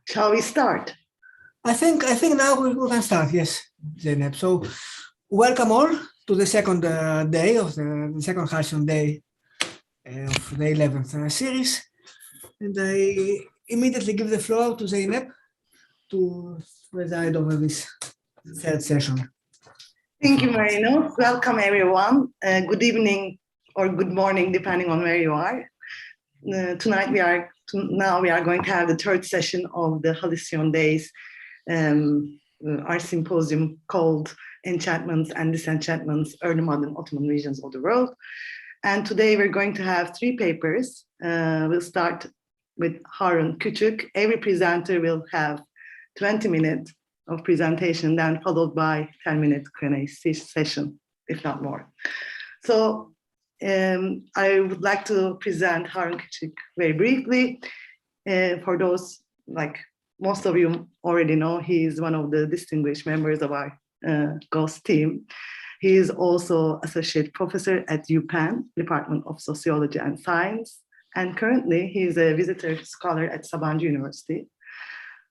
Shall we start? I think now we can start. Yes, Zeynep. So, welcome all to the second day of the second Halcyon Day of the 11th series, and I immediately give the floor to Zeynep to preside over this third session. Thank you, Marino. Welcome, everyone. Good evening or good morning, depending on where you are. Tonight we are going to have the third session of the Halcyon Days, our symposium called Enchantments and Disenchantments, Early Modern Ottoman Regions of the World. And today we're going to have three papers. We'll start with Harun Küçük. Every presenter will have 20 minutes of presentation, then followed by 10-minute Q&A session, if not more. So I would like to present Harun Küçük very briefly. For those, like most of you already know, he is one of the distinguished members of our GOS team. He is also associate professor at UPenn, Department of Sociology and Science, and currently he is a visitor scholar at Sabancı University.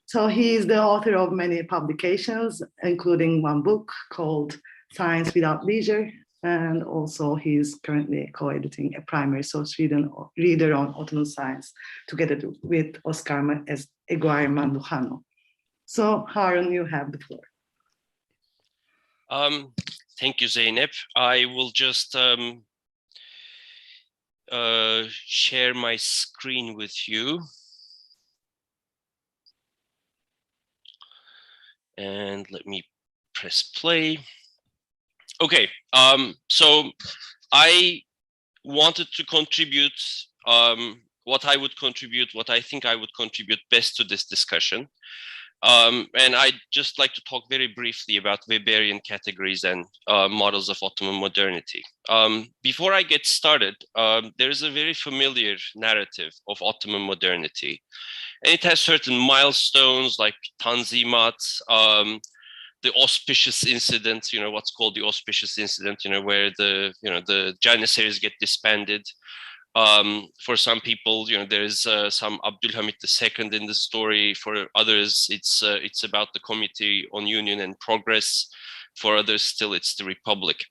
So he is the author of many publications, including one book called Science Without Leisure, and also he is currently co-editing a primary source reader on Ottoman science together with Oscar Eguar Mandujano. So Harun, you have the floor. Thank you, Zeynep. I will just share my screen with you. And let me press play. Okay, so I wanted to contribute what I think I would contribute best to this discussion. And I'd just like to talk very briefly about Weberian categories and models of Ottoman modernity. Before I get started, there is a very familiar narrative of Ottoman modernity. And it has certain milestones like Tanzimat, the auspicious incident, what's called the auspicious incident, where the Janissaries get disbanded. For some people, there's some Abdülhamit II in the story. For others, it's about the Committee on Union and Progress. For others, still, it's the Republic.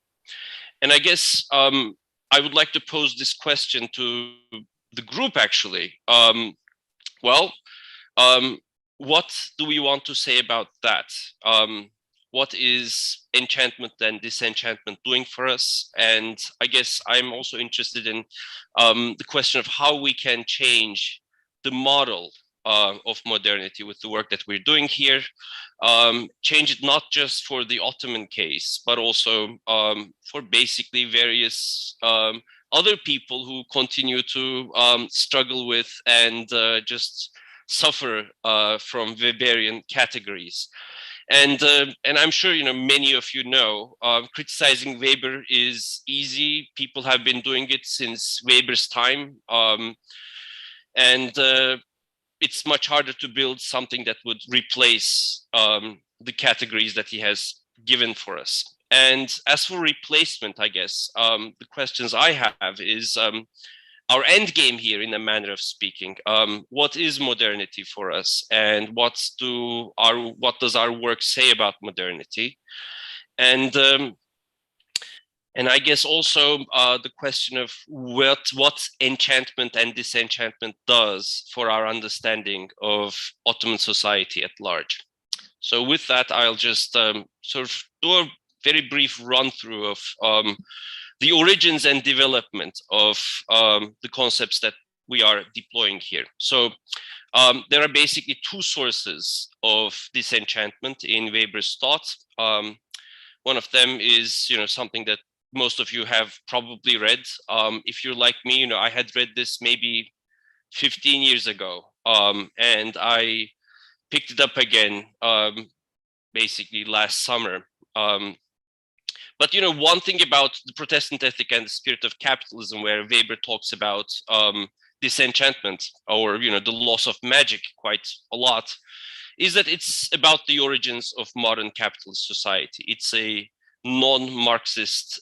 And I guess I would like to pose this question to the group, actually. What do we want to say about that? What is enchantment and disenchantment doing for us? And I guess I'm also interested in the question of how we can change the model of modernity with the work that we're doing here. Change it not just for the Ottoman case, but also for basically various other people who continue to struggle with and just suffer from Weberian categories. And I'm sure many of you know, criticizing Weber is easy. People have been doing it since Weber's time, and it's much harder to build something that would replace the categories that he has given for us. And as for replacement, I guess the questions I have is our end game here, in a manner of speaking. What is modernity for us, and what does our work say about modernity? And I guess also the question of what enchantment and disenchantment does for our understanding of Ottoman society at large. So with that, I'll just sort of do a very brief run through of the origins and development of the concepts that we are deploying here. So there are basically two sources of disenchantment in Weber's thought. One of them is, something that most of you have probably read. If you're like me, I had read this maybe 15 years ago, and I picked it up again basically last summer. But one thing about the Protestant ethic and the spirit of capitalism, where Weber talks about disenchantment or the loss of magic quite a lot, is that it's about the origins of modern capitalist society. It's a non-Marxist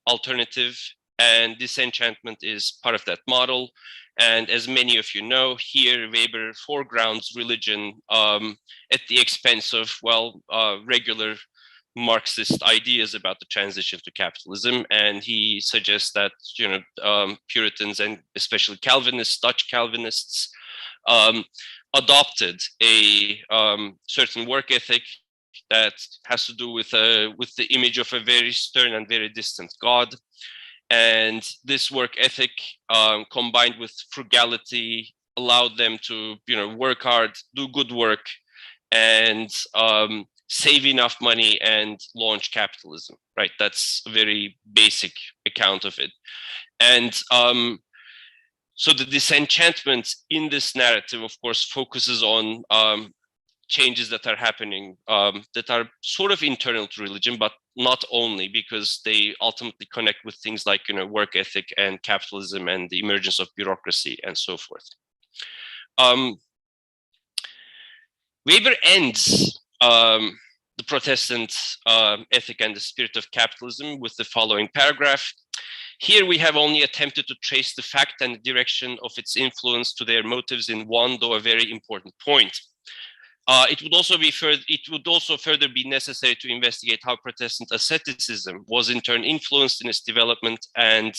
alternative. and disenchantment is part of that model. And as many of you know, here Weber foregrounds religion at the expense of, well, regular Marxist ideas about the transition to capitalism. And he suggests that, Puritans and especially Calvinists, Dutch Calvinists, adopted a certain work ethic that has to do with the image of a very stern and very distant God. And this work ethic, combined with frugality, allowed them to, work hard, do good work, and save enough money and launch capitalism. Right? That's a very basic account of it. And so the disenchantment in this narrative, of course, focuses on changes that are happening that are sort of internal to religion, but not only, because they ultimately connect with things like work ethic and capitalism and the emergence of bureaucracy and so forth. Weber ends the Protestant ethic and the spirit of capitalism with the following paragraph. Here we have only attempted to trace the fact and the direction of its influence to their motives in one, though a very important point. It would also further be necessary to investigate how Protestant asceticism was in turn influenced in its development. And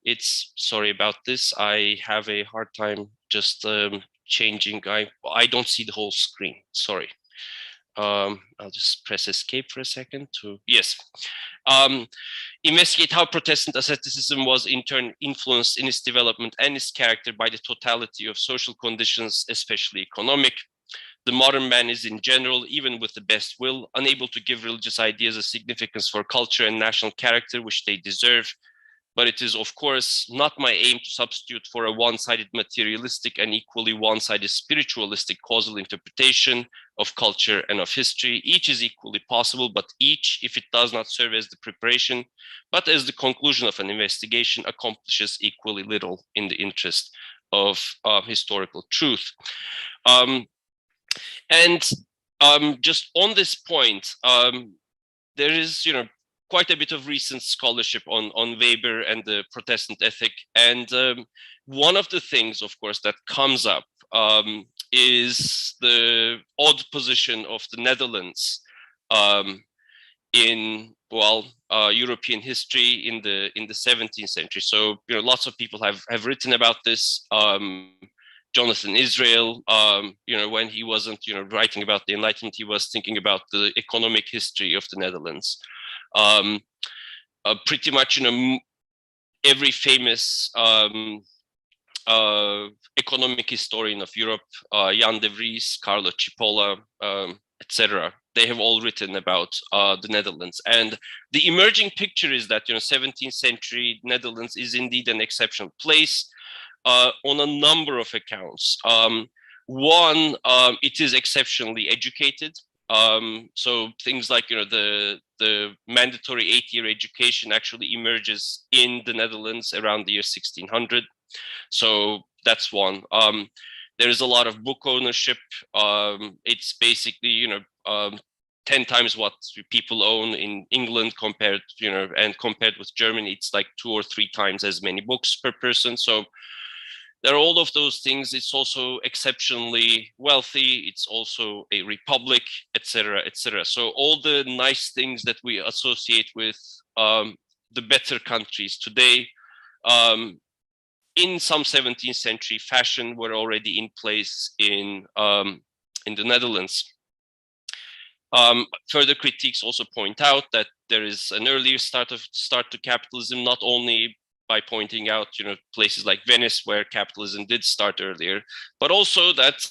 it's, sorry about this, I have a hard time just changing. I don't see the whole screen, sorry. I'll just press escape for a second yes. Investigate how Protestant asceticism was in turn influenced in its development and its character by the totality of social conditions, especially economic. The modern man is in general, even with the best will, unable to give religious ideas a significance for culture and national character which they deserve. But it is, of course, not my aim to substitute for a one-sided materialistic and equally one-sided spiritualistic causal interpretation of culture and of history. Each is equally possible, but each, if it does not serve as the preparation, but as the conclusion of an investigation, accomplishes equally little in the interest of historical truth. Just on this point, there is, quite a bit of recent scholarship on Weber and the Protestant ethic. And one of the things, of course, that comes up is the odd position of the Netherlands in European history in the 17th century. So lots of people have written about this. Jonathan Israel, when he wasn't writing about the Enlightenment, he was thinking about the economic history of the Netherlands. Pretty much every famous economic historian of Europe, Jan de Vries, Carlo Cipolla, etc., they have all written about the Netherlands. And the emerging picture is that 17th century Netherlands is indeed an exceptional place on a number of accounts. One, it is exceptionally educated. So things like the mandatory 8-year education actually emerges in the Netherlands around the year 1600. So that's one. There is a lot of book ownership. It's basically 10 times what people own in England compared with Germany, it's like 2 or 3 times as many books per person. So there are all of those things. It's also exceptionally wealthy. It's also a republic, etc., etc. So all the nice things that we associate with the better countries today, in some 17th century fashion, were already in place in the Netherlands. Further critiques also point out that there is an earlier start to capitalism, not only by pointing out, places like Venice where capitalism did start earlier, but also that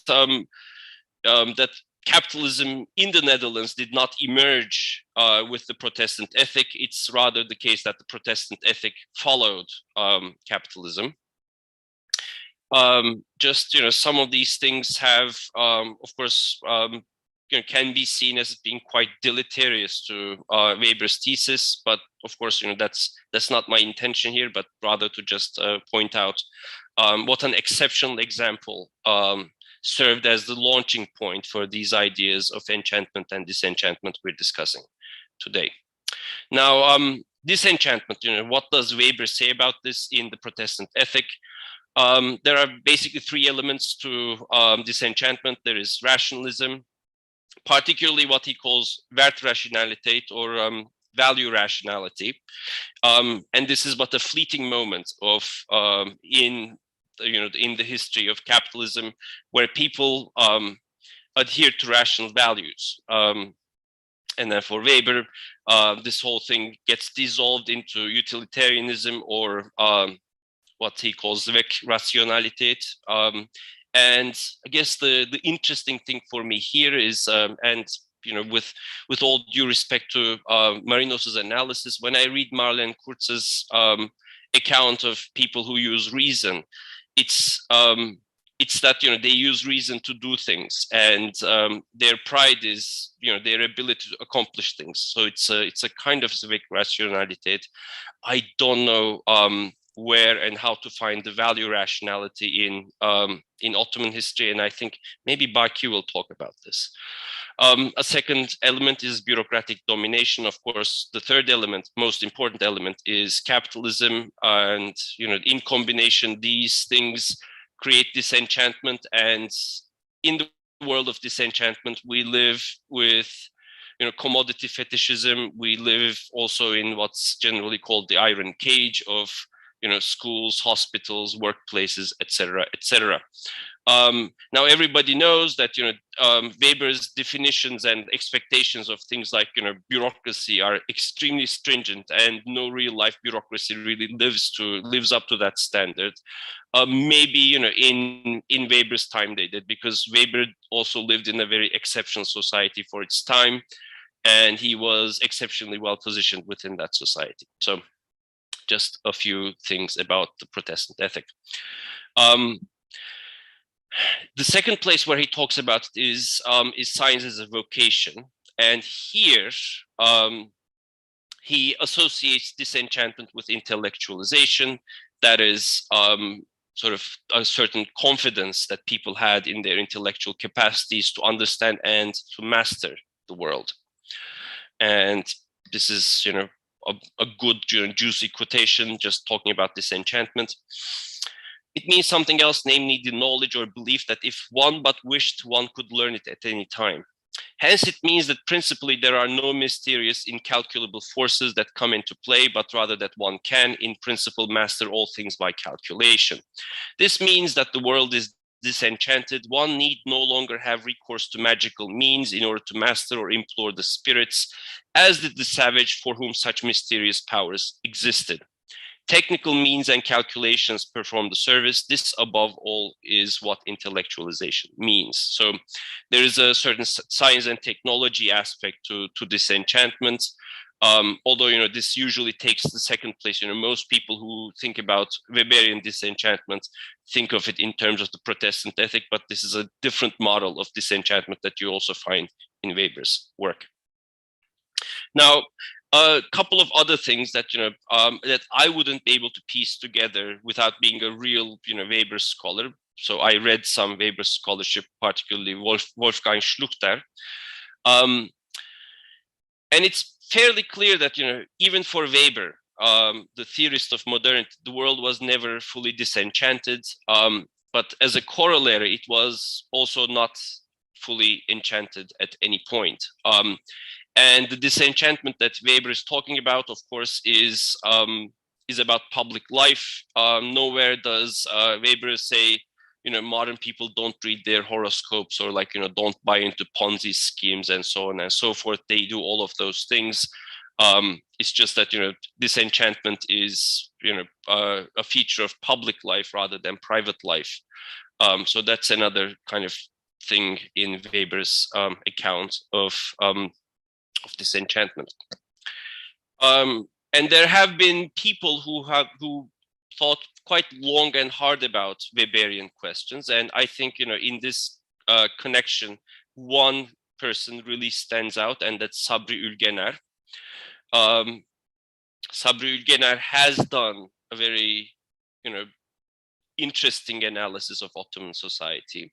that capitalism in the Netherlands did not emerge with the Protestant ethic. It's rather the case that the Protestant ethic followed capitalism. Some of these things have, of course, can be seen as being quite deleterious to Weber's thesis, but of course, that's not my intention here, but rather to just point out what an exceptional example served as the launching point for these ideas of enchantment and disenchantment we're discussing today. Now, disenchantment, what does Weber say about this in the Protestant ethic? There are basically three elements to disenchantment. There is rationalism, particularly what he calls Wertrationalität, or value rationality. And this is but a fleeting moment of in the history of capitalism, where people adhere to rational values. And then for Weber, this whole thing gets dissolved into utilitarianism, or what he calls Wegrationalität. And I guess the interesting thing for me here is, and with all due respect to Marinos's analysis, when I read Marlene Kurtz's account of people who use reason, it's that they use reason to do things, and their pride is their ability to accomplish things. So it's a kind of civic rationality. I don't know where and how to find the value rationality in Ottoman history, and I think maybe Baki will talk about this. A second element is bureaucratic domination. Of course, the third element, most important element, is capitalism, and in combination, these things create disenchantment. And in the world of disenchantment, we live with commodity fetishism. We live also in what's generally called the iron cage of schools, hospitals, workplaces, etc., etc. Now everybody knows that Weber's definitions and expectations of things like bureaucracy are extremely stringent, and no real life bureaucracy really lives up to that standard. Maybe in Weber's time they did, because Weber also lived in a very exceptional society for its time, and he was exceptionally well positioned within that society. So just a few things about the Protestant ethic. The second place where he talks about it is science as a vocation. And here he associates disenchantment with intellectualization. That is sort of a certain confidence that people had in their intellectual capacities to understand and to master the world. And this is, a good, juicy quotation just talking about disenchantment. It means something else, namely the knowledge or belief that if one but wished, one could learn it at any time. Hence, it means that principally there are no mysterious, incalculable forces that come into play, but rather that one can, in principle, master all things by calculation. This means that the world is disenchanted. One need no longer have recourse to magical means in order to master or implore the spirits, as did the savage for whom such mysterious powers existed. Technical means and calculations perform the service. This, above all, is what intellectualization means. So there is a certain science and technology aspect to disenchantment. Although this usually takes the second place. Most people who think about Weberian disenchantment think of it in terms of the Protestant ethic, but this is a different model of disenchantment that you also find in Weber's work. Now, a couple of other things that that I wouldn't be able to piece together without being a real Weber scholar. So I read some Weber scholarship, particularly Wolfgang Schluchter, and it's fairly clear that even for Weber, the theorist of modernity, the world was never fully disenchanted, but as a corollary, it was also not fully enchanted at any point. And the disenchantment that Weber is talking about, of course, is about public life. Nowhere does Weber say, modern people don't read their horoscopes, or don't buy into Ponzi schemes and so on and so forth. They do all of those things. It's just that disenchantment is a feature of public life rather than private life. So that's another kind of thing in Weber's account of disenchantment. And there have been people who thought quite long and hard about Weberian questions, and I think in this connection, one person really stands out, and that's Sabri Ülgener. Sabri Ülgener has done a very interesting analysis of Ottoman society,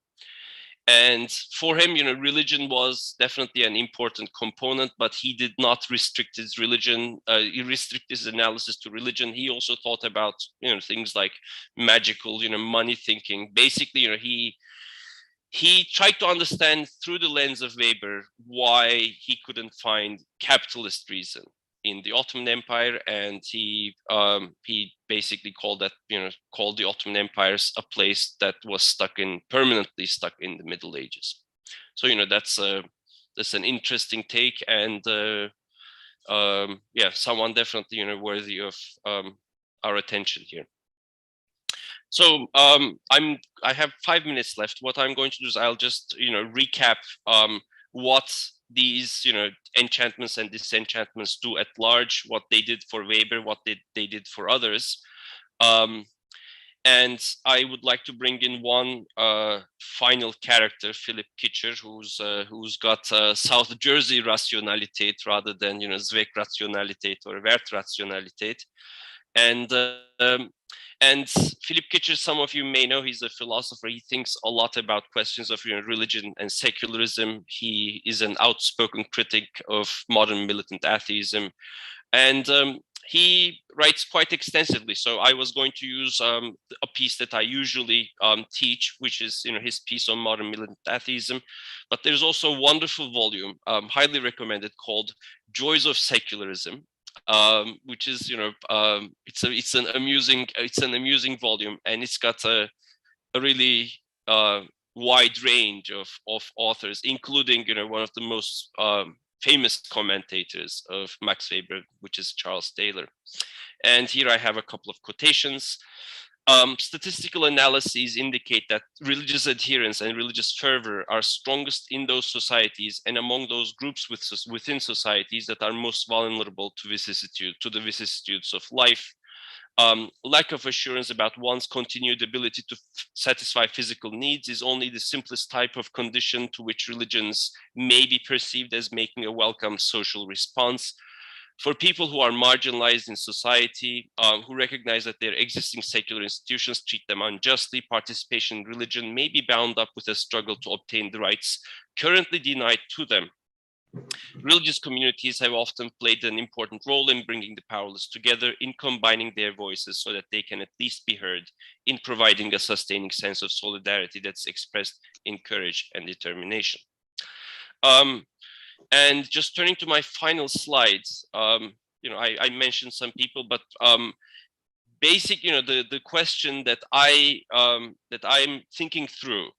And for him, religion was definitely an important component, but he did not restrict his religion. He restricted his analysis to religion. He also thought about, things like magical, money thinking. Basically, he tried to understand through the lens of Weber why he couldn't find capitalist reason in the Ottoman Empire, and he basically called the Ottoman Empire a place that was permanently stuck in the Middle Ages. So that's an interesting take, and someone definitely worthy of our attention here. So I have 5 minutes left. What I'm going to do is I'll just recap what these enchantments and disenchantments do at large, what they did for Weber, what they did for others. And I would like to bring in one final character, Philip Kitcher, who's got South Jersey rationalität rather than Zweck-Rationalität or Wertrationalität. And Philip Kitcher, some of you may know, he's a philosopher. He thinks a lot about questions of religion and secularism. He is an outspoken critic of modern militant atheism, and he writes quite extensively. So I was going to use a piece that I usually teach, which is his piece on modern militant atheism. But there's also a wonderful volume, highly recommended, called "Joys of Secularism," which is it's an amusing volume, and it's got a really wide range of authors, including one of the most famous commentators of Max Weber, which is Charles Taylor. And here I have a couple of quotations. Statistical analyses indicate that religious adherence and religious fervor are strongest in those societies and among those groups within societies that are most vulnerable to the vicissitudes of life. Lack of assurance about one's continued ability to satisfy physical needs is only the simplest type of condition to which religions may be perceived as making a welcome social response. For people who are marginalized in society, who recognize that their existing secular institutions treat them unjustly, participation in religion may be bound up with a struggle to obtain the rights currently denied to them. Religious communities have often played an important role in bringing the powerless together, in combining their voices so that they can at least be heard, in providing a sustaining sense of solidarity that's expressed in courage and determination. And just turning to my final slides, I mentioned some people, but the question that I'm thinking through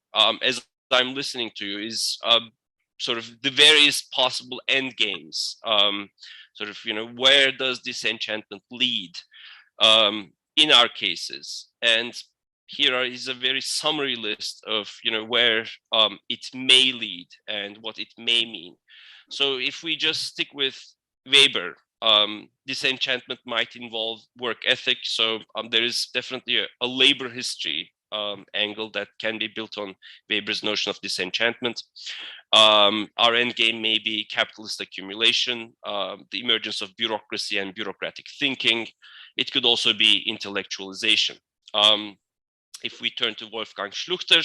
as I'm listening to you is sort of the various possible end games. Where does disenchantment lead in our cases? And here is a very summary list of where it may lead and what it may mean. So if we just stick with Weber, disenchantment might involve work ethic. So there is definitely a labor history angle that can be built on Weber's notion of disenchantment. Our end game may be capitalist accumulation, the emergence of bureaucracy and bureaucratic thinking. It could also be intellectualization. If we turn to Wolfgang Schluchter,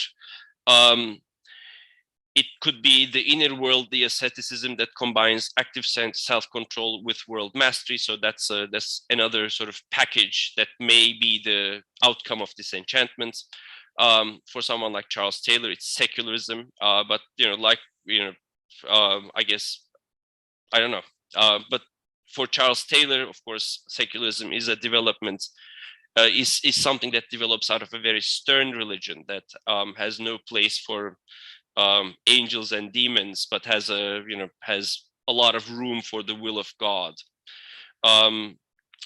it could be the inner world, the asceticism that combines active self-control with world mastery. So that's another sort of package that may be the outcome of disenchantment. For someone like Charles Taylor, it's secularism. But I guess I don't know. But for Charles Taylor, of course, secularism is a development. Is something that develops out of a very stern religion that has no place for angels and demons, but has a lot of room for the will of God.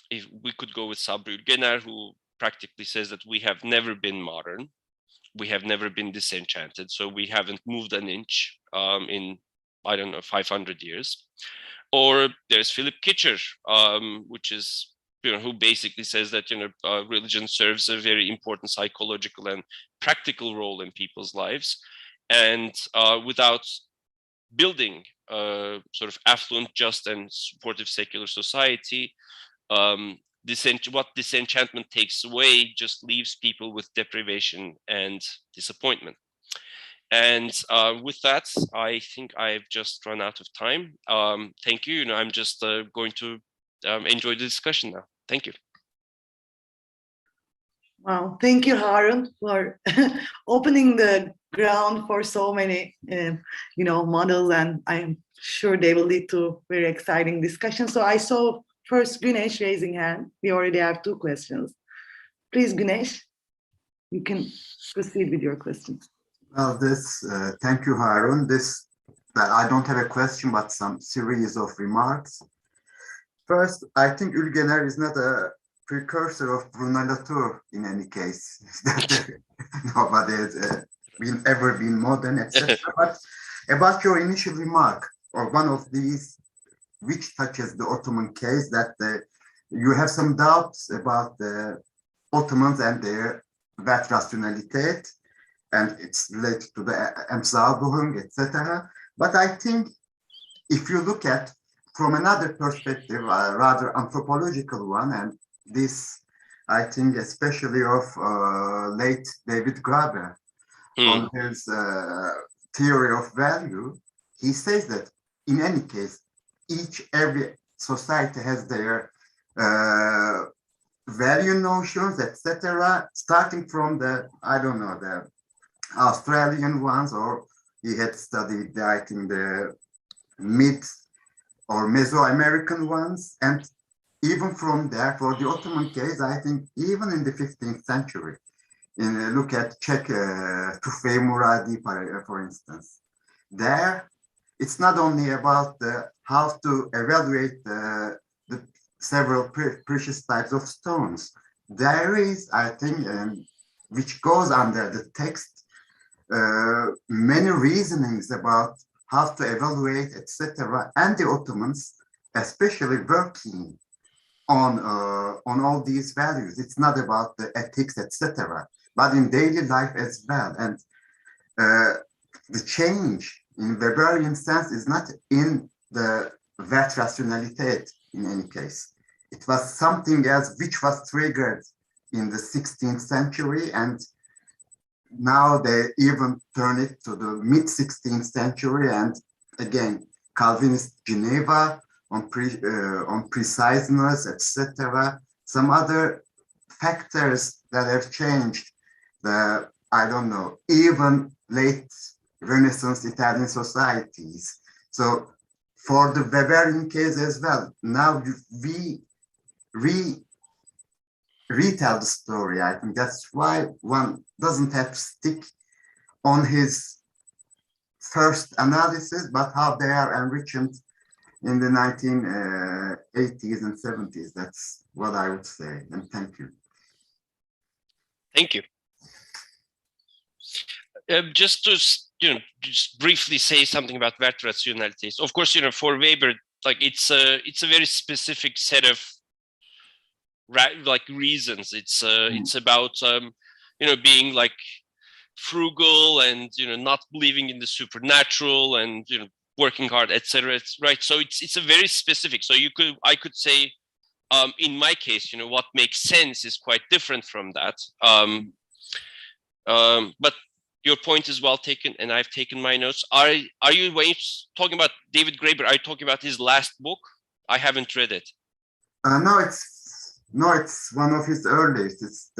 If we could go with Sabri Ülgener, who practically says that we have never been modern, we have never been disenchanted, so we haven't moved an inch in 500 years. Or there's Philip Kitcher, which is who basically says that religion serves a very important psychological and practical role in people's lives. And without building a sort of affluent, just, and supportive secular society, what disenchantment takes away just leaves people with deprivation and disappointment. And with that, I think I've just run out of time. Thank you. I'm just going to enjoy the discussion now. Thank you. Wow, thank you, Harun, for opening the ground for so many, models, and I'm sure they will lead to very exciting discussion. So I saw first Güneş raising hand. We already have 2 questions. Please, Güneş, you can proceed with your questions. Well, thank you, Harun. I don't have a question, but some series of remarks. First, I think Ülgener is not a precursor of Brunellatour in any case. Nobody has ever been modern, etc. But about your initial remark, or one of these, which touches the Ottoman case, that you have some doubts about the Ottomans and their Wert Rationalität, and it's related to the Emsalbuhung, etc. But I think if you look at from another perspective, a rather anthropological one, and this, I think, especially of late David Graeber, on his theory of value, he says that in any case, every society has their value notions, etc., starting from the Australian ones, or he had studied, I think, the mid or Mesoamerican ones, and even from there, for the Ottoman case, I think even in the 15th century, look at Czech Tufej Muradi, for instance, there it's not only about how to evaluate the several precious types of stones. There is, I think, which goes under the text, many reasonings about how to evaluate, etc. And the Ottomans, especially working on all these values. It's not about the ethics, etc., but in daily life as well. And the change in Barbarian sense is not in the Wert Rationalität in any case. It was something else which was triggered in the 16th century, and now they even turn it to the mid-16th century, and again, Calvinist Geneva on preciseness, etc. Some other factors that have changed even late Renaissance Italian societies. So for the Bavarian case as well, now we retell the story. I think that's why one doesn't have to stick on his first analysis, but how they are enriched in the 1980s and 70s. That's what I would say. And thank you. Thank you. Just to just briefly say something about Wert Rationalities. Of course, for Weber, like it's a very specific set of reasons. It's about being like frugal and not believing in the supernatural and working hard, etc. Right. So it's a very specific. So I could say in my case, what makes sense is quite different from that. But your point is well taken, and I've taken my notes. Are you, when you're talking about David Graeber, are you talking about his last book? I haven't read it. No, it's one of his earliest. It's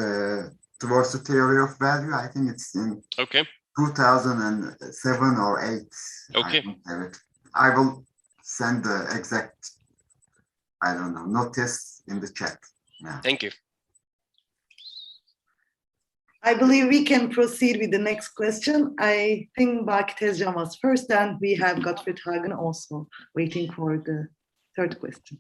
Towards the Theory of Value. I think it's in 2007 or 8. Okay. I will send the exact, notice in the chat. Yeah. Thank you. I believe we can proceed with the next question. I think Baki Tezcan was first, and we have Gottfried Hagen also waiting for the third question.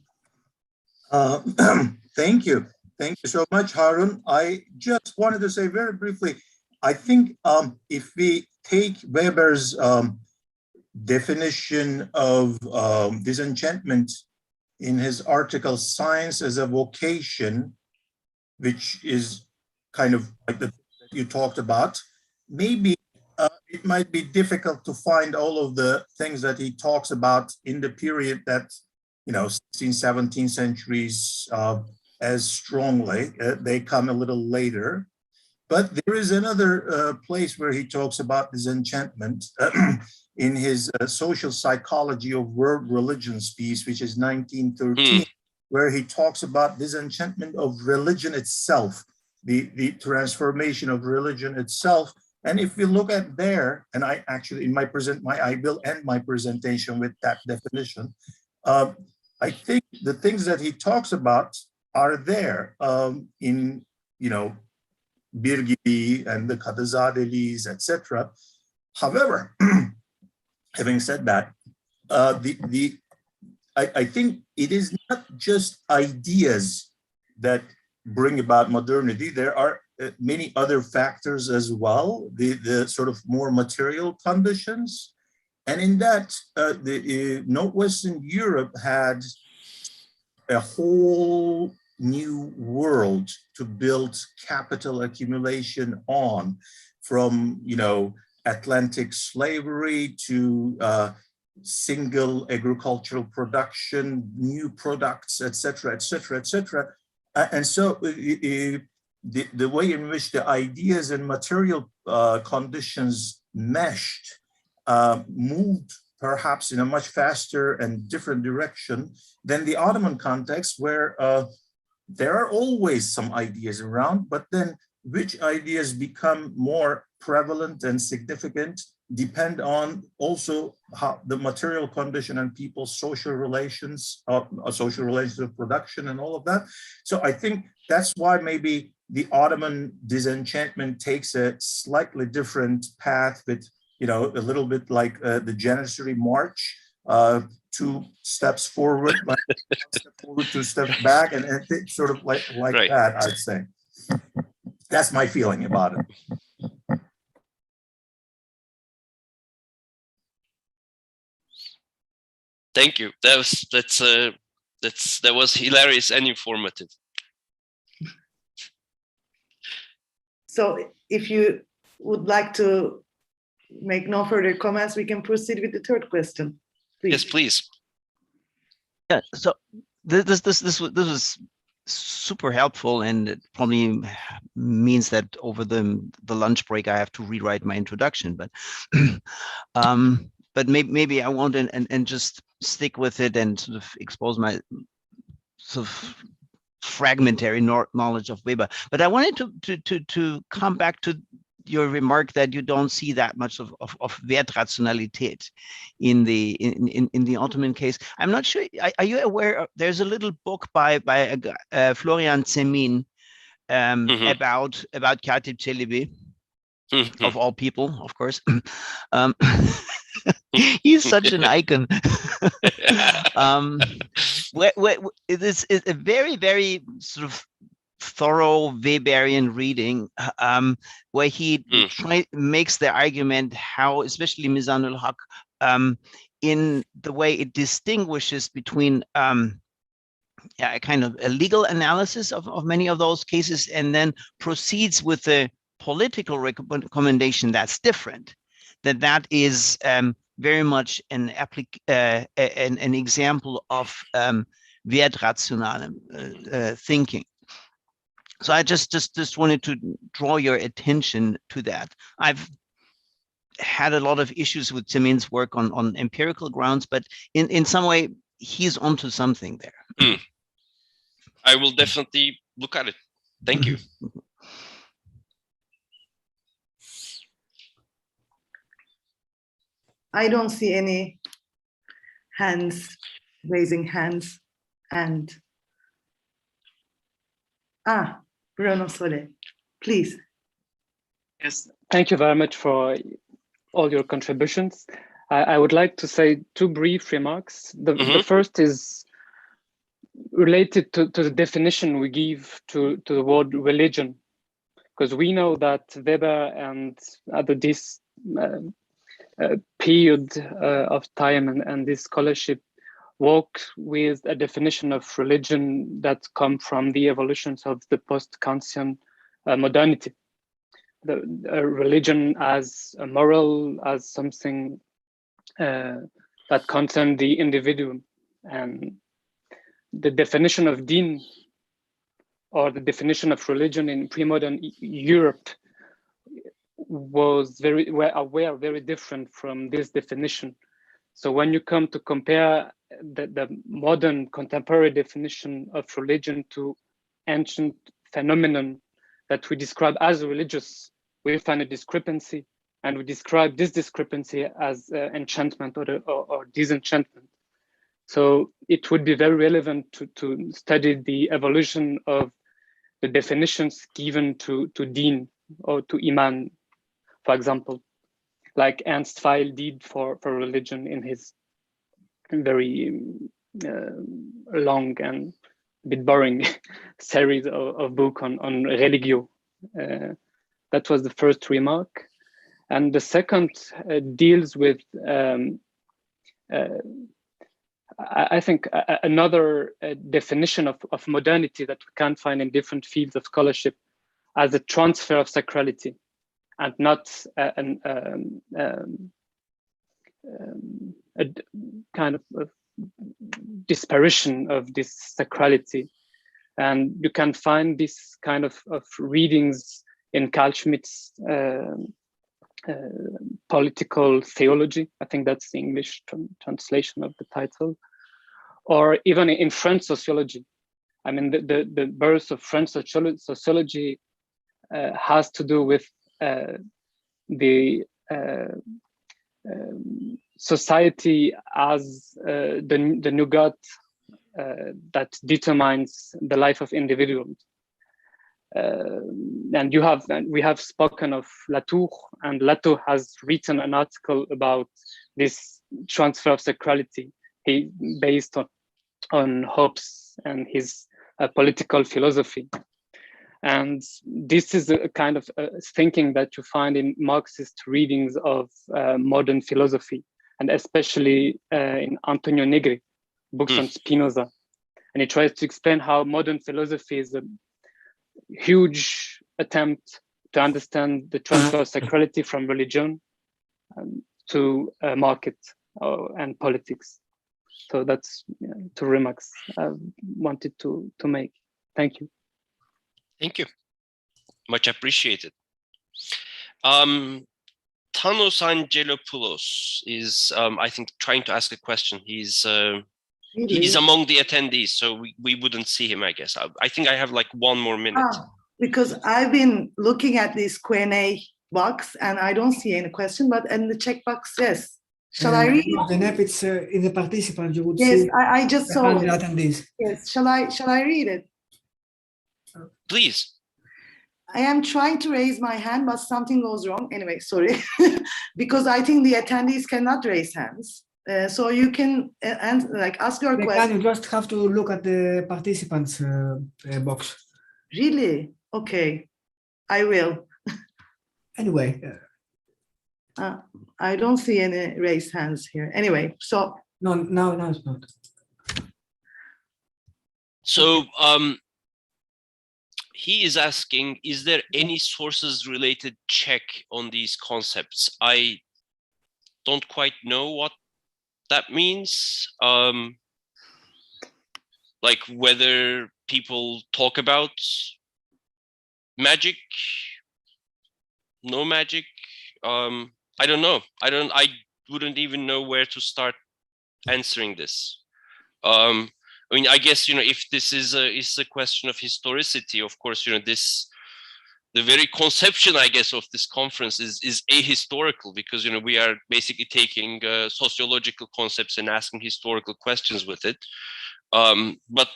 Thank you. Thank you so much, Harun. I just wanted to say very briefly, I think if we take Weber's definition of disenchantment in his article, Science as a Vocation, which is kind of like the you talked about, maybe it might be difficult to find all of the things that he talks about in the period that, 16th, 17th centuries as strongly. They come a little later. But there is another place where he talks about disenchantment in his Social Psychology of World Religions piece, which is 1913, where he talks about disenchantment of religion itself, the transformation of religion itself. And if we look at there, and I actually I will end my presentation with that definition. I think the things that he talks about are there in, Birgi and the Kadazadelis, etc. However, having said that, I think it is not just ideas that bring about modernity. There are many other factors as well, the sort of more material conditions. And in that, Northwestern Europe had a whole new world to build capital accumulation on, from Atlantic slavery to single agricultural production, new products, etc., etc., etc. And so the way in which the ideas and material conditions meshed moved perhaps in a much faster and different direction than the Ottoman context, where there are always some ideas around, but then which ideas become more prevalent and significant depend on also how the material condition and people's social relations of production and all of that. So I think that's why maybe the Ottoman disenchantment takes a slightly different path with, a little bit like the Janissary March, 2 steps forward, like 1 step forward, 2 steps back, and it's sort of like right. That, I'd say. That's my feeling about it. Thank you. That was hilarious and informative. So if you would like to make no further comments, we can proceed with the third question. Please. Yes, please. Yeah. So this was super helpful, and it probably means that over the lunch break I have to rewrite my introduction. But maybe I won't, and just stick with it and sort of expose my sort of fragmentary knowledge of Weber. But I wanted to come back to your remark that you don't see that much of Wertrationalität in the Ottoman case. I'm not sure. Are you aware? There's a little book by Florian Zemin about Katib Çelebi, of all people, of course. He's such an icon. It is a very, very sort of thorough Weberian reading, where he makes the argument how, especially Mizanul Haq, in the way it distinguishes between a kind of a legal analysis of many of those cases, and then proceeds with a political recommendation that's different. That is very much an example of Wertrationale thinking. So I just wanted to draw your attention to that. I've had a lot of issues with Zemin's work on empirical grounds, but in some way he's onto something there. I will definitely look at it. Thank you. I don't see any raising hands, and Bruno Sole, please. Yes, thank you very much for all your contributions. I would like to say 2 brief remarks. The first is related to the definition we give to the word religion, because we know that Weber and this period of time and this scholarship work with a definition of religion that come from the evolutions of the post-Kantian modernity. The religion as a moral, as something that concerns the individual. And the definition of din or the definition of religion in pre-modern Europe were very different from this definition. So when you come to compare the modern contemporary definition of religion to ancient phenomenon that we describe as religious, we find a discrepancy, and we describe this discrepancy as enchantment or disenchantment. So it would be very relevant to study the evolution of the definitions given to deen or to iman, for example, like Ernst Weil did for religion in his very long and a bit boring series of book on religio. That was the first remark. And the second deals with, I think, another definition of modernity that we can find in different fields of scholarship as a transfer of sacrality, and not a kind of disparition of this sacrality. And you can find this kind of readings in Carl Schmitt's political theology. I think that's the English translation of the title. Or even in French sociology. I mean, the birth of French sociology has to do with the society as the new God that determines the life of individuals. And we have spoken of Latour, and Latour has written an article about this transfer of sacrality. He based on Hobbes and his political philosophy. And this is a kind of thinking that you find in Marxist readings of modern philosophy, and especially in Antonio Negri, books on Spinoza. And he tries to explain how modern philosophy is a huge attempt to understand the transfer of sacrality from religion to market and politics. So that's two remarks I wanted to make. Thank you. Thank you. Much appreciated. Thanos Angelopoulos is, I think, trying to ask a question. He's among the attendees, so we wouldn't see him, I guess. I think I have like 1 more minute. Because I've been looking at this Q&A box and I don't see any question, but in the checkbox, yes. Shall I read it? Then it's in the participants, you would yes, see. I just saw it. Attendees. Yes, shall I read it? Please. I am trying to raise my hand, but something goes wrong. Anyway, sorry, because I think the attendees cannot raise hands. So you can ask your question. You just have to look at the participants box. Really? Okay, I will. Anyway. I don't see any raised hands here. Anyway, so. No, it's not. So he is asking, is there any sources related check on these concepts? I don't quite know what that means. Like whether people talk about magic, no magic. I don't know. I wouldn't even know where to start answering this. I mean, I guess, if this is a question of historicity, of course, the very conception, I guess, of this conference is ahistorical, because, we are basically taking sociological concepts and asking historical questions with it. But,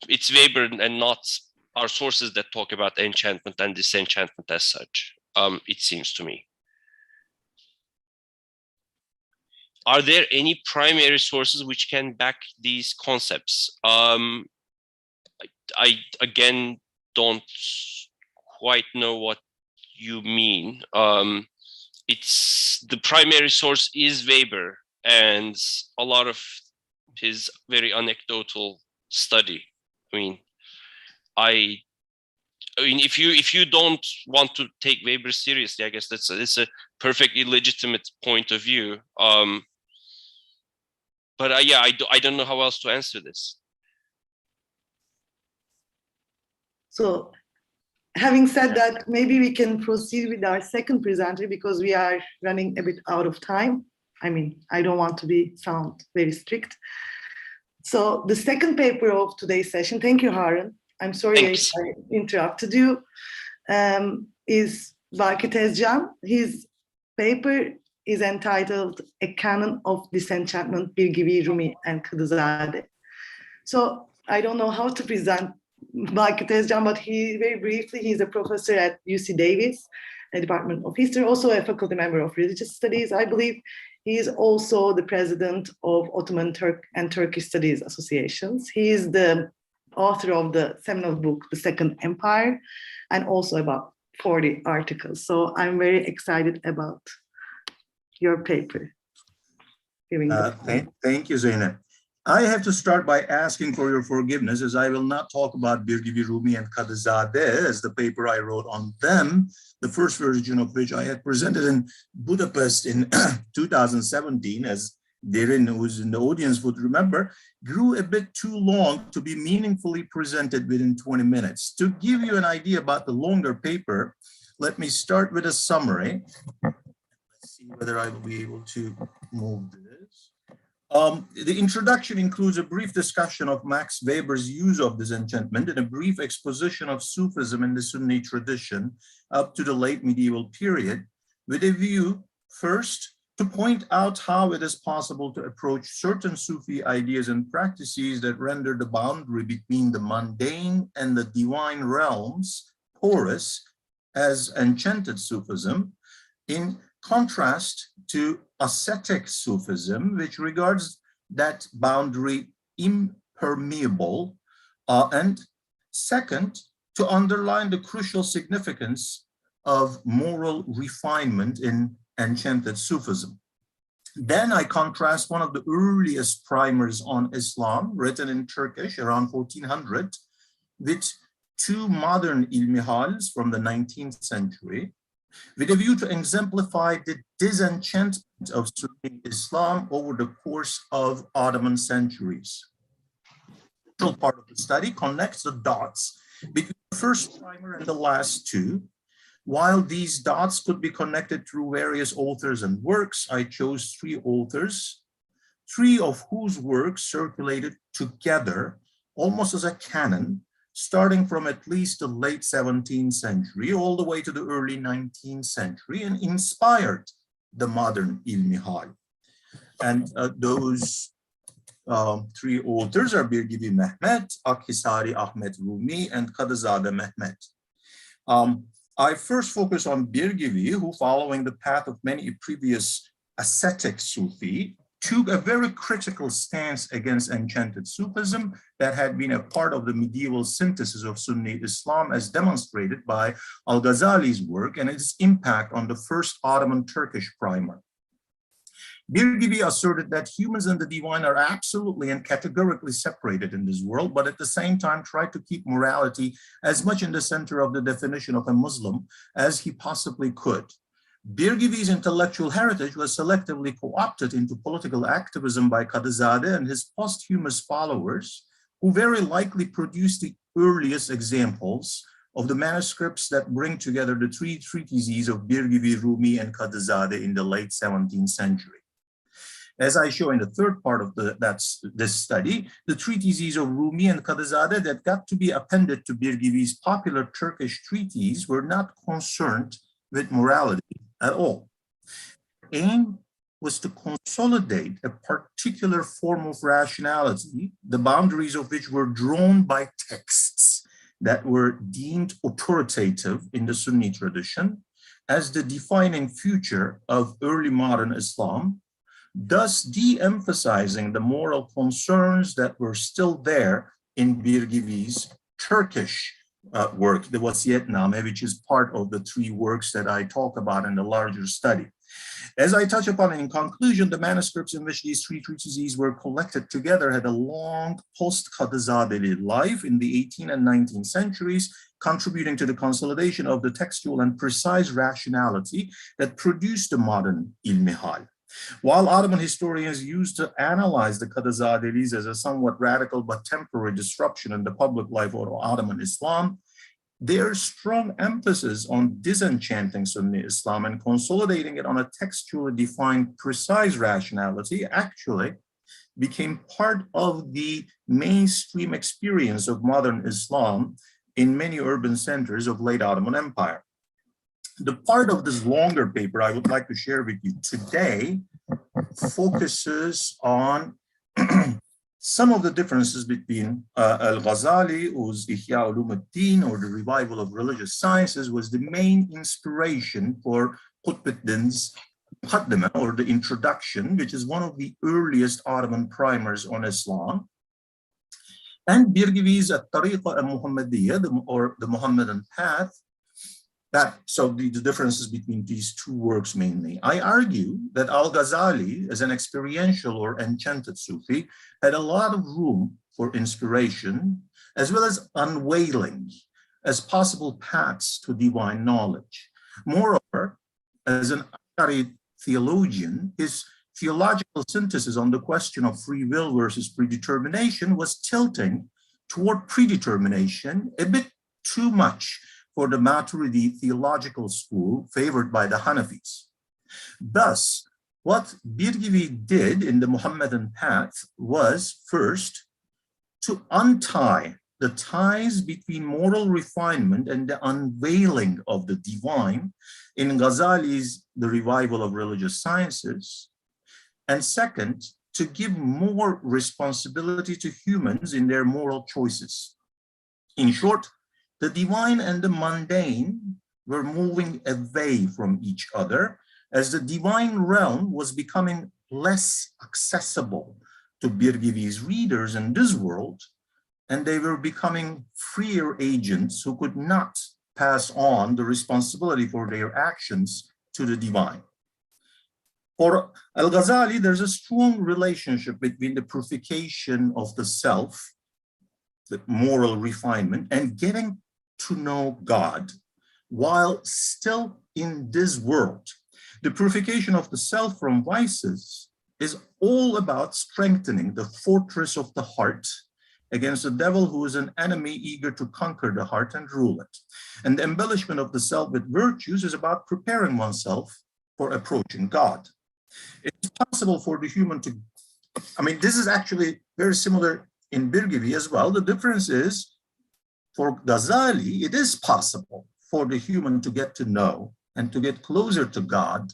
it's Weber and not our sources that talk about enchantment and disenchantment as such, it seems to me. Are there any primary sources which can back these concepts? I again don't quite know what you mean. It's the primary source is Weber and a lot of his very anecdotal study. I mean, if you don't want to take Weber seriously, I guess it's a perfectly legitimate point of view. But yeah, I don't know how else to answer this. So having said that, maybe we can proceed with our second presenter because we are running a bit out of time. I mean, I don't want to sound very strict. So the second paper of today's session, thank you, Harun. I'm sorry if I interrupted you, is Bemmet Akisari. His paper is entitled A Canon of Disenchantment, Birgivi, Rumi, and Kadızade. So I don't know how to present Bemmet Akisari, but very briefly, he's a professor at UC Davis, a Department of History, also a faculty member of Religious Studies, I believe. He is also the president of Ottoman and Turkish Studies Associations. He is the author of the seminal book, The Second Empire, and also about 40 articles. So I'm very excited about your paper. Thank you, Zeynep. I have to start by asking for your forgiveness, as I will not talk about Birgivi, Rumi, and Kadızade as the paper I wrote on them, the first version of which I had presented in Budapest in 2017, as Derin, who's in the audience, would remember, grew a bit too long to be meaningfully presented within 20 minutes. To give you an idea about the longer paper, let me start with a summary. Let's see whether I will be able to move this. The introduction includes a brief discussion of Max Weber's use of disenchantment and a brief exposition of Sufism in the Sunni tradition up to the late medieval period, with a view, first, to point out how it is possible to approach certain Sufi ideas and practices that render the boundary between the mundane and the divine realms porous as enchanted Sufism, in contrast to ascetic Sufism, which regards that boundary impermeable, and second, to underline the crucial significance of moral refinement in enchanted Sufism. Then I contrast one of the earliest primers on Islam, written in Turkish around 1400, with two modern ilmihals from the 19th century, with a view to exemplify the disenchantment of Sunni Islam over the course of Ottoman centuries. The central part of the study connects the dots between the first primer and the last two. While these dots could be connected through various authors and works, I chose three authors, three of whose works circulated together almost as a canon, starting from at least the late 17th century all the way to the early 19th century, and inspired the modern ilmihal. And those three authors are Birgivi Mehmet, Akisari Ahmet Rumi, and Kadızade Mehmet. I first focus on Birgivi, who, following the path of many previous ascetic Sufi, took a very critical stance against enchanted Sufism that had been a part of the medieval synthesis of Sunni Islam, as demonstrated by Al-Ghazali's work and its impact on the first Ottoman Turkish primer. Birgivi asserted that humans and the divine are absolutely and categorically separated in this world, but at the same time tried to keep morality as much in the center of the definition of a Muslim as he possibly could. Birgivi's intellectual heritage was selectively co-opted into political activism by Kadızade and his posthumous followers, who very likely produced the earliest examples of the manuscripts that bring together the three treatises of Birgivi, Rumi, and Kadızade in the late 17th century. As I show in the third part of this study, the treatises of Rumi and Kadızade that got to be appended to Birgivi's popular Turkish treatise were not concerned with morality at all. The aim was to consolidate a particular form of rationality, the boundaries of which were drawn by texts that were deemed authoritative in the Sunni tradition as the defining feature of early modern Islam, thus de-emphasizing the moral concerns that were still there in Birgivi's Turkish work, the Vasiyetname, which is part of the three works that I talk about in the larger study. As I touch upon in conclusion, the manuscripts in which these three treatises were collected together had a long post-Kadızade life in the 18th and 19th centuries, contributing to the consolidation of the textual and precise rationality that produced the modern ilmihal. While Ottoman historians used to analyze the Kadızadeli's as a somewhat radical but temporary disruption in the public life of Ottoman Islam, their strong emphasis on disenchanting Sunni Islam and consolidating it on a textually defined, precise rationality actually became part of the mainstream experience of modern Islam in many urban centers of late Ottoman Empire. The part of this longer paper I would like to share with you today focuses on some of the differences between Al-Ghazali, whose Ihya Ulumuddin, or the revival of religious sciences, was the main inspiration for Qutbuddin's Muqaddimah, or the introduction, which is one of the earliest Ottoman primers on Islam, and Birgivi's At-Tariqa al-Muhammadiyya, or the Muhammadan path. So the differences between these two works mainly. I argue that Al-Ghazali, as an experiential or enchanted Sufi, had a lot of room for inspiration, as well as unwailing as possible paths to divine knowledge. Moreover, as an Ash'ari theologian, his theological synthesis on the question of free will versus predetermination was tilting toward predetermination a bit too much for the Maturidi theological school favored by the Hanafis. Thus, what Birgivi did in the Muhammadan path was first to untie the ties between moral refinement and the unveiling of the divine in Ghazali's The Revival of Religious Sciences, and second, to give more responsibility to humans in their moral choices. In short, the divine and the mundane were moving away from each other as the divine realm was becoming less accessible to Birgivi's readers in this world, and they were becoming freer agents who could not pass on the responsibility for their actions to the divine. For Al-Ghazali, there's a strong relationship between the purification of the self, the moral refinement, and getting to know God while still in this world. The purification of the self from vices is all about strengthening the fortress of the heart against the devil, who is an enemy eager to conquer the heart and rule it. And the embellishment of the self with virtues is about preparing oneself for approaching God. It's possible for the human to, this is actually very similar in Birgivi as well. The difference is, for Ghazali, it is possible for the human to get to know and to get closer to God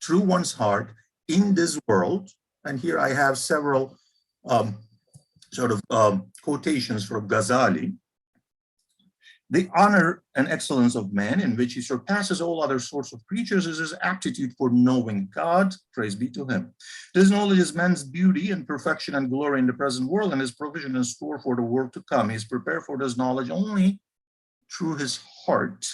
through one's heart in this world. And here I have several quotations from Ghazali. The honor and excellence of man, in which he surpasses all other sorts of creatures, is his aptitude for knowing God. Praise be to him. This knowledge is man's beauty and perfection and glory in the present world, and his provision and store for the world to come. He is prepared for this knowledge only through his heart,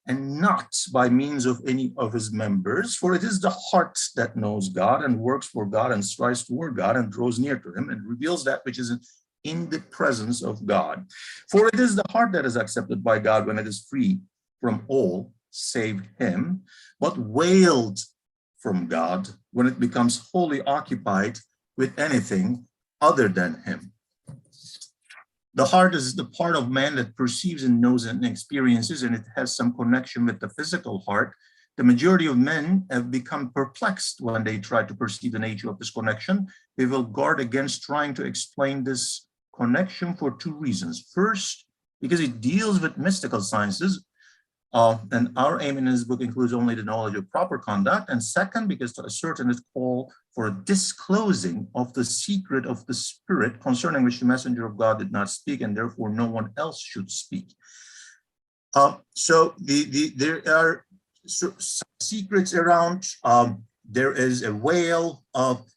and not by means of any of his members, for it is the heart that knows God and works for God and strives toward God and draws near to him and reveals that which is in the presence of God. For it is the heart that is accepted by God when it is free from all save him, but wailed from God when it becomes wholly occupied with anything other than him. The heart is the part of man that perceives and knows and experiences, and it has some connection with the physical heart. The majority of men have become perplexed when they try to perceive the nature of this connection. They will guard against trying to explain this connection for two reasons. First, because it deals with mystical sciences, and our aim in this book includes only the knowledge of proper conduct. And second, because to ascertain its call for a disclosing of the secret of the spirit concerning which the messenger of God did not speak, and therefore no one else should speak. There are some secrets around. There is a whale.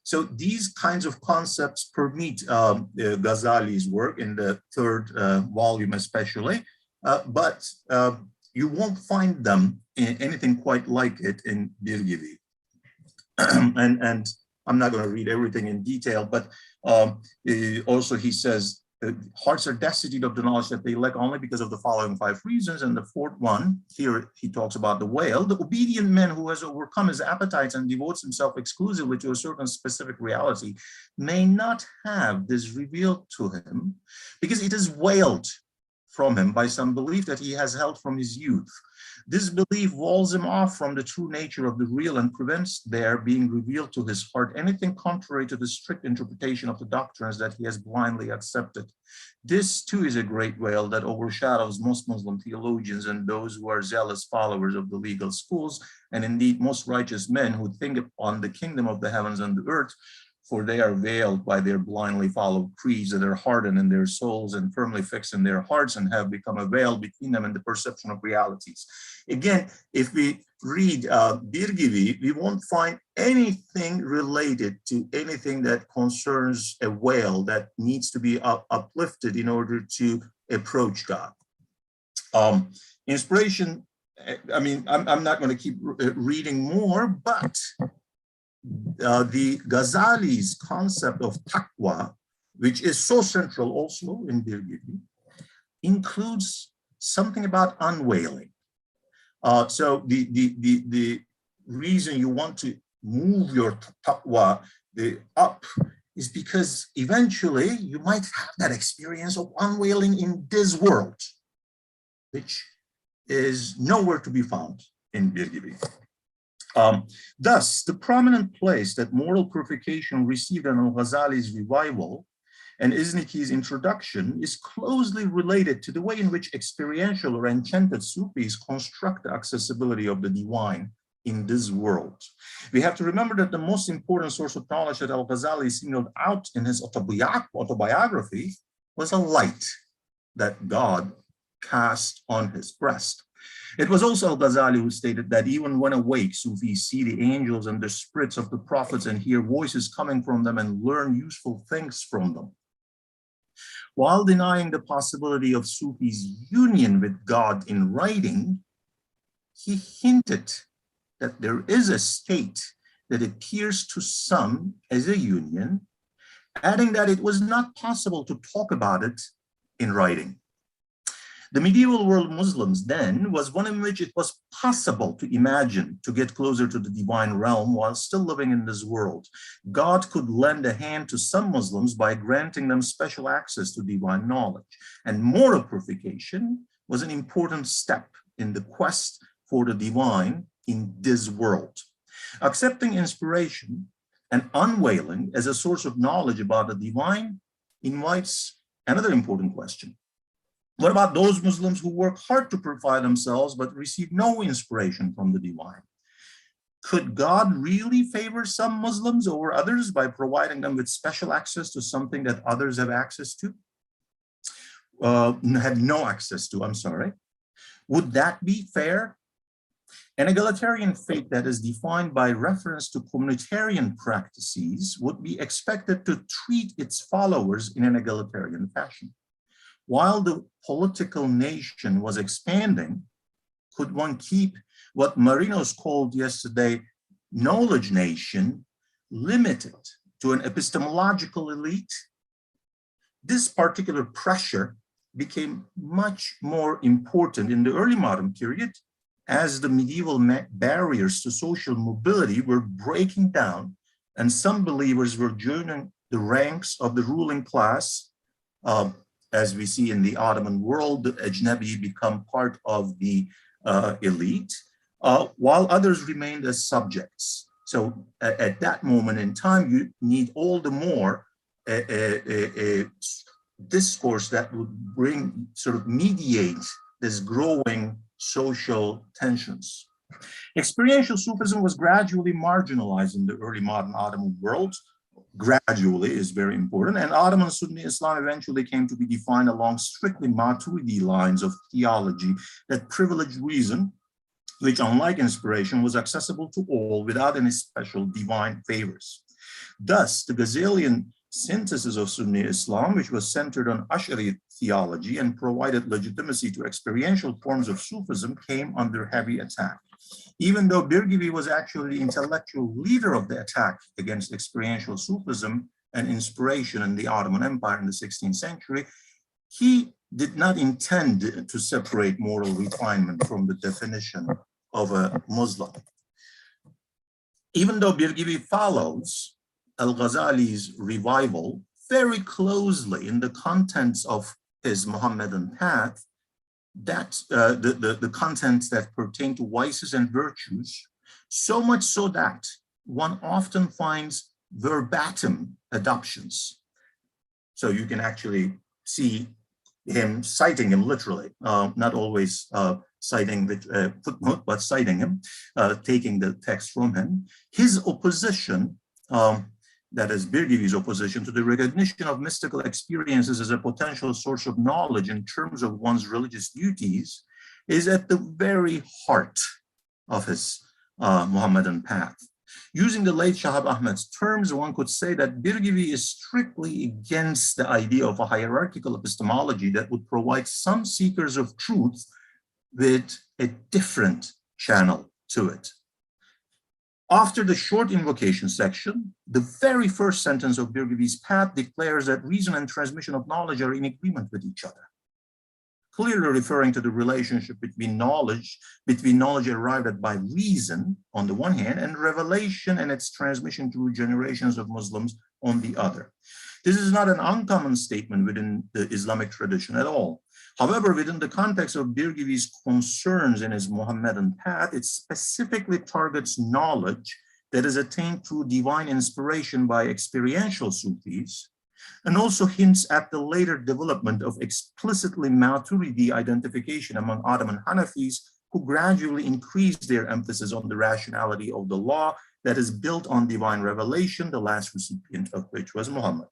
So these kinds of concepts permeate Ghazali's work in the third volume especially, but you won't find them in anything quite like it in Birgivi. and I'm not going to read everything in detail, but also he says, hearts are destitute of the knowledge that they lack only because of the following 5 reasons. And the fourth one, here he talks about the whale. The obedient man who has overcome his appetites and devotes himself exclusively to a certain specific reality may not have this revealed to him because it is veiled from him by some belief that he has held from his youth. This belief walls him off from the true nature of the real and prevents there being revealed to his heart anything contrary to the strict interpretation of the doctrines that he has blindly accepted. This too is a great veil that overshadows most Muslim theologians and those who are zealous followers of the legal schools, and indeed most righteous men who think upon the kingdom of the heavens and the earth, for they are veiled by their blindly followed creeds that are hardened in their souls and firmly fixed in their hearts and have become a veil between them and the perception of realities. Again, if we read Birgivi, we won't find anything related to anything that concerns a veil that needs to be uplifted in order to approach God. Inspiration, I mean, I'm not going to keep reading more, but the Ghazali's concept of taqwa, which is so central also in Birgivi, includes something about unwailing. So the reason you want to move your taqwa up is because eventually you might have that experience of unwailing in this world, which is nowhere to be found in Birgivi. Thus, the prominent place that moral purification received in al-Ghazali's revival and Izniki's introduction is closely related to the way in which experiential or enchanted Sufis construct the accessibility of the divine in this world. We have to remember that the most important source of knowledge that al-Ghazali singled out in his autobiography was a light that God cast on his breast. It was also al-Ghazali who stated that even when awake, Sufis see the angels and the spirits of the prophets and hear voices coming from them and learn useful things from them. While denying the possibility of Sufis' union with God in writing, he hinted that there is a state that appears to some as a union, adding that it was not possible to talk about it in writing. The medieval world Muslims then was one in which it was possible to imagine to get closer to the divine realm while still living in this world. God could lend a hand to some Muslims by granting them special access to divine knowledge. And moral purification was an important step in the quest for the divine in this world. Accepting inspiration and unwailing as a source of knowledge about the divine invites another important question. What about those Muslims who work hard to purify themselves but receive no inspiration from the divine? Could God really favor some Muslims over others by providing them with special access to something that others have access to? Have no access to, I'm sorry. Would that be fair? An egalitarian fate that is defined by reference to communitarian practices would be expected to treat its followers in an egalitarian fashion. While the political nation was expanding, could one keep what Marinos called yesterday knowledge nation limited to an epistemological elite? This particular pressure became much more important in the early modern period as the medieval barriers to social mobility were breaking down and some believers were joining the ranks of the ruling class. As we see in the Ottoman world, the Ajnabi become part of the elite, while others remained as subjects. So at that moment in time, you need all the more a discourse that would bring, sort of mediate this growing social tensions. Experiential Sufism was gradually marginalized in the early modern Ottoman world. Gradually is very important, and Ottoman Sunni Islam eventually came to be defined along strictly Maturidi lines of theology that privileged reason, which unlike inspiration was accessible to all without any special divine favors. Thus, the Ghazalian synthesis of Sunni Islam, which was centered on Ash'ari theology and provided legitimacy to experiential forms of Sufism, came under heavy attack. Even though Birgivi was actually the intellectual leader of the attack against experiential Sufism and inspiration in the Ottoman Empire in the 16th century, he did not intend to separate moral refinement from the definition of a Muslim. Even though Birgivi follows al-Ghazali's revival very closely in the contents of his Mohammedan path, that the contents that pertain to vices and virtues, so much so that one often finds verbatim adoptions. So you can actually see him citing him literally, not always citing the footnote, but citing him, taking the text from him. His opposition, that is Birgivi's opposition to the recognition of mystical experiences as a potential source of knowledge in terms of one's religious duties, is at the very heart of his Mohammedan path. Using the late Shahab Ahmed's terms, one could say that Birgivi is strictly against the idea of a hierarchical epistemology that would provide some seekers of truth with a different channel to it. After the short invocation section, the very first sentence of Birgivi's path declares that reason and transmission of knowledge are in agreement with each other, clearly referring to the relationship between knowledge arrived at by reason on the one hand, and revelation and its transmission through generations of Muslims on the other. This is not an uncommon statement within the Islamic tradition at all. However, within the context of Birgivi's concerns in his Mohammedan path, it specifically targets knowledge that is attained through divine inspiration by experiential Sufis, and also hints at the later development of explicitly Maturidi identification among Ottoman Hanafis, who gradually increased their emphasis on the rationality of the law that is built on divine revelation, the last recipient of which was Muhammad.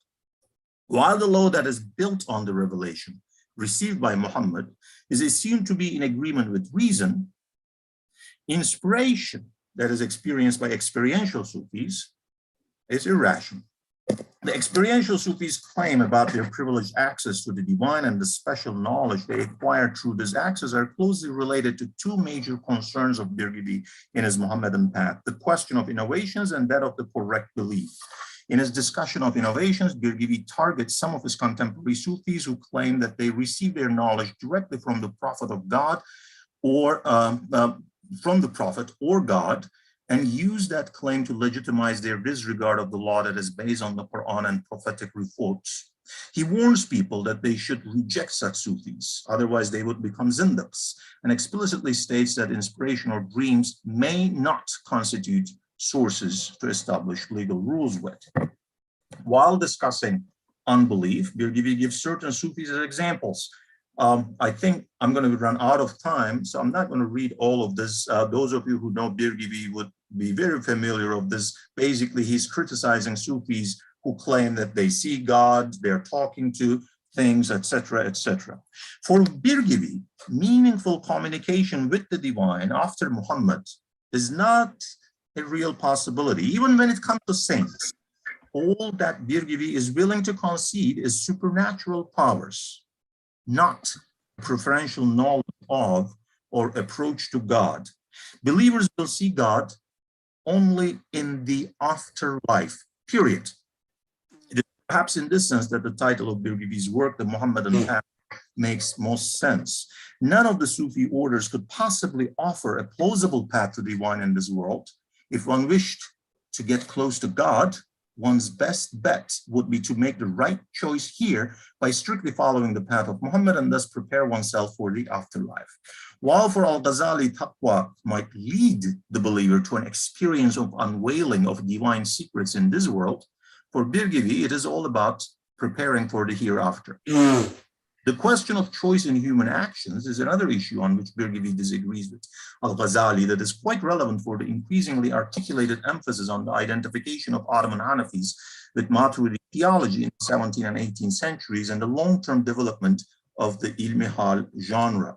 While the law that is built on the revelation received by Muhammad is assumed to be in agreement with reason, inspiration that is experienced by experiential Sufis is irrational. The experiential Sufis' claim about their privileged access to the divine and the special knowledge they acquire through this access are closely related to two major concerns of Birgivi in his Mohammedan path: the question of innovations and that of the correct belief. In his discussion of innovations, Birgivi targets some of his contemporary Sufis who claim that they receive their knowledge directly from the Prophet of God, or from the Prophet or God, and use that claim to legitimize their disregard of the law that is based on the Quran and prophetic reports. He warns people that they should reject such Sufis, otherwise they would become zindiqs, and explicitly states that inspiration or dreams may not constitute sources to establish legal rules with. While discussing unbelief, Birgivi gives certain Sufis as examples. I think I'm going to run out of time, so I'm not going to read all of this. Those of you who know Birgivi would be very familiar of this. Basically, he's criticizing Sufis who claim that they see God, they're talking to things, etc., etc. For Birgivi, meaningful communication with the divine after Muhammad is not a real possibility, even when it comes to saints. All that Birgivi is willing to concede is supernatural powers, not preferential knowledge of or approach to God. Believers will see God only in the afterlife, period. It is perhaps in this sense that the title of Birgivi's work, The Mohammedan Path, makes most sense. None of the Sufi orders could possibly offer a plausible path to divine in this world. If one wished to get close to God, one's best bet would be to make the right choice here by strictly following the path of Muhammad and thus prepare oneself for the afterlife. While for Al-Ghazali, taqwa might lead the believer to an experience of unwailing of divine secrets in this world, for Birgivi, it is all about preparing for the hereafter. The question of choice in human actions is another issue on which Birgivi disagrees with Al-Ghazali that is quite relevant for the increasingly articulated emphasis on the identification of Ottoman Hanafis with Maturidi theology in the 17th and 18th centuries and the long-term development of the Ilmihal genre.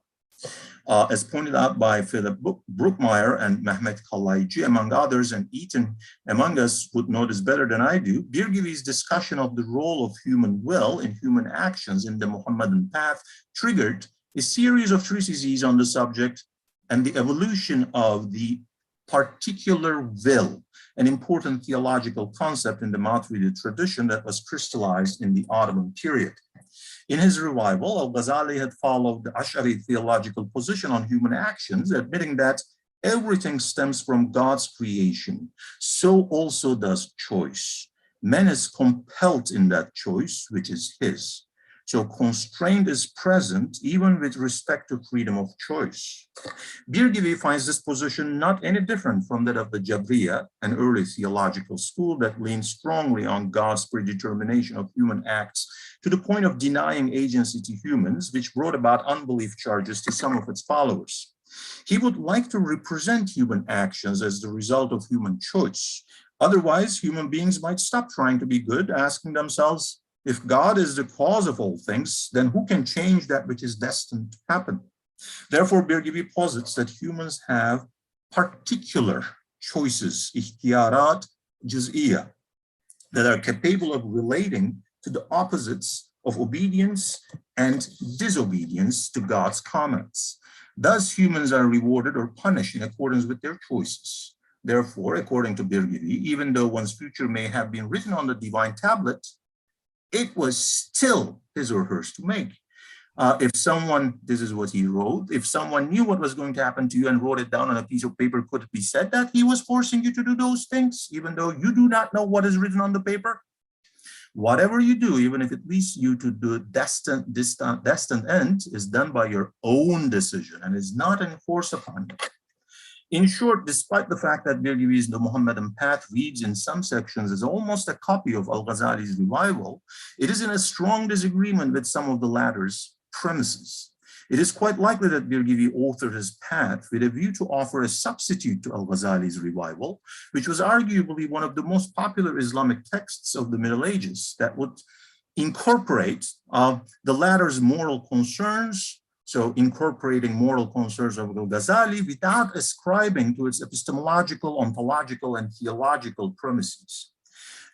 As pointed out by Philip Brookmeyer and Mehmet Kalaycı, among others, and Eaton among us would know this better than I do, Birgivi's discussion of the role of human will in human actions in the Mohammedan path triggered a series of treatises on the subject and the evolution of the particular will, an important theological concept in the Maturidi tradition that was crystallized in the Ottoman period. In his revival, Al-Ghazali had followed the Ash'ari theological position on human actions, admitting that everything stems from God's creation. So also does choice. Man is compelled in that choice, which is his. So constraint is present even with respect to freedom of choice. Birgivi finds this position not any different from that of the Jabriya, an early theological school that leans strongly on God's predetermination of human acts to the point of denying agency to humans, which brought about unbelief charges to some of its followers. He would like to represent human actions as the result of human choice. Otherwise, human beings might stop trying to be good, asking themselves, if God is the cause of all things, then who can change that which is destined to happen? Therefore, Birgivi posits that humans have particular choices, ikhtiyarat juz'iyya, that are capable of relating to the opposites of obedience and disobedience to God's commands. Thus, humans are rewarded or punished in accordance with their choices. Therefore, according to Birgivi, even though one's future may have been written on the divine tablet, it was still his or hers to make. If someone, this is what he wrote, if someone knew what was going to happen to you and wrote it down on a piece of paper, could it be said that he was forcing you to do those things, even though you do not know what is written on the paper? Whatever you do, even if it leads you to the destined end, is done by your own decision and is not enforced upon you. In short, despite the fact that Birgivi's The Mohammedan Path reads in some sections as almost a copy of Al-Ghazali's Revival, it is in a strong disagreement with some of the latter's premises. It is quite likely that Birgivi authored his path with a view to offer a substitute to Al-Ghazali's Revival, which was arguably one of the most popular Islamic texts of the Middle Ages that would incorporate the latter's moral concerns, so incorporating moral concerns of Al-Ghazali without ascribing to its epistemological, ontological, and theological premises.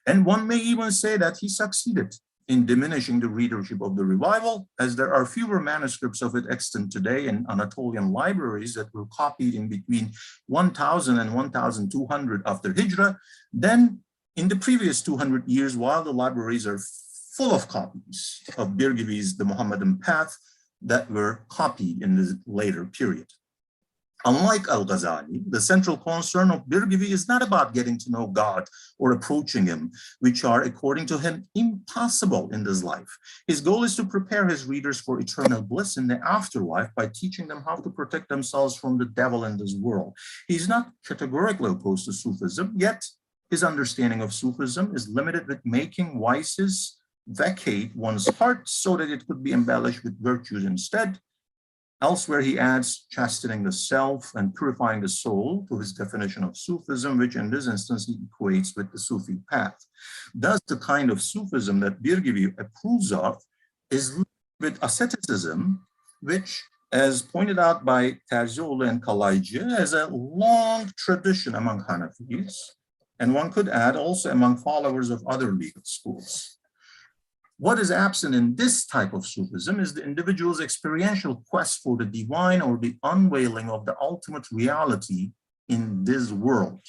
And one may even say that he succeeded in diminishing the readership of the Revival, as there are fewer manuscripts of it extant today in Anatolian libraries that were copied in between 1000 and 1200 after Hijrah than in the previous 200 years, while the libraries are full of copies of Birgivi's The Mohammedan Path that were copied in the later period. Unlike Al-Ghazali, the central concern of Birgivi is not about getting to know God or approaching him, which are, according to him, impossible in this life. His goal is to prepare his readers for eternal bliss in the afterlife by teaching them how to protect themselves from the devil in this world. He's not categorically opposed to Sufism, yet his understanding of Sufism is limited with making vices vacate one's heart so that it could be embellished with virtues instead. Elsewhere, he adds chastening the self and purifying the soul to his definition of Sufism, which in this instance he equates with the Sufi path. Thus, the kind of Sufism that Birgivi approves of is with asceticism, which, as pointed out by Terzioğlu and Kalaycı, has a long tradition among Hanafis, and one could add also among followers of other legal schools. What is absent in this type of Sufism is the individual's experiential quest for the divine or the unveiling of the ultimate reality in this world.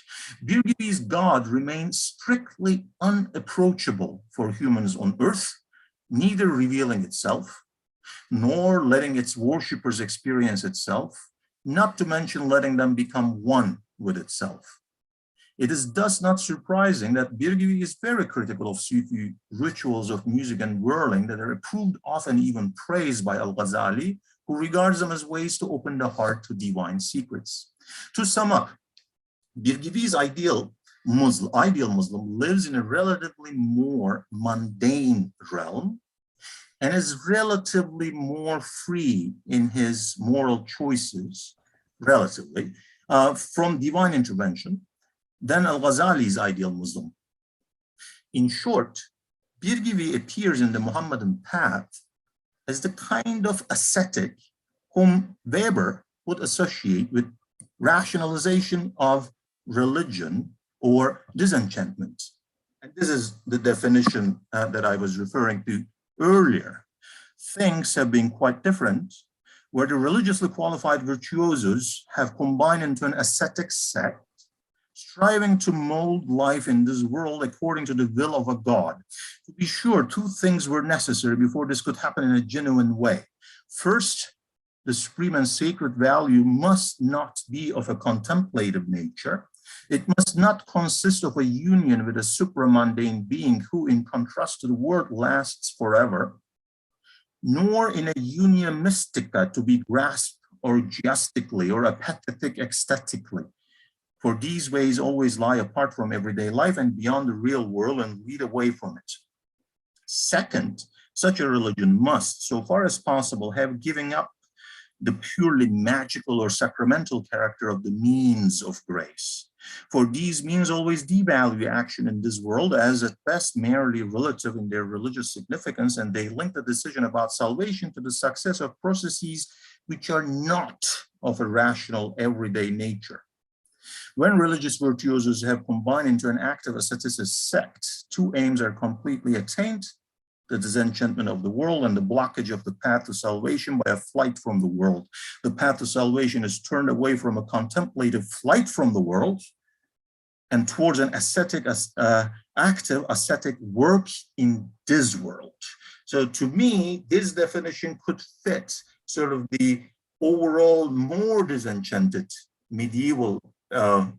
Birgivi's God remains strictly unapproachable for humans on earth, neither revealing itself, nor letting its worshippers experience itself, not to mention letting them become one with itself. It is thus not surprising that Birgivi is very critical of Sufi rituals of music and whirling that are approved of and even praised by Al-Ghazali, who regards them as ways to open the heart to divine secrets. To sum up, Birgivi's ideal Muslim lives in a relatively more mundane realm and is relatively more free in his moral choices, relatively, from divine intervention than Al-Ghazali's ideal Muslim. In short, Birgivi appears in the Mohammedan path as the kind of ascetic whom Weber would associate with rationalization of religion or disenchantment. And this is the definition that I was referring to earlier. Things have been quite different, where the religiously qualified virtuosos have combined into an ascetic sect, striving to mold life in this world according to the will of a God. To be sure, two things were necessary before this could happen in a genuine way. First, the supreme and sacred value must not be of a contemplative nature. It must not consist of a union with a supramundane being who, in contrast to the world, lasts forever. nor in a unia mystica to be grasped orgiastically or apathetic ecstatically. For these ways always lie apart from everyday life and beyond the real world and lead away from it. Second, such a religion must, so far as possible, have given up the purely magical or sacramental character of the means of grace. For these means always devalue action in this world as at best merely relative in their religious significance, and they link the decision about salvation to the success of processes which are not of a rational everyday nature. When religious virtuosos have combined into an active asceticist sect, two aims are completely attained: the disenchantment of the world and the blockage of the path to salvation by a flight from the world. The path to salvation is turned away from a contemplative flight from the world and towards an ascetic, active ascetic work in this world. So to me, this definition could fit sort of the overall more disenchanted medieval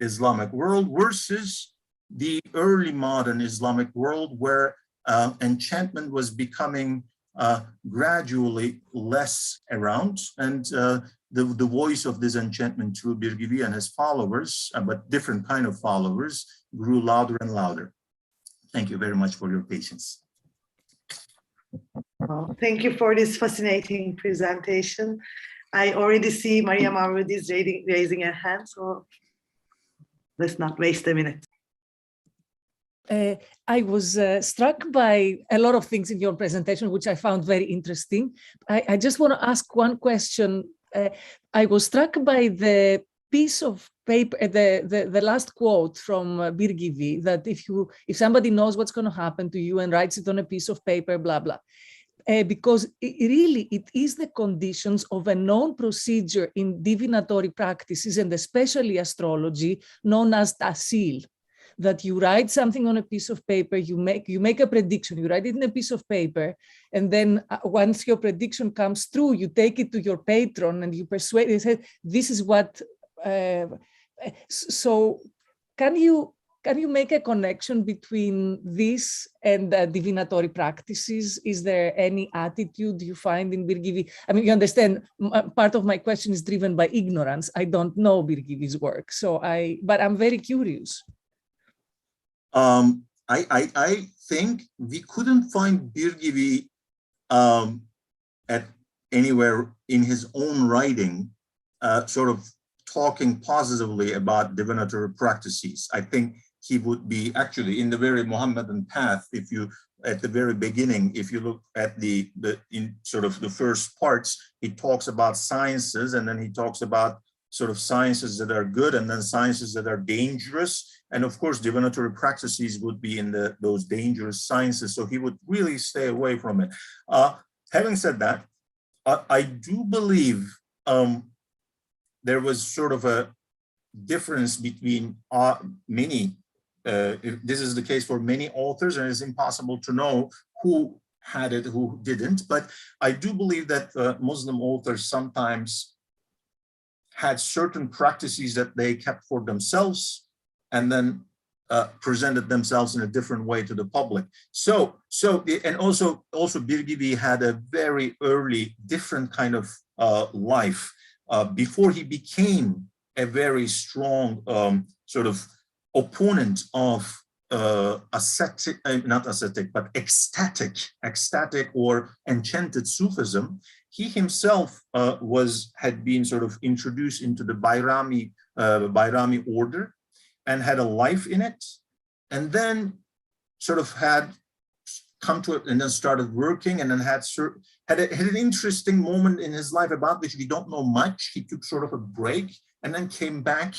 Islamic world versus the early modern Islamic world, where enchantment was becoming gradually less around, and the voice of disenchantment through Birgivi and his followers, but different kind of followers, grew louder and louder. Thank you very much for your patience. Well, thank you for this fascinating presentation. I already see Maria Mavrudi is raising her hand, so let's not waste a minute. I was struck by a lot of things in your presentation, which I found very interesting. I just want to ask one question. I was struck by the piece of paper, the last quote from Birgivi, that if somebody knows what's going to happen to you and writes it on a piece of paper, blah, blah. Because it is the conditions of a known procedure in divinatory practices, and especially astrology, known as tasil, that you write something on a piece of paper, you make a prediction, you write it in a piece of paper, and then once your prediction comes true, you take it to your patron and you persuade, you say, this is what, so can you make a connection between this and divinatory practices? Is there any attitude you find in Birgivi? I mean, you understand, part of my question is driven by ignorance. I don't know Birgivi's work, but I'm very curious. I think we couldn't find Birgivi at anywhere in his own writing, sort of talking positively about divinatory practices. I think he would be actually in the very Mohammedan path. If you, at the very beginning, if you look at in sort of the first parts, he talks about sciences, and then he talks about sort of sciences that are good and then sciences that are dangerous. And of course, divinatory practices would be in those dangerous sciences. So he would really stay away from it. Having said that, I do believe there was sort of a difference between many, this is the case for many authors, and it's impossible to know who had it, who didn't. But I do believe that Muslim authors sometimes had certain practices that they kept for themselves and then presented themselves in a different way to the public. And also Birgivi had a very early different kind of life before he became a very strong sort of opponent of ascetic, not ascetic, but ecstatic or enchanted Sufism. He himself had been sort of introduced into the Bayrami order and had a life in it, and then sort of had come to it and then started working, and then had an interesting moment in his life about which we don't know much. He took sort of a break and then came back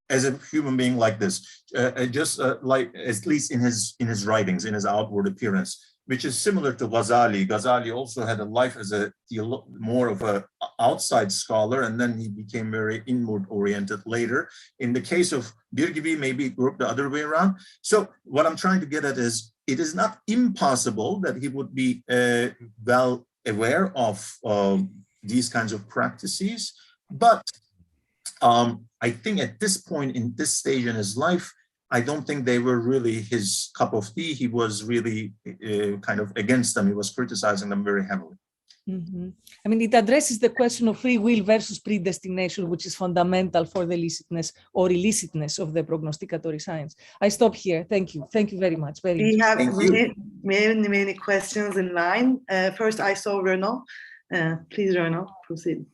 as a human being like this, like at least in his writings, in his outward appearance, which is similar to Ghazali. Ghazali also had a life as more of an outside scholar, and then he became very inward-oriented later. In the case of Birgivi, maybe it worked the other way around. So what I'm trying to get at is, it is not impossible that he would be well aware of these kinds of practices, but I think at this point, in this stage in his life, I don't think they were really his cup of tea. He was really kind of against them. He was criticizing them very heavily. I mean, it addresses the question of free will versus predestination, which is fundamental for the licitness or illicitness of the prognosticatory science. I stop here. Thank you. Thank you very much. We have many questions in line. First, I saw Renaud. Please, Renaud, proceed.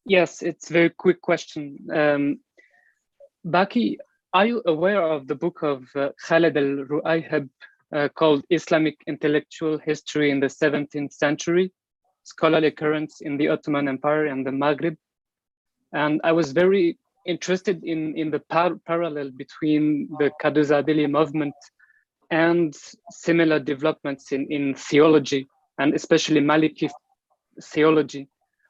Yes, it's a very quick question. Baki, are you aware of the book of Khaled al-Ru'ayhib called Islamic Intellectual History in the 17th Century? Scholarly Currents in the Ottoman Empire and the Maghrib. And I was very interested in the parallel between the Kaduzadeli movement and similar developments in theology, and especially Maliki theology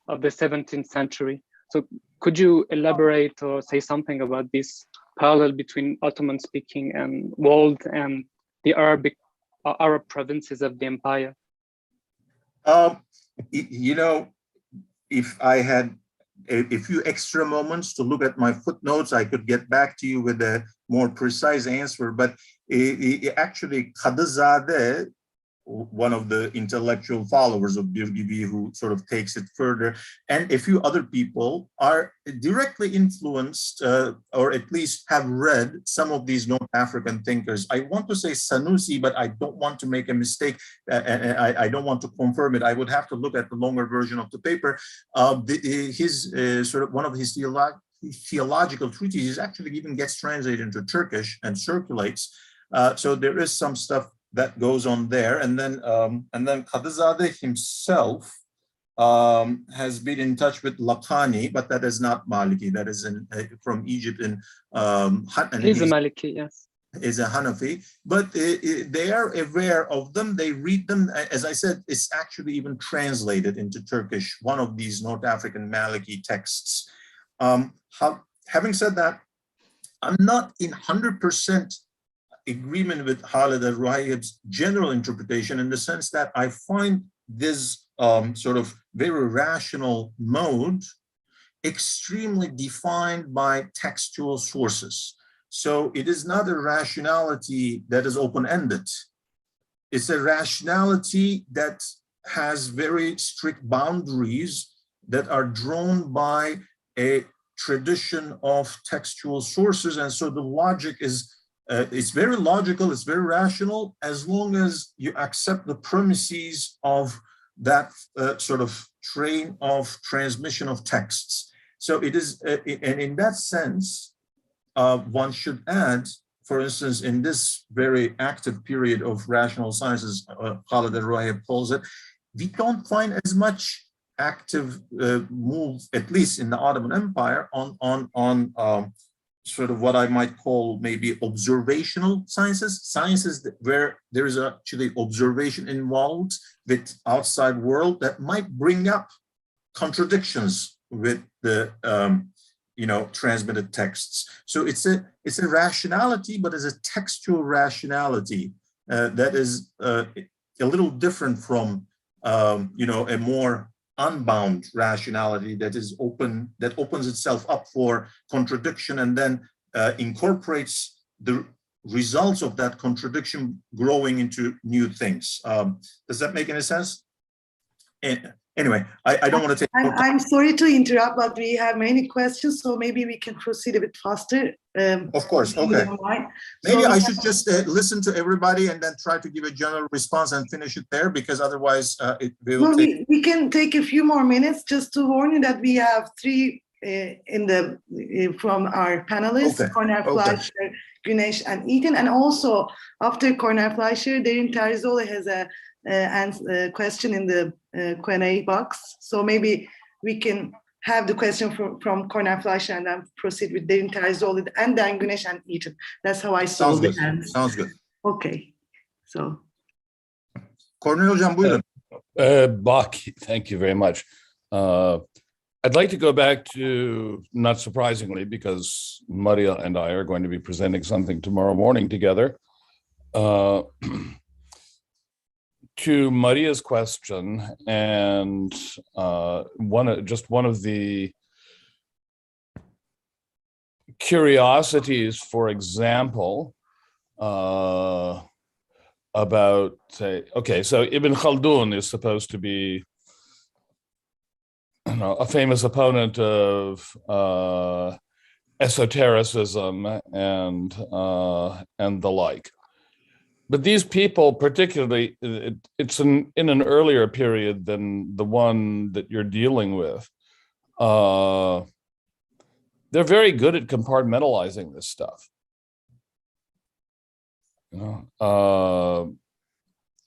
of the 17th century. So could you elaborate or say something about this parallel between Ottoman speaking and world and the Arab provinces of the empire? You know, if I had a few extra moments to look at my footnotes, I could get back to you with a more precise answer. But actually, Kadızade, one of the intellectual followers of Birgibi, who sort of takes it further, and a few other people are directly influenced, or at least have read some of these North African thinkers. I want to say Sanusi, but I don't want to make a mistake. I don't want to confirm it. I would have to look at the longer version of the paper. His sort of one of his theological treatises actually even gets translated into Turkish and circulates. So there is some stuff that goes on there, and then Kadızade himself has been in touch with Lakhani, but that is not Maliki. That is from Egypt. He's a Maliki, yes. Is a Hanafi, but they are aware of them. They read them. As I said, it's actually even translated into Turkish. One of these North African Maliki texts. Having said that, I'm not in 100% agreement with Khaled al-Ru'ayhib's general interpretation, in the sense that I find this sort of very rational mode extremely defined by textual sources. So it is not a rationality that is open-ended. It's a rationality that has very strict boundaries that are drawn by a tradition of textual sources. And so the logic is it's very logical, it's very rational, as long as you accept the premises of that sort of train of transmission of texts. So it is, and in that sense, one should add, for instance, in this very active period of rational sciences, Khaled al-Ru'ayhib calls it, we don't find as much active move, at least in the Ottoman Empire, on sort of what I might call maybe observational sciences where there is actually observation involved with outside world that might bring up contradictions with the transmitted texts. So it's a rationality, but it's a textual rationality that is a little different from a more unbound rationality that is open, that opens itself up for contradiction and then incorporates the results of that contradiction growing into new things. Does that make any sense? Anyway, I don't want to take more time. I'm sorry to interrupt, but we have many questions, so maybe we can proceed a bit faster. Of course, okay. Maybe I should just listen to everybody and then try to give a general response and finish it there, because otherwise we can take a few more minutes just to warn you that we have three from our panelists, Cornel Fleischer, Güneş, and Ethan, and also after Cornel Fleischer, Derin Terzoğlu has a question in the Q&A box. So maybe we can have the question from Cornel Fleischer and then proceed with Derin Terzoğlu and then Güneş and Ethan. That's how I saw the hands. Sounds good. Okay. So. Cornel Hocam, buyurun. Baki, thank you very much. I'd like to go back to, not surprisingly, because Maria and I are going to be presenting something tomorrow morning together, to Maria's question, and one of the curiosities, for example, about, say, okay, so Ibn Khaldun is supposed to be a famous opponent of esotericism and the like. But these people, particularly, it's in an earlier period than the one that you're dealing with. They're very good at compartmentalizing this stuff,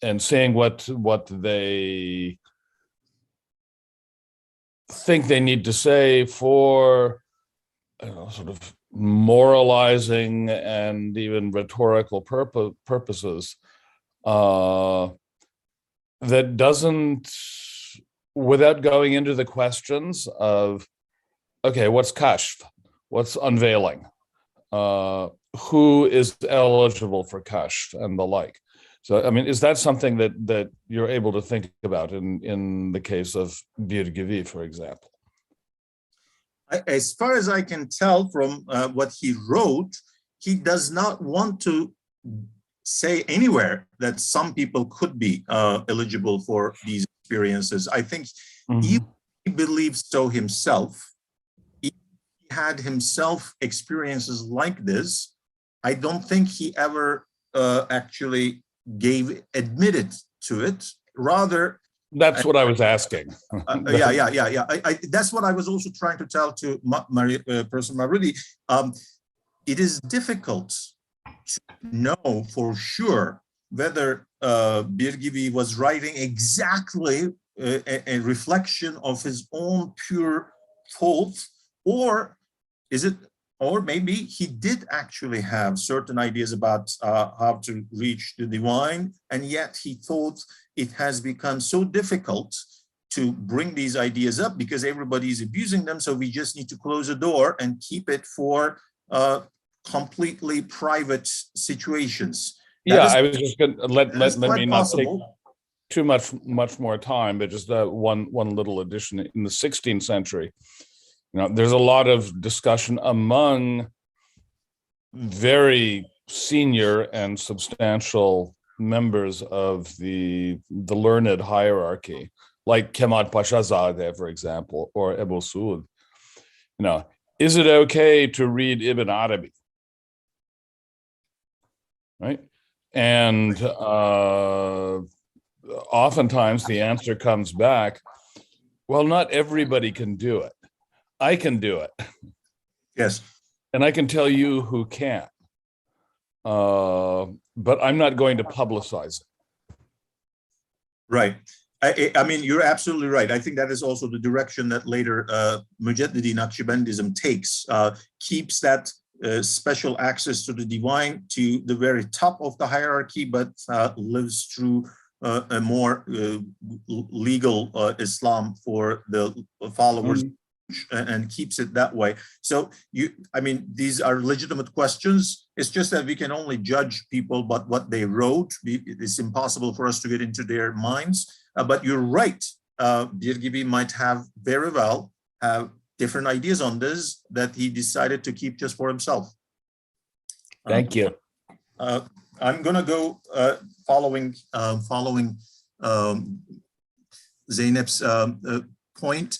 and saying what they think they need to say for, sort of moralizing and even rhetorical purposes, that doesn't, without going into the questions of, okay, what's kashf, what's unveiling, who is eligible for kashf, and the like. So, I mean, is that something that you're able to think about in the case of Bir Gibi, for example? As far as I can tell from what he wrote, he does not want to say anywhere that some people could be eligible for these experiences. I think he believes so himself. He had himself experiences like this. I don't think he ever actually admitted to it. Rather, that's what I was asking. Yeah. That's what I was also trying to tell to Professor Mavridi. It is difficult to know for sure whether Bir Gibi was writing exactly a reflection of his own pure thought, or maybe he did actually have certain ideas about how to reach the divine, and yet he thought it has become so difficult to bring these ideas up because everybody is abusing them. So we just need to close the door and keep it for completely private situations. I was just going to let me not take too much more time, but just one little addition. In the 16th century, there's a lot of discussion among very senior and substantial members of the learned hierarchy, like Kemal Paşazade, for example, or Ebu Suud. Is it okay to read Ibn Arabi? Right? And oftentimes the answer comes back, well, not everybody can do it. I can do it. Yes. And I can tell you who can't. But I'm not going to publicize it. Right. I mean, you're absolutely right. I think that is also the direction that later Mujaddidi Naqshbandism takes, keeps that special access to the divine to the very top of the hierarchy, but lives through a more legal Islam for the followers. And keeps it that way. So these are legitimate questions. It's just that we can only judge people by what they wrote. It's impossible for us to get into their minds. But you're right. Bir Gibi might have very well have different ideas on this that he decided to keep just for himself. Thank you. I'm going to go following Zeynep's point.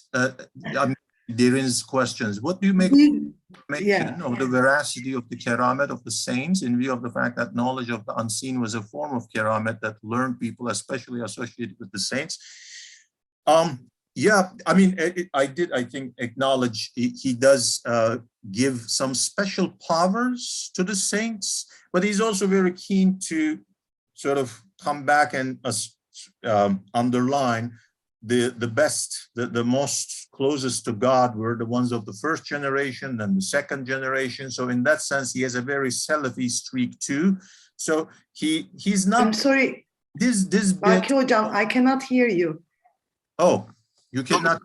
Derin's questions. What do you make of the veracity of the keramet of the saints in view of the fact that knowledge of the unseen was a form of keramet that learned people, especially associated with the saints? I think, acknowledge he does give some special powers to the saints, but he's also very keen to sort of come back and underline the best, the most closest to God were the ones of the first generation, then the second generation. So in that sense, he has a very Salafi streak too. So he's not. I'm sorry. This Baki Hocam, I cannot hear you. Oh, you cannot.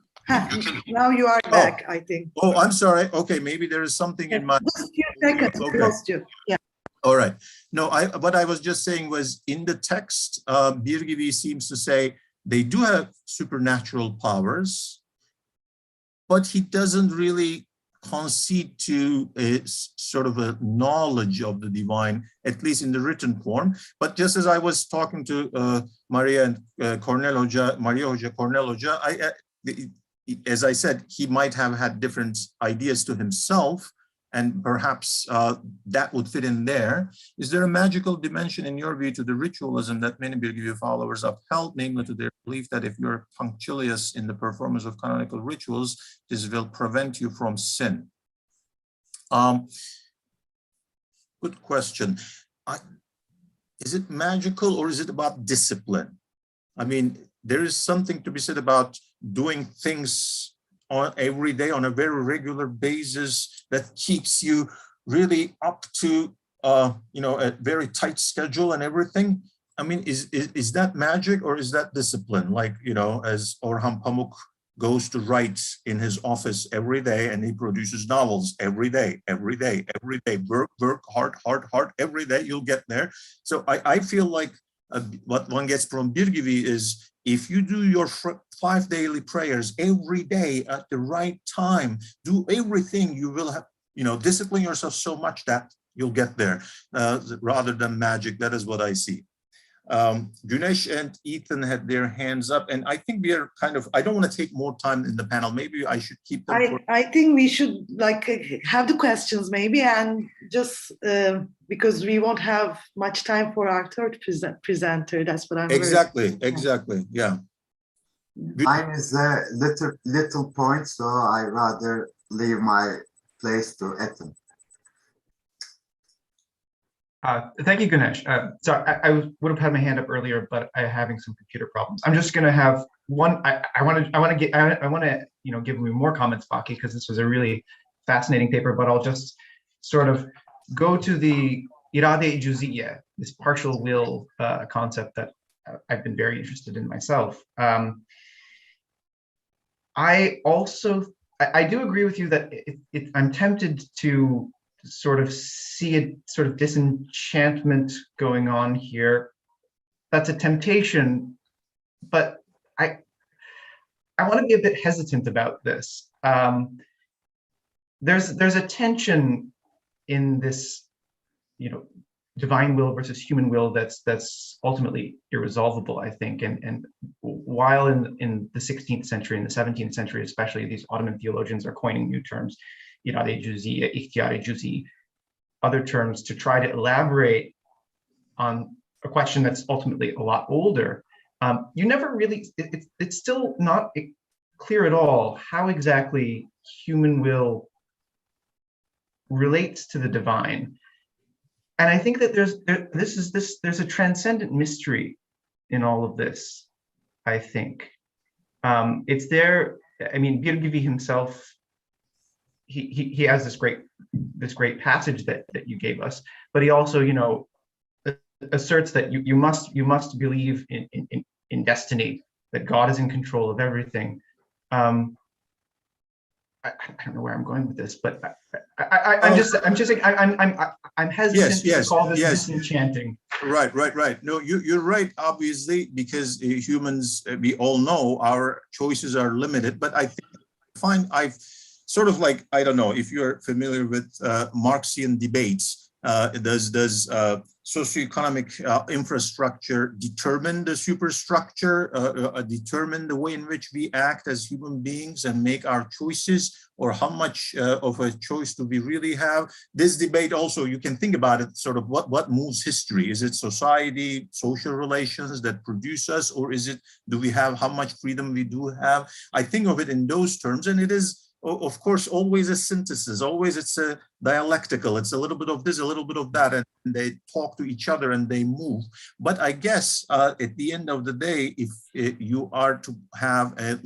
Now you are back, I think. Oh, I'm sorry. Okay, maybe there is something in my. Just a few seconds. Okay. Lost you. Yeah. All right. No, what I was just saying was in the text, Bir Gibi seems to say they do have supernatural powers, but he doesn't really concede to a sort of a knowledge of the divine, at least in the written form. But just as I was talking to Maria Hoca Cornel Hoca, as I said, he might have had different ideas to himself, and perhaps that would fit in there. Is there a magical dimension in your view to the ritualism that many Birgivi followers upheld, namely to their belief that if you're punctilious in the performance of canonical rituals, this will prevent you from sin? Good question. Is it magical or is it about discipline? I mean, there is something to be said about doing things on every day on a very regular basis that keeps you really up to a very tight schedule and everything. I mean, is that magic or is that discipline? Like, as Orhan Pamuk goes to write in his office every day and he produces novels every day, work hard every day, you'll get there. So I feel like what one gets from Birgivi is, if you do your 5 daily prayers every day at the right time, do everything, you will have, discipline yourself so much that you'll get there, rather than magic. That is what I see. Gunesh and Ethan had their hands up, and I think we are I don't want to take more time in the panel. Maybe I should keep them. I think we should have the questions maybe, and just because we won't have much time for our third presenter. That's what I'm exactly, yeah. Mine is a little point, so I rather leave my place to Ethan. Thank you, Ganesh. So I would have had my hand up earlier, but I'm having some computer problems. I'm just going to have one. I want to give me more comments, Baki, because this was a really fascinating paper. But I'll just sort of go to the irade juz'iyye, this partial will concept that I've been very interested in myself. I do agree with you that I'm tempted to sort of see a sort of disenchantment going on here. That's a temptation, but I want to be a bit hesitant about this. There's a tension in this, divine will versus human will that's ultimately irresolvable, I think. And while in the 16th century and the 17th century, especially, these Ottoman theologians are coining new terms, irade juz'i, ikhtiyari juz'i, other terms to try to elaborate on a question that's ultimately a lot older. You never really, it's still not clear at all how exactly human will relates to the divine. And I think that there's a transcendent mystery in all of this, I think. It's there. I mean, Birgivi himself, he has this great passage that you gave us, but he also, asserts that you must believe in destiny, that God is in control of everything. I don't know where I'm going with this, but I'm hesitant to call this disenchanting. Right. No, you're right, obviously, because humans, we all know our choices are limited, but I find I've sort of like, I don't know if you're familiar with Marxian debates. Does socioeconomic infrastructure determine the superstructure, determine the way in which we act as human beings and make our choices, or how much of a choice do we really have? This debate also, you can think about it, sort of what moves history. Is it society, social relations that produce us, or is it, do we have, how much freedom we do have? I think of it in those terms, and it is, of course, always a synthesis, always it's a dialectical, it's a little bit of this, a little bit of that, and they talk to each other and they move. But I guess at the end of the day, if you are to have a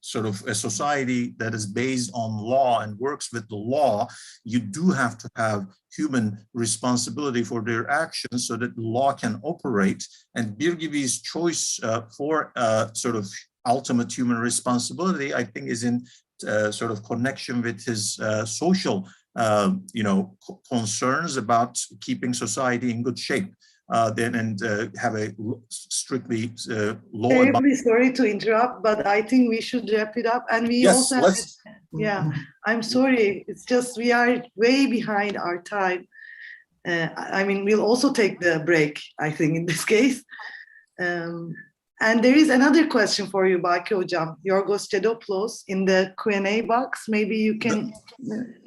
sort of a society that is based on law and works with the law, you do have to have human responsibility for their actions so that the law can operate. And Birgivi's choice for sort of ultimate human responsibility, I think, is in sort of connection with his social, concerns about keeping society in good shape, and have a strictly law. Terribly sorry to interrupt, but I think we should wrap it up. And we also, I'm sorry. It's just we are way behind our time. I mean, we'll also take the break, I think, in this case. And there is another question for you, Baki Hocam, Yorgos Gedopoulos, in the Q&A box. Maybe you can,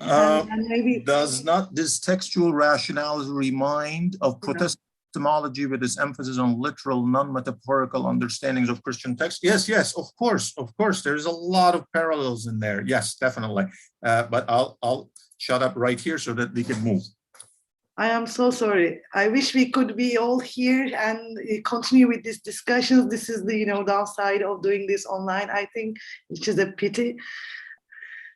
and maybe. Does not this textual rationale remind of Protestant epistemology with its emphasis on literal, non-metaphorical understandings of Christian text? Yes, yes, of course. There's a lot of parallels in there. Yes, definitely. But I'll shut up right here so that we can move. I am so sorry. I wish we could be all here and continue with these discussions. This is the downside of doing this online, I think, which is a pity.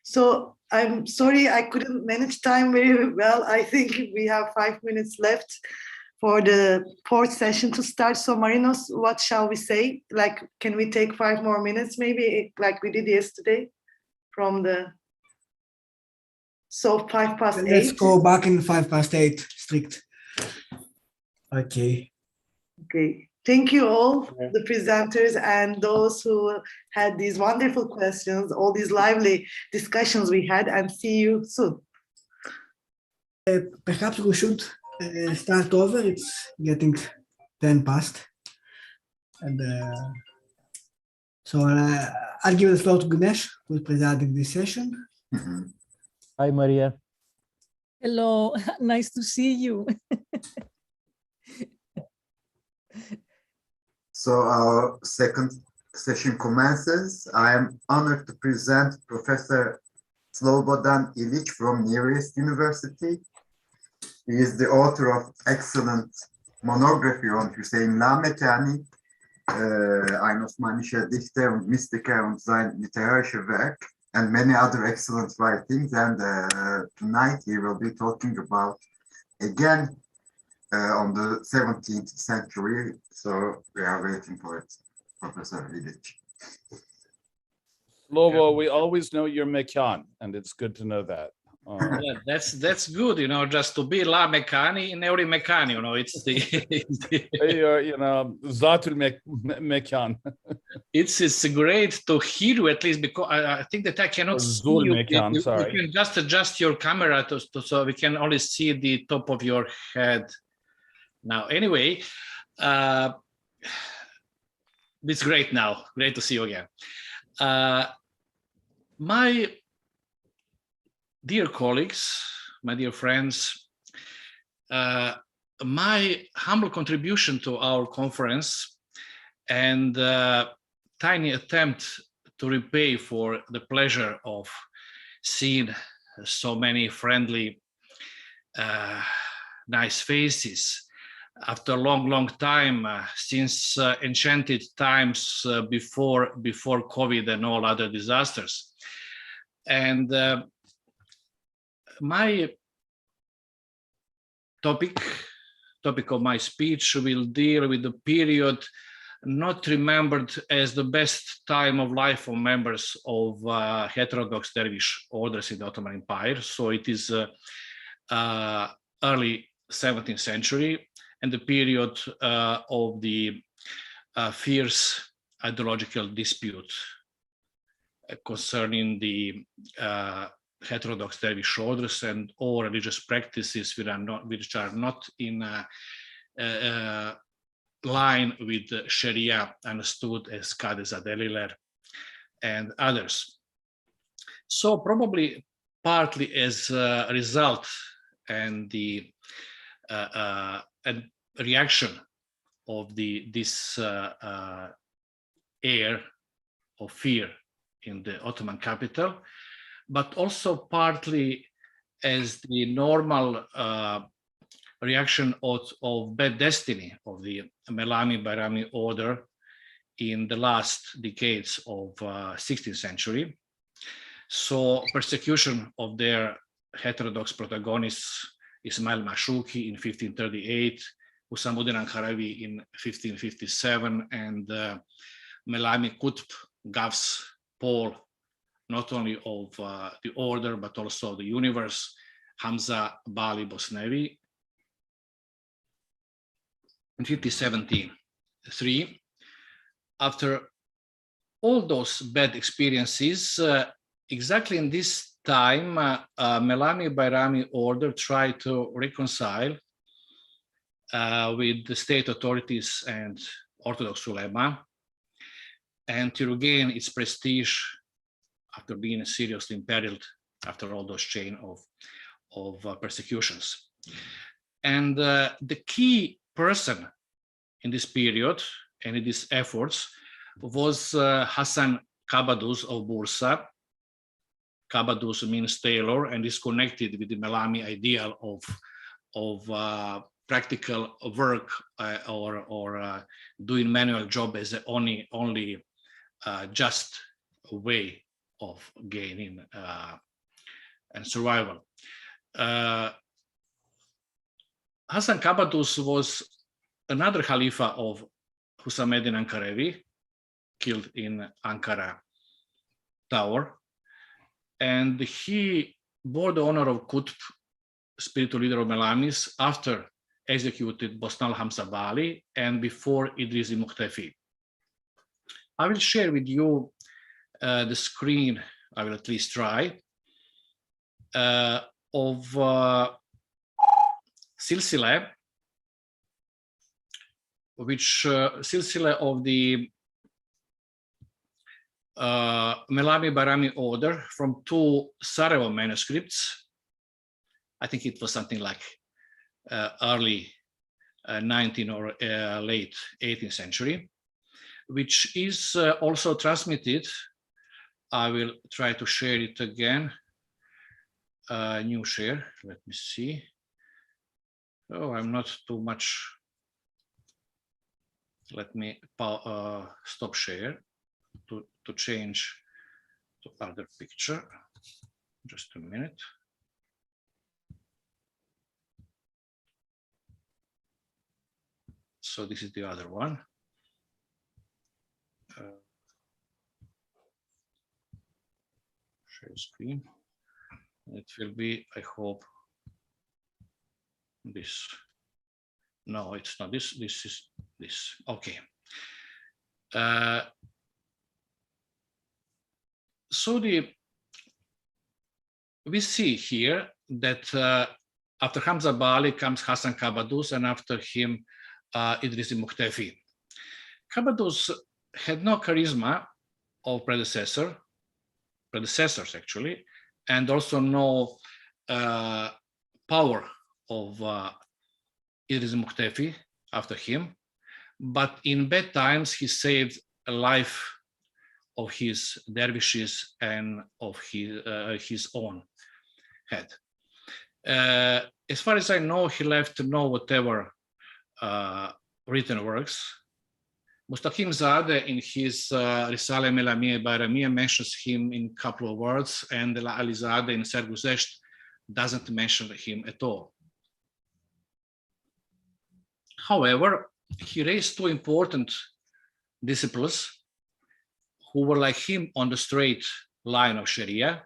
So I'm sorry I couldn't manage time very well. I think we have 5 minutes left for the fourth session to start. So Marinos, what shall we say? Like, can we take 5 more minutes maybe, like we did yesterday from the... So 8:05. Let's go back in 8:05 strict. Okay. Okay. Thank you all, the presenters and those who had these wonderful questions, all these lively discussions we had, and see you soon. Perhaps we should start over. It's getting 10 past. And so I'll give the floor to Ganesh, who's presenting this session. Hi, Maria. Hello, nice to see you. So our second session commences. I am honored to present Professor Slobodan Ilic from Near East University. He is the author of excellent monography on Hüseyin Lahmekani, ein osmanischer Dichter und Mystiker und sein literarisches Werk, and many other excellent writings. And tonight he will be talking about, again, on the 17th century. So we are waiting for it, Professor Ilic. Slobo, we always know you're Mekan, and it's good to know that. Yeah, that's good, just to be Lahmekani in every Mekan, it's the Zatul Mekan. It's great to hear you, at least, because I think that I cannot see you. Mekan, sorry. You can just adjust your camera so we can only see the top of your head. Now, anyway, it's great now. Great to see you again. My dear colleagues, my dear friends, my humble contribution to our conference and tiny attempt to repay for the pleasure of seeing so many friendly, nice faces after a long time, since enchanted times before COVID and all other disasters. And my topic of my speech will deal with the period not remembered as the best time of life for members of heterodox dervish orders in the Ottoman Empire. So it is early 17th century and the period of the fierce ideological dispute concerning the heterodox dervish orders and all religious practices which are not in line with Sharia, understood as Qadi Zadeliler and others. So probably partly as a result and the reaction of this air of fear in the Ottoman capital, but also partly as the normal reaction of bad destiny of the Melami-Bayrami order in the last decades of 16th century. So persecution of their heterodox protagonists, Ismail Mashruqi in 1538, Husamuddin Ankaravi in 1557, and Melami Qutb, Gavs Paul, not only of the order, but also the universe, Hamza Bali Bosnevi, in 1573. After all those bad experiences, exactly in this time, Melami-Bayrami order tried to reconcile with the state authorities and Orthodox ulema and to regain its prestige after being seriously imperiled after all those chain of persecutions. And the key person in this period and in these efforts was Hasan Kabadus of Bursa. Kabadus means tailor and is connected with the Melami ideal of practical work or doing manual job as the only just way of gaining and survival. Hasan Kabadus was another Khalifa of Husameddin Ankarevi, killed in Ankara Tower, and he bore the honor of Qutb, spiritual leader of Melamis, after executed Bosnal Hamzabali and before Idrisi Mukhtafi. I will share with you the screen, I will at least try, of silsile, which silsile of the Melami Barami order from two Sarajevo manuscripts. I think it was something like early 19th or late 18th century, which is also transmitted. I will try to share it again. New share, let me see. Oh, I'm not too much. Let me stop share to change to other picture. Just a minute. So this is the other one. Share screen. It will be, I hope, this. No, it's not this. This is this. Okay. So we see here that after Hamza Bali comes Hasan Kabadus, and after him Idrisi Mukhtafi. Kabadus had no charisma of predecessors actually, and also no power of Idrisi Mukhtafi after him. But in bad times, he saved a life of his dervishes and of his own head. As far as I know, he left no whatever written works. Mustaqim Zadeh in his Risale Melamiye Bayramiye mentions him in a couple of words, and Ali Zadeh in Serguzesht doesn't mention him at all. However, he raised two important disciples who were like him on the straight line of Sharia,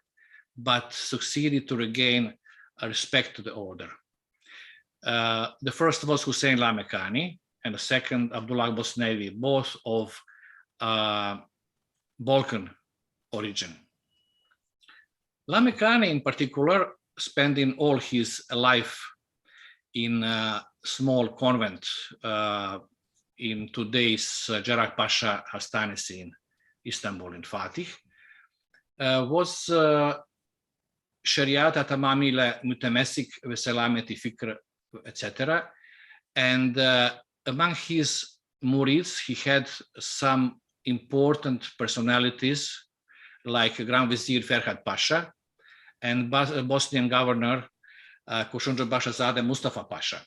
but succeeded to regain a respect to the order. The first was Hussein Lamekani, and the second Abdullah Bosnevi, both of Balkan origin. Lamekani in particular, spending all his life in a small convent in today's Cerrah Pasha Hastanesi in Istanbul in Fatih, was Shariat Tamamile Mutamesik Veselameti Fikr, etc. And among his murids, he had some important personalities like Grand Vizier Ferhat Pasha and Bosnian governor Kushundra Bashazadeh Mustafa Pasha.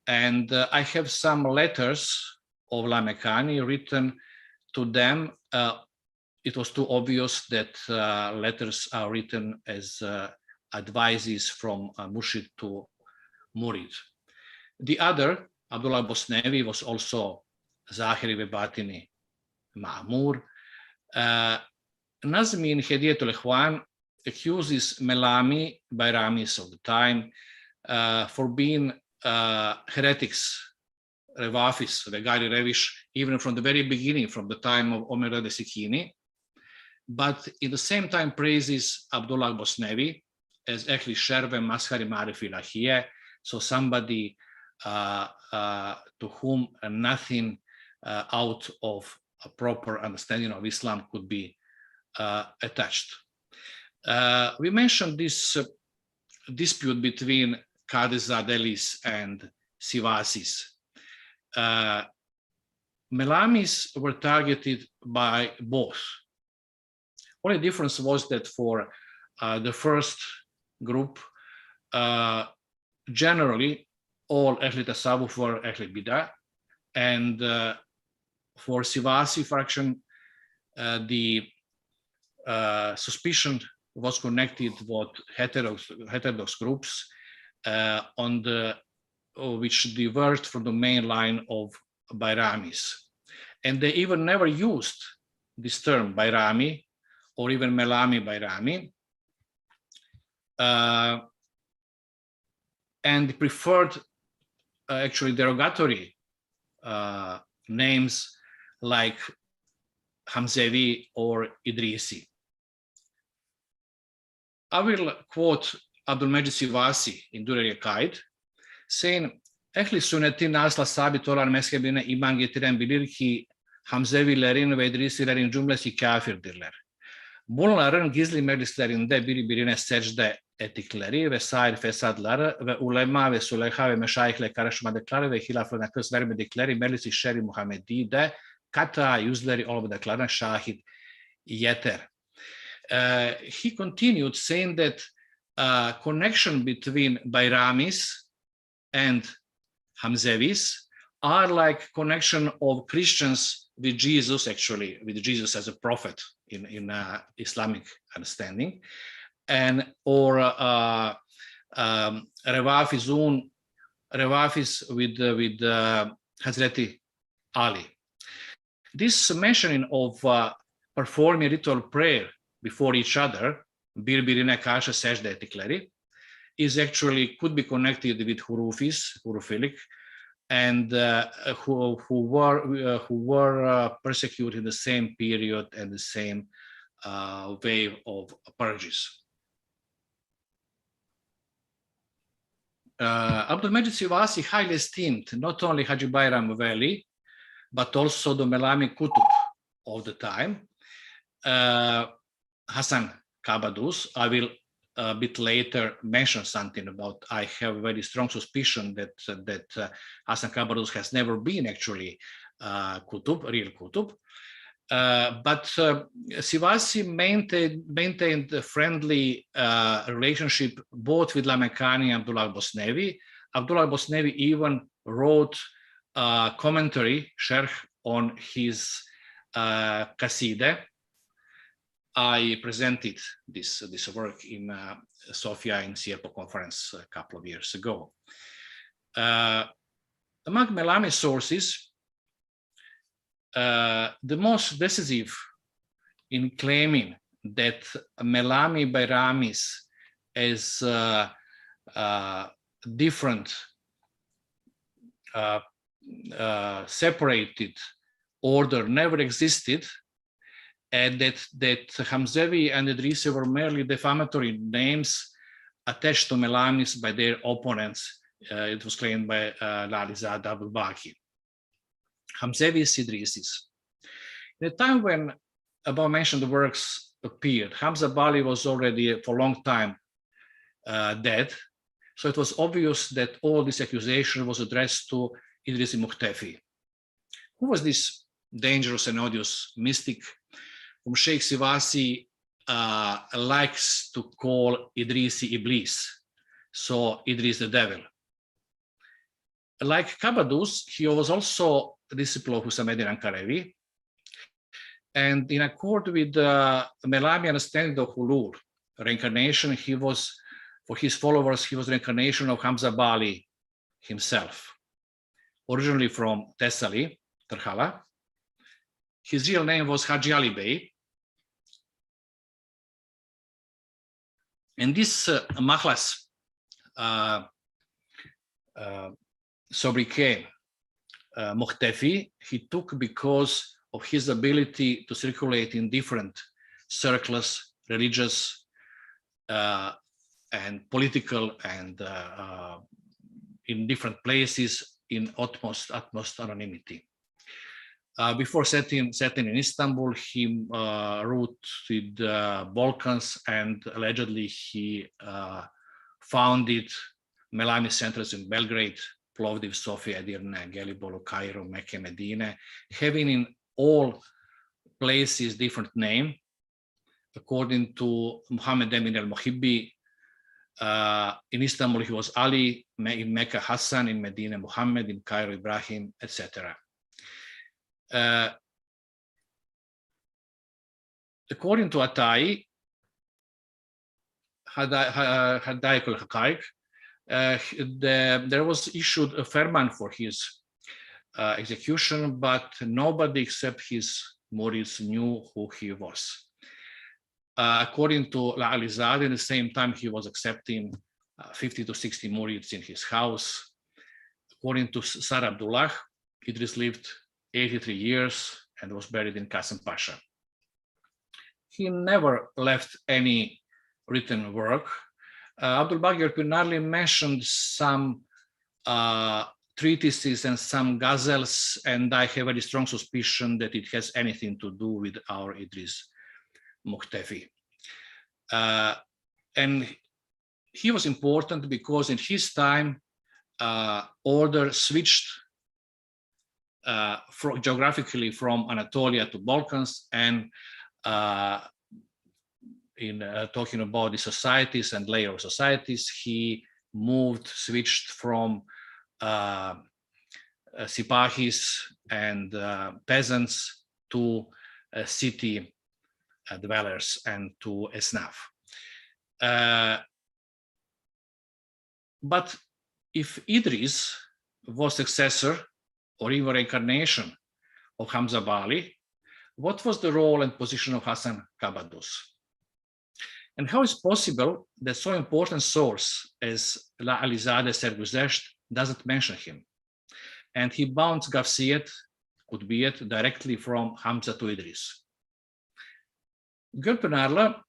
And I have some letters of Lamekani written to them. It was too obvious that letters are written as advices from Murshid to Murid. The other, Abdullah Bosnevi, was also Zahiri Vebatini Ma'mur. Nazmi in Hediyatul Ikhwan accuses Melami Bayramis of the time for being heretics, Revafis, Regari Revish, even from the very beginning, from the time of Omer de Sikini. But in the same time praises Abdullah Bosnevi as actually Sherve Mashari Marifi Lahiyeh, so somebody to whom nothing out of a proper understanding of Islam could be attached. We mentioned this dispute between Qadezadelis and Sivasis. Melamis were targeted by both. Only difference was that for the first group, generally all Ahli Tasawwuf were Ahli Bidah, and for Sivasi fraction, the suspicion was connected with heterodox groups which diverged from the main line of Bayramis. And they even never used this term Bayrami or even Melami Bayrami, and preferred actually derogatory names like Hamzevi or Idrisi. I will quote Abdulmejid Sivasi in Dureri Qaid, saying, Ehli Sunneti nasla sabit olan mezhebine iman getiren bilir ki Hamzevilerin ve İdrisilerin cümlesi kafirdirler. Bunların gizli meclislerinde birbirine secde ettikleri ve sair fesadları ve ulema ve suleyha ve meşayihle karışmadıkları ve hilaflarına kız vermedikleri meclis-i şer-i Muhammedi'de kata yüzleri olmadıklarına şahit yeter. He continued saying that connection between Bayramis and Hamzevis are like connection of Christians with Jesus, actually, with Jesus as a prophet in Islamic understanding, and or Rewafis with Hazreti Ali. This mentioning of performing ritual prayer before each other, birbirine karşı secde ettikleri, is actually could be connected with Hurufilik, and who were persecuted in the same period and the same wave of purges. Abdulmejid Sivasi highly esteemed not only Haji Bayram Veli, but also the Melami Kutub of the time. Hassan Kabadus, I will a bit later mention something about. I have a very strong suspicion that Hassan Kabadus has never been actually real Kutub. But Sivasi maintained a friendly relationship both with Lamekani and Abdullah al-Bosnevi. Abdullah al-Bosnevi even wrote a commentary, sharh, on his Qaside. I presented this work in Sofia in Sierpo conference a couple of years ago. Among Melami sources, the most decisive in claiming that Melami Bayramis as different separated order never existed, and that Hamzevi and Idrisi were merely defamatory names attached to Melamis by their opponents. It was claimed by Lalizad Abul Baki. Hamzevis, Idrisis. In the time when above-mentioned works appeared, Hamza Bali was already for a long time dead, so it was obvious that all this accusation was addressed to Idrisi Mukhtafi. Who was this dangerous and odious mystic whom Sheikh Sivasi likes to call Idrisi Iblis, so Idris the devil? Like Kabadus, he was also a disciple of Husameddin Ankarevi, and in accord with the Melami understanding of Hulul, reincarnation, he was, for his followers, he was the reincarnation of Hamza Bali himself. Originally from Thessaly, Terhala. His real name was Haji Ali Bey. And this Mahlas sobriquet, Mukhtafi, he took because of his ability to circulate in different circles, religious and political, and in different places in utmost anonymity. Before settling in Istanbul, he routed the Balkans, and allegedly he founded Melami centers in Belgrade, Plovdiv, Sofia, Edirne, Gelibolu, Cairo, Mecca, Medina, having in all places different name. According to Muhammad Emin al-Muhibbi, in Istanbul he was Ali, in Mecca Hassan, in Medina Muhammad, in Cairo Ibrahim, etc. According to Atai, Hadaiq al-Haqaiq, there was issued a firman for his execution, but nobody except his murids knew who he was. According to La Alizadeh, at the same time he was accepting 50 to 60 murids in his house. According to Sar Abdullah, Idris lived 83 years and was buried in Qasim Pasha. He never left any written work. Abdul Baqi Pinarli mentioned some treatises and some ghazals, and I have a very strong suspicion that it has anything to do with our Idris Mukhtafi. And he was important because in his time, order switched geographically from Anatolia to Balkans, and in talking about the societies and layer of societies, he switched from Sipahis and peasants to city dwellers and to Esnaf. But if Idris was successor or even reincarnation of Hamza Bali, what was the role and position of Hassan Qabadus? And how is possible that so important source as La Alizadeh Serguzesht doesn't mention him? And he bounds Gafsiyet, Qutbiyet directly from Hamza to Idris. Gülpınarlı,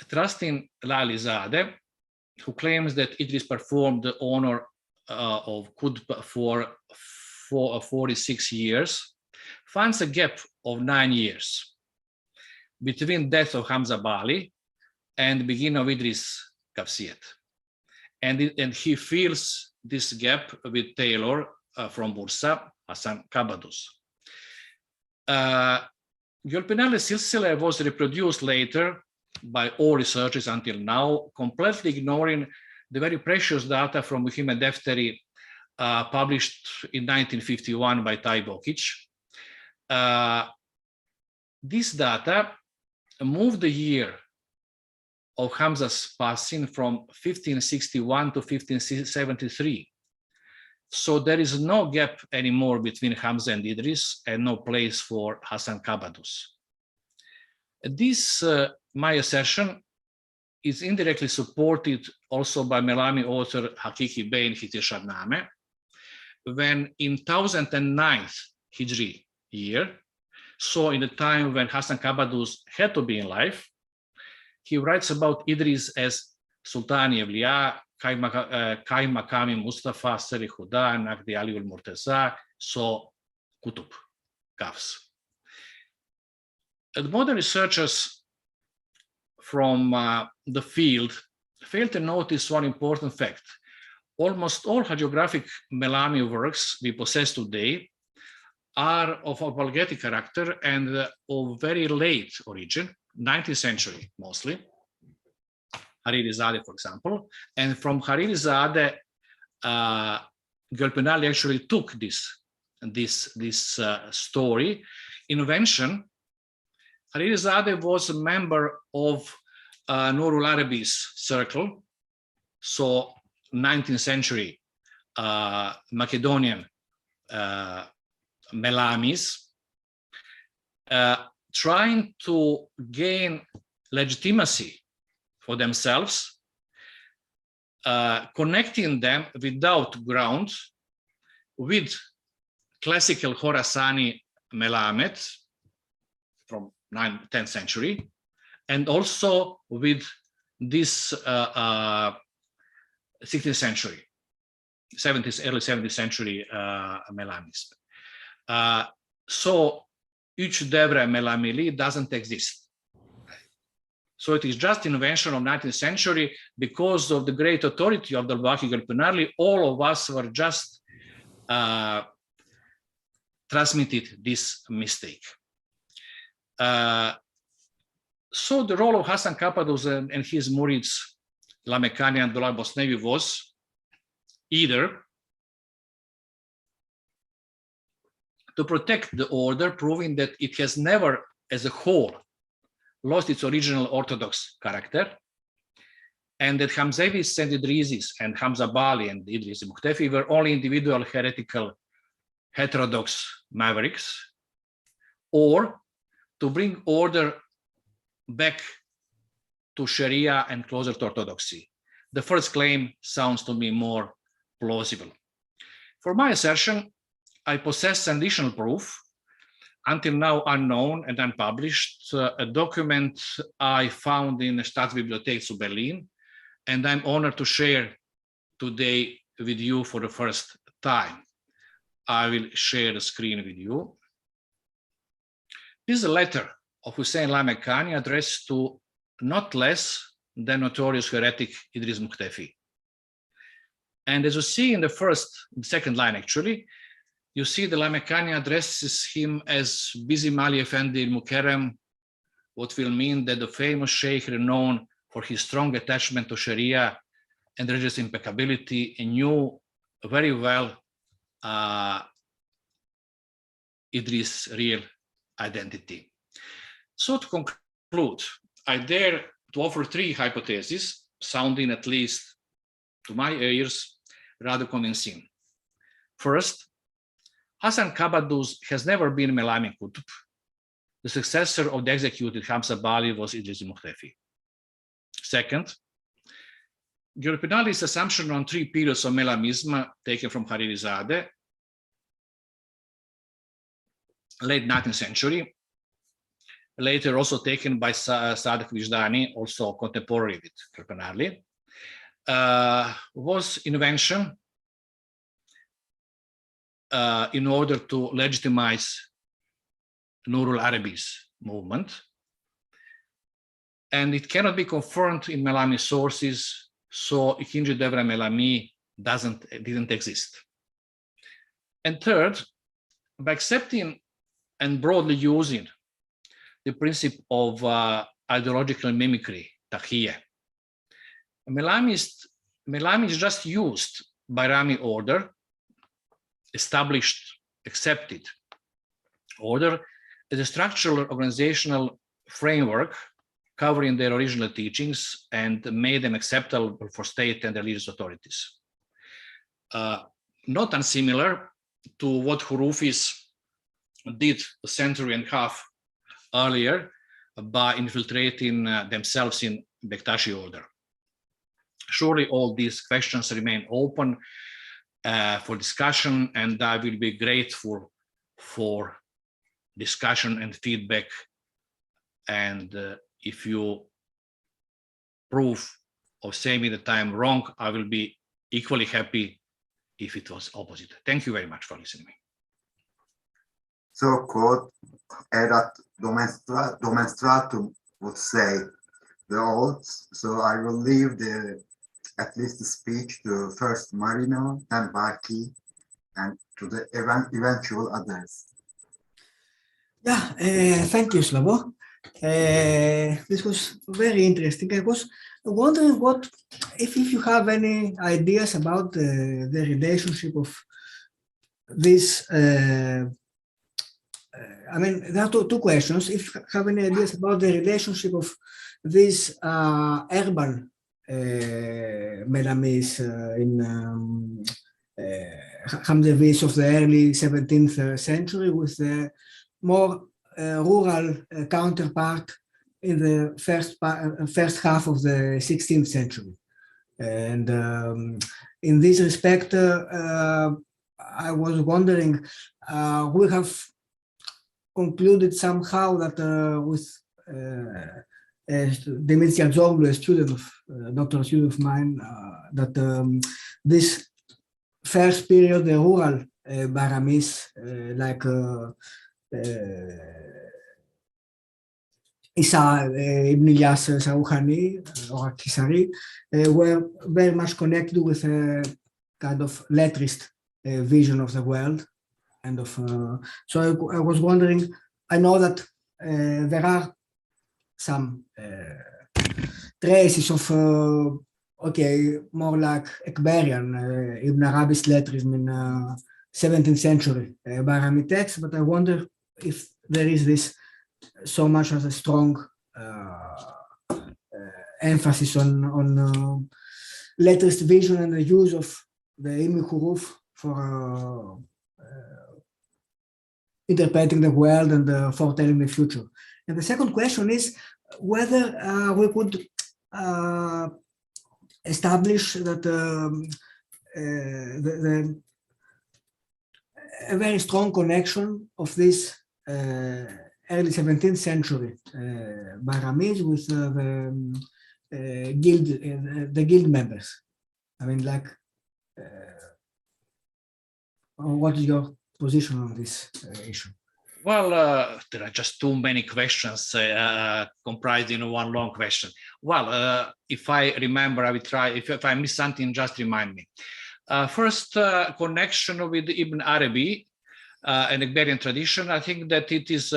trusting La Alizadeh, who claims that Idris performed the honor of Qutb for 46 years, finds a gap of 9 years between death of Hamza Bali and beginning of Idris Gafsiyet. And he fills this gap with Taylor from Bursa, Hassan Qabadus. Gülpınarlı Silsile was reproduced later by all researchers until now, completely ignoring the very precious data from Muhammed Defteri published in 1951 by Tai Bokic. This data moved the year of Hamza's passing from 1561 to 1573. So there is no gap anymore between Hamza and Idris, and no place for Hassan Qabadus. This, my assertion, is indirectly supported also by Melami author Hakiki Bey in his Irshadname, when in 1009 Hijri year, so in the time when Hassan Qabadus had to be in life, he writes about Idris as Sultani Evliya, Kai Makami Mustafa, Sari Khuda, Naqdi Ali al Murtaza, so Kutub, Kafs. Modern researchers from the field fail to notice one important fact. Almost all hagiographic Melami works we possess today are of apologetic character and of very late origin, 19th century mostly. Haririzadeh, for example, and from Haririzadeh, Gülpınarlı actually took this story invention. Haririzadeh was a member of Nurul Arabi's circle, so 19th century Macedonian Melamis, trying to gain legitimacy for themselves, connecting them without ground with classical Khorasani Melamed from 10th century, and also with this 16th century, early 17th century Melamis. So each Devre Melamili doesn't exist. So it is just invention of 19th century because of the great authority of the Albaki Gelpinarli. All of us were just transmitted this mistake. So the role of Hasan Kappaduz and his Murids, Lamekani and Dolal Bosnevi, was either to protect the order, proving that it has never, as a whole, lost its original Orthodox character, and that Hamzavis and Idrisis and Hamza Bali and Idris Mukhtafi were only individual heretical heterodox mavericks, or to bring order back to Sharia and closer to Orthodoxy. The first claim sounds to me more plausible. For my assertion, I possess additional proof, until now unknown and unpublished, a document I found in the Staatsbibliothek zu Berlin, and I'm honored to share today with you for the first time. I will share the screen with you. This is a letter of Hussein Lamekani addressed to not less than notorious heretic Idris Mukhtafi. And as you see in the second line actually, you see the Lamekani addresses him as Bizi Mali Effendi Mukerrem, what will mean that the famous sheikh renowned for his strong attachment to Sharia and religious impeccability knew very well Idris' real identity. So to conclude, I dare to offer three hypotheses, sounding at least to my ears rather convincing. First, Hasan Kappaduz has never been Melami Qutb. The successor of the executed Hamza Bali was Idris Mukhtafi. Second, Gelpinarli's assumption on three periods of Melamism taken from Haririzadeh, late 19th century, later also taken by Sadek Vijdani, also contemporary with Gelpinarli, was invention in order to legitimize Nurul Arabi's movement. And it cannot be confirmed in Melami sources, so Ikinci Devre Melami didn't exist. And third, by accepting and broadly using the principle of ideological mimicry, Tahiyya, Melami is just used by Rami order, established, accepted order, as a structural organizational framework covering their original teachings and made them acceptable for state and religious authorities. Not unsimilar to what Hurufis did a century and a half earlier by infiltrating themselves in Bektashi order. Surely all these questions remain open for discussion, and I will be grateful for discussion and feedback. And if you prove or say me that I'm wrong, I will be equally happy if it was opposite. Thank you very much for listening. So, quote, erat demonstratum would say the old. So I will leave at least the speech to first Marino, then Baki, and to the eventual others. Yeah, thank you, Slavo. This was very interesting. I was wondering if you have any ideas about the relationship of this. I mean, there are two questions. If you have any ideas about the relationship of these herbal Melamis in Hamzavis of the early 17th century with the more rural counterpart in the first half of the 16th century. And in this respect, I was wondering, we have concluded somehow that with Demetri Adzoglu, a doctoral student of mine, that this first period, the rural Baramis, like Isa Ibn Ilyas Sarouhani or Akisari were very much connected with a kind of letrist vision of the world. And of so I was wondering, I know that there are some traces of okay, more like Ekberian, Ibn Arabi's lettrism in 17th century Bahrami text, but I wonder if there is this so much as a strong emphasis on letrist vision and the use of the Ilmi Huruf for interpreting the world and foretelling the future. And the second question is whether we could establish that a very strong connection of this early 17th century Bahramis with the guild members. I mean, like, what is your position on this issue? Well, there are just too many questions comprised in one long question. Well, if I remember, I will try. If I miss something, just remind me. First, connection with Ibn Arabi and Ekberian tradition. I think that it is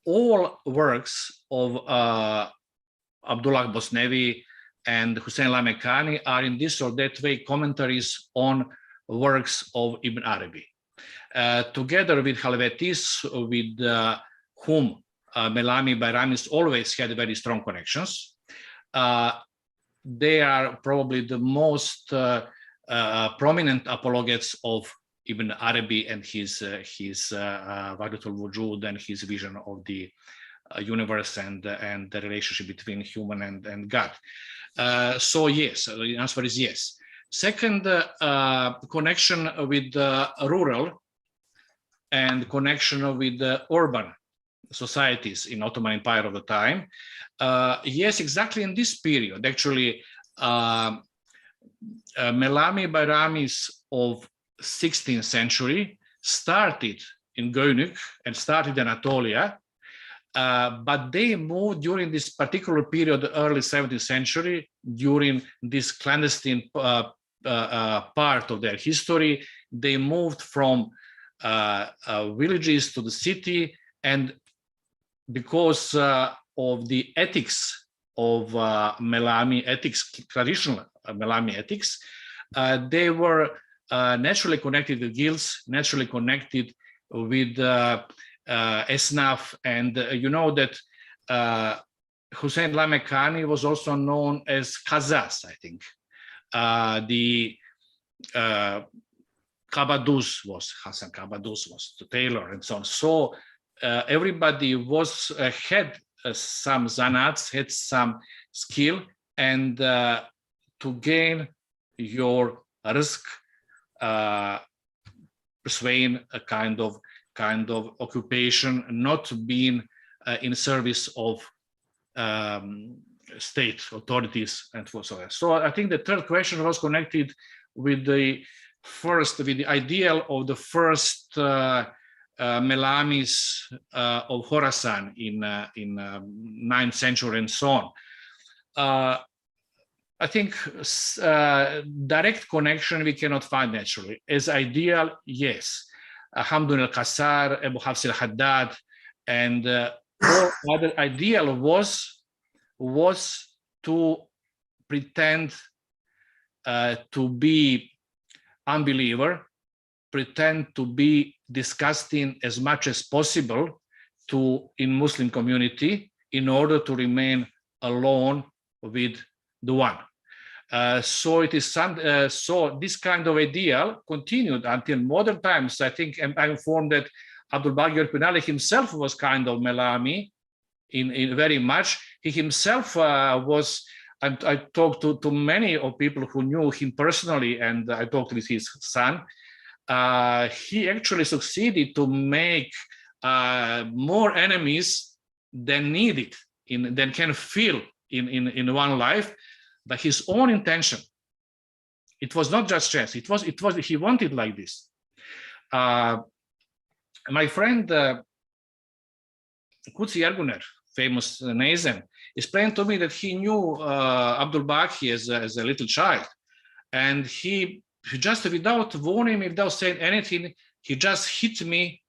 all works of Abdullah Bosnevi and Hussein Lamekani are in this or that way commentaries on works of Ibn Arabi. Together with Helvetis, with whom Melami Bairamis always had very strong connections. They are probably the most prominent apologists of Ibn Arabi and his Wahdatul Wujud and his vision of the universe and the relationship between human and God. So yes, the answer is yes. Second, connection with rural and connection with urban societies in Ottoman Empire of the time. Yes, exactly in this period, actually, Melami Bairamis of 16th century started in Göynük and started in Anatolia, but they moved during this particular period, the early 17th century, during this clandestine part of their history. They moved from villages to the city, and because of the ethics of Melami ethics, traditional Melami ethics, they were naturally connected with guilds, naturally connected with Esnaf, and you know that Hussein Lamekani was also known as Khazas, I think. The Kabaduz was, Hassan Kabaduz was the tailor and so on. So everybody was had some zanats, had some skill, and to gain your risk, persuade a kind of occupation, not being in service of state authorities and so on. So I think the third question was connected with the first, with the ideal of the first Melamis of Khorasan in 9th century and so on. I think direct connection we cannot find naturally. As ideal, yes. Hamdun al-Qassar, Abu Hafs al-Haddad, and all other ideal was to pretend to be unbeliever, pretend to be disgusting as much as possible in Muslim community in order to remain alone with the one. So it is so this kind of ideal continued until modern times. I think I'm informed that Abdul Baghi Pinali himself was kind of Melami in very much. He himself was. I talked to many of people who knew him personally, and I talked with his son. He actually succeeded to make more enemies than needed, than can fill in one life. But his own intention, it was not just chance. It was he wanted like this. My friend Kutsi Erguner, famous Nazen, explained to me that he knew Abdul Baki as a little child, and he just, without warning me, without saying anything, he just hit me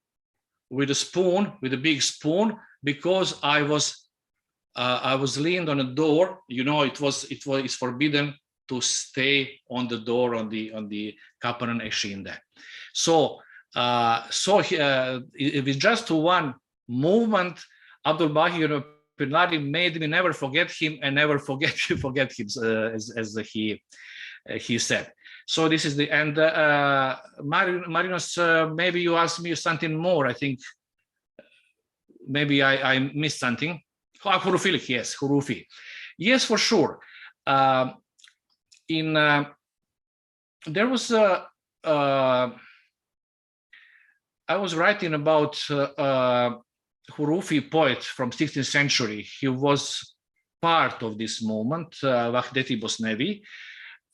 with a spoon, with a big spoon, because I was leaned on a door. You know, it's forbidden to stay on the door on the Kaparan Eshinda. So with just one movement, Abdul Baki Pinari made me never forget him and never forget him, as he said. So this is the end. Marinos, maybe you asked me something more. I think maybe I missed something. Hurufi, yes, Hurufi. Yes, for sure. There was I was writing about Hurufi poet from 16th century. He was part of this moment, Vahdeti Bosnevi.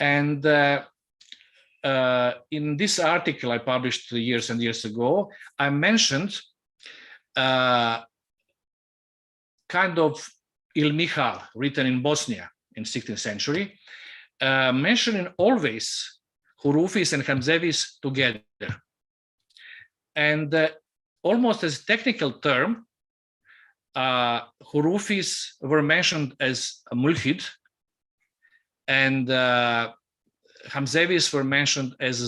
And in this article I published years and years ago, I mentioned kind of Il Mihal, written in Bosnia in 16th century, mentioning always Hurufis and Hamzevis together. And almost as a technical term, Hurufis were mentioned as a mulhid, and Hamzevis were mentioned as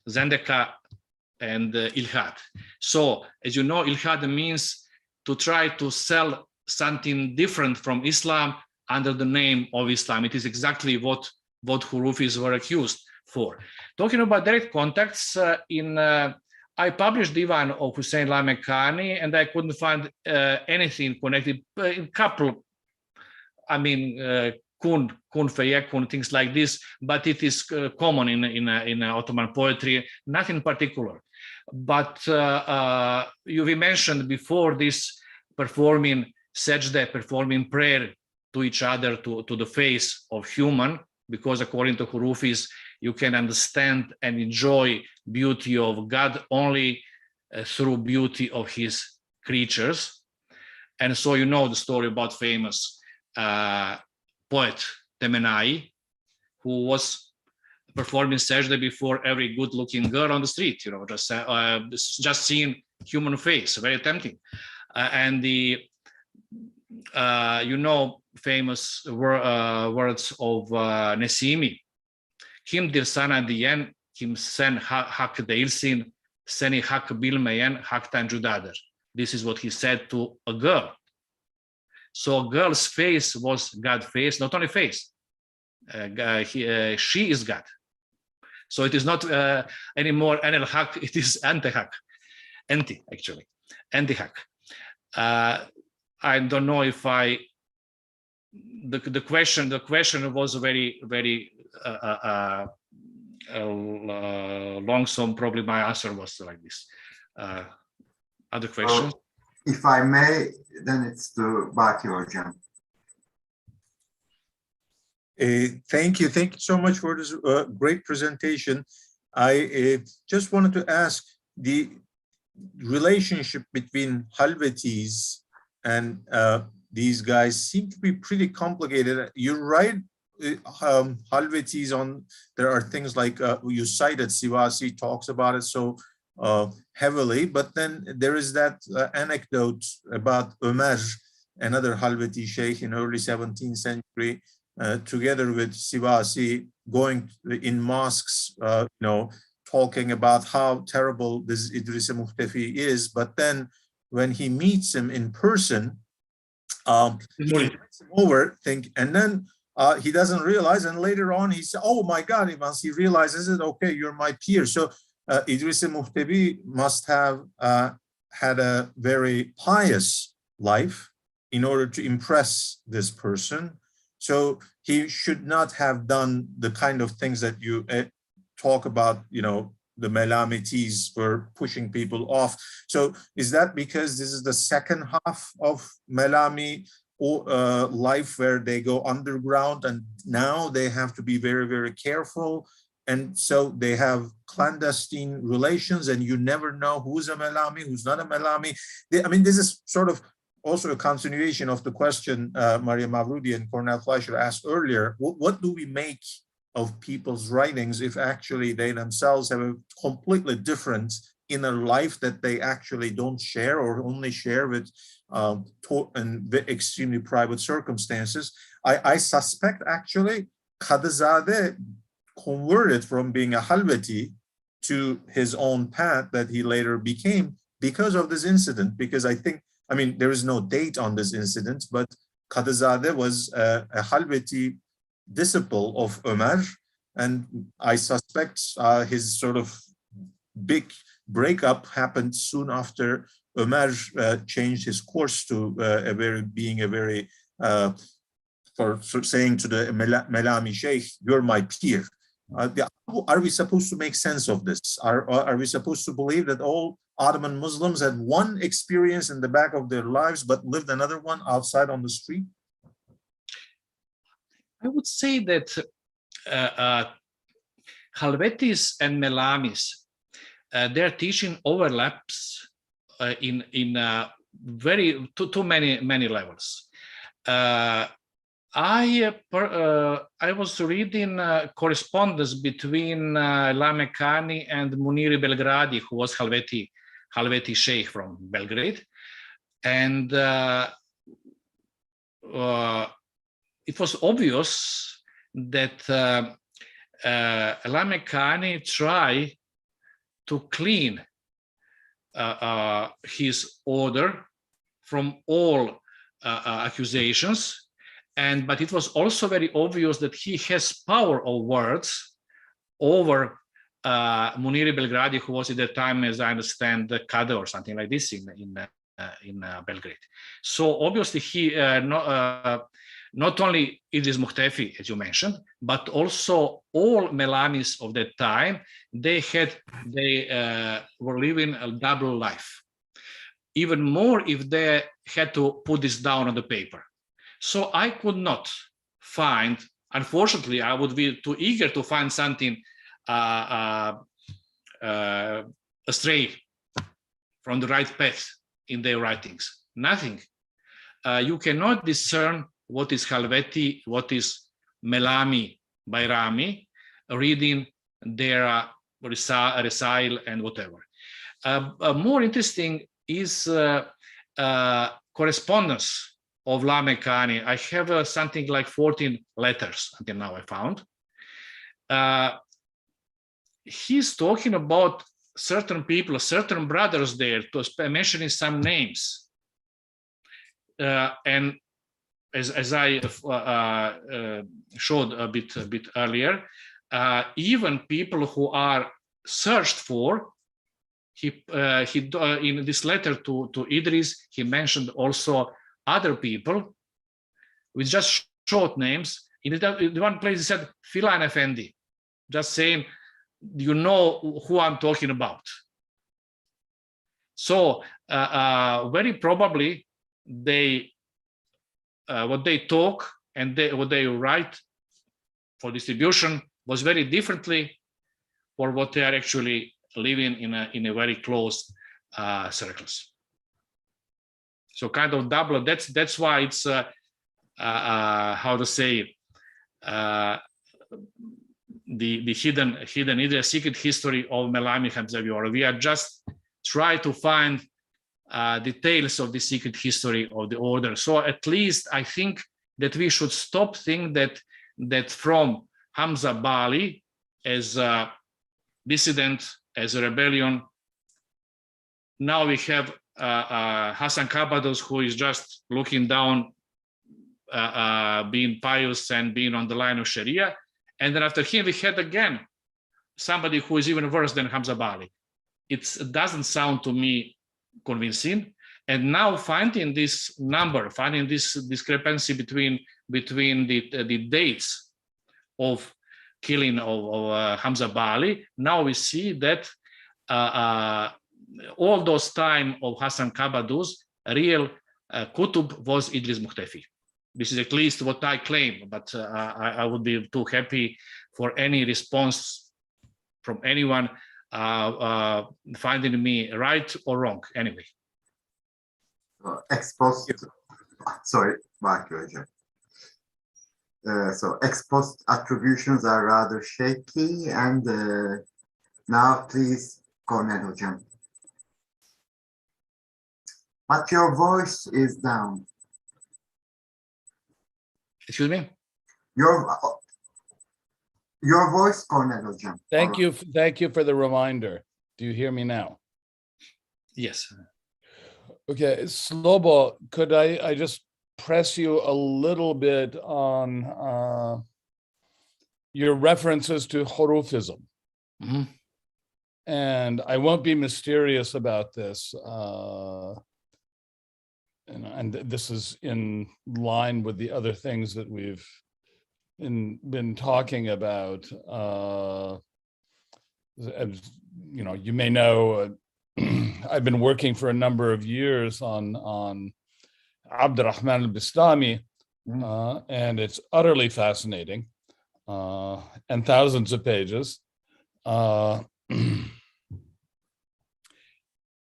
Zendaka and Ilhad. So, as you know, Ilhad means to try to sell something different from Islam under the name of Islam. It is exactly what Hurufis were accused for. Talking about direct contacts, I published Divan of Hussein Lamekani, and I couldn't find anything connected. A couple, I mean, kun feyekun, things like this, but it is common in Ottoman poetry, nothing particular. But we mentioned before this performing sajda, performing prayer to each other, to the face of human, because according to Hurufis, you can understand and enjoy beauty of God only through beauty of his creatures. And so you know the story about famous poet Temenai, who was performing sajda before every good-looking girl on the street, you know, just seeing human face, very tempting. And the you know, famous words of Nesimi, Kim dirsana diyen, kim sen hak deilsin, seni hak bilmeyen haktan judadır. This is what he said to a girl. So a girl's face was God's face, not only face. She is God. So it is not anymore Enel Hak, it is Ante-Hak. Anti, actually. Anti-Hak. I don't know if the question was very, very long, so probably my answer was like this. Other questions? If I may, then it's to Baki Hocam. Thank you so much for this great presentation. I just wanted to ask, the relationship between Halvetis and these guys seem to be pretty complicated. You write Halvetis on, there are things like, you cited Sivasi talks about it so heavily, but then there is that anecdote about Ömer, another Halveti sheikh in early 17th century, together with Sivasi, going in mosques, you know, talking about how terrible this Idris Muhtefi is. But then when he meets him in person, he invites him over, and then he doesn't realize, and later on he says, oh my God, once he realizes it, okay, you're my peer. So Idris Muhtefi must have had a very pious life in order to impress this person. So he should not have done the kind of things that you talk about, you know, the Melamites for pushing people off. So is that because this is the second half of Melami life where they go underground and now they have to be very, very careful And so they have clandestine relations, and you never know who's a Melami, who's not a Melami. I mean, this is sort of also a continuation of the question Maria Mavrudi and Cornel Fleischer asked earlier. What do we make of people's writings if actually they themselves have a completely different inner life that they actually don't share, or only share with in extremely private circumstances? I suspect actually Kadizadeh converted from being a Halveti to his own path that he later became because of this incident. Because I think, I mean, there is no date on this incident, but Kadizadeh was a Halveti disciple of Ömer, and I suspect his sort of big breakup happened soon after Ömer changed his course to being a very for saying to the Melami Sheikh, "You're my peer." Are we supposed to make sense of this? Are we supposed to believe that all Ottoman Muslims had one experience in the back of their lives, but lived another one outside on the street? I would say that Halvetis and Melamis, their teaching overlaps in very too many levels. I was reading correspondence between Lamekani and Muniri Belgradi, who was Halveti Sheikh from Belgrade, and it was obvious that Lamekani tried to clean his order from all accusations. But it was also very obvious that he has power of words over Muniri Belgradi, who was at the time, as I understand, the Kada or something like this in Belgrade. So obviously he not only Idris Muhtefi, as you mentioned, but also all Melamis of that time, they were living a double life. Even more if they had to put this down on the paper. So I could not find, unfortunately, I would be too eager to find something astray from the right path in their writings. Nothing. You cannot discern what is Halveti, what is Melami Bayrami, reading their Resail and whatever. More interesting is correspondence of Lamekani. I have something like 14 letters until now I found. He's talking about certain people, certain brothers there, mentioning some names. And as I showed a bit earlier, even people who are searched for, he in this letter to Idris, he mentioned also other people with just short names. In one place he said Filan Effendi, just saying, you know who I'm talking about. So very probably they what they talk and what they write for distribution was very differently for what they are actually living in a very close circles. So kind of double. That's why it's how to say the hidden either secret history of Melami Hamzavi. We are just try to find details of the secret history of the order. So at least I think that we should stop thinking that from Hamza Bali as a dissident, as a rebellion, now we have Hassan Kabados, who is just looking down, being pious and being on the line of Sharia. And then after him, we had again somebody who is even worse than Hamza Bali. It doesn't sound to me convincing. And now finding this number, finding this discrepancy between the dates of killing of Hamza Bali, now we see that all those time of Hassan Kabados, real Kutub was Idris Muhtefi. This is at least what I claim, but I would be too happy for any response from anyone finding me right or wrong anyway. Exposed, sorry, so exposed attributions are rather shaky, and now please, Cornel Hocam. But your voice is down. Excuse me? Your voice, Cornel Hocam. Thank you for the reminder. Do you hear me now? Yes. Okay, Slobo, could I just press you a little bit on your references to Hurufism? Mm-hmm. And I won't be mysterious about this. And this is in line with the other things that we've been talking about. As you know, you may know, I've been working for a number of years on Abdurrahman al-Bistami, and it's utterly fascinating, and thousands of pages.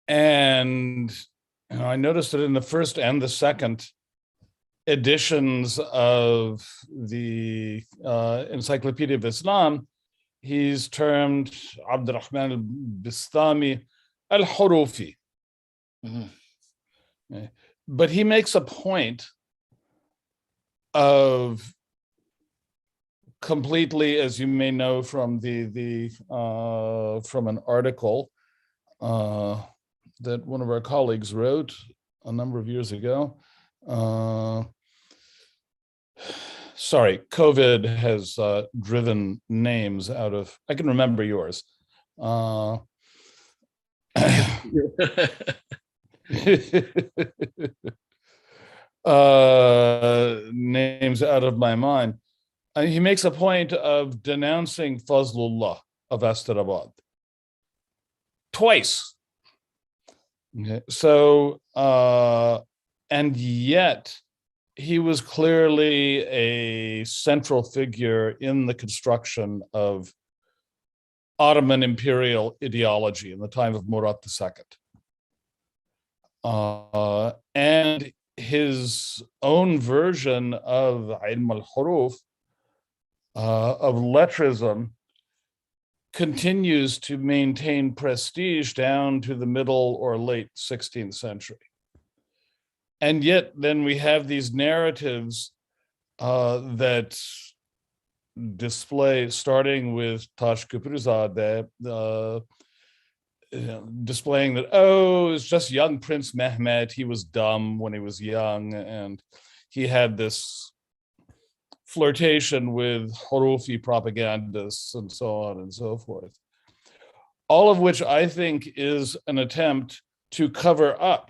And you know, I noticed that in the first and the second editions of the Encyclopedia of Islam, he's termed Abdurrahman al-Bistami al-Hurufi. Mm-hmm. But he makes a point of completely, as you may know from from an article that one of our colleagues wrote a number of years ago. Sorry, COVID has driven names out of, I can remember yours. Names out of my mind. He makes a point of denouncing Fazlullah of Astrabad twice. Okay. So, and yet he was clearly a central figure in the construction of Ottoman imperial ideology in the time of Murad II. And his own version of Ilm al-Huruf, of lettrism, continues to maintain prestige down to the middle or late 16th century. And yet then we have these narratives that display, starting with Tash Kuprizadeh, displaying that, oh, it's just young Prince Mehmet, he was dumb when he was young, and he had this flirtation with Hurufi propagandists and so on and so forth. All of which I think is an attempt to cover up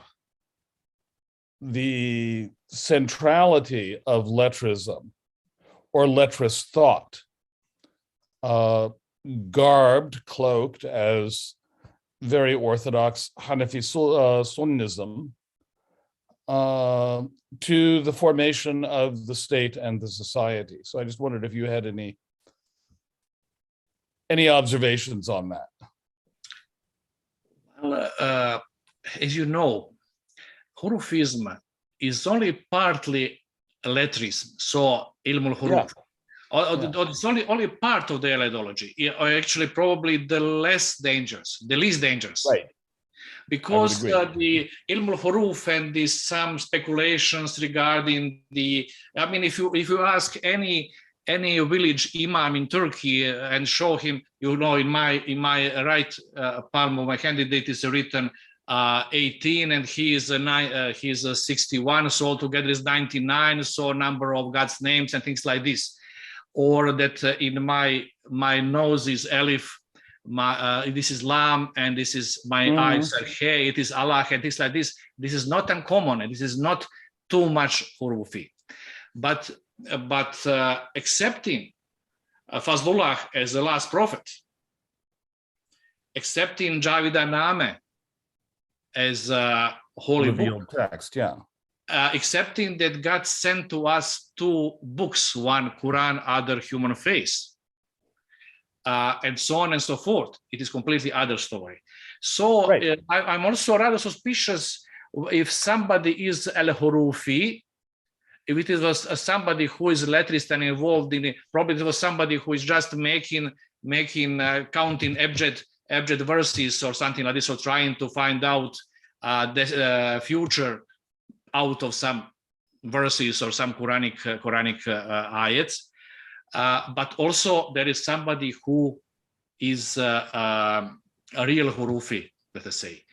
the centrality of lettrism or letrist thought, garbed, cloaked as very orthodox Hanafi Sunnism, to the formation of the state and the society. So I just wondered if you had any observations on that. Well, as you know, Hurufism is only partly lettrism, so Ilm al-Huruf. Yeah. It's only part of the ideology, or actually probably the least dangerous. Right. Because the Ilm al-Huruf and some speculations regarding the, I mean, if you ask any village imam in Turkey and show him, you know, in my right palm of my hand, it is written 18, and he's 61, so altogether is 99, so number of God's names and things like this. Or that in my nose is Elif, this is Lam, and this is my eyes are Hey, it is Allah, and things like this. This is not uncommon, and this is not too much Hurufi. But accepting Fazlullah as the last prophet, accepting Javida Name as a holy revealed book, text, yeah. Accepting that God sent to us two books, one Quran, other human face. and so on and so forth. It is completely other story. So Right. I'm also rather suspicious if somebody is al-Hurufi, if it was somebody who is letrist and involved in it, probably it was somebody who is just making counting abjad verses or something like this, or trying to find out the future out of some verses or some Quranic ayats. But also there is somebody who is a real Hurufi, let us say.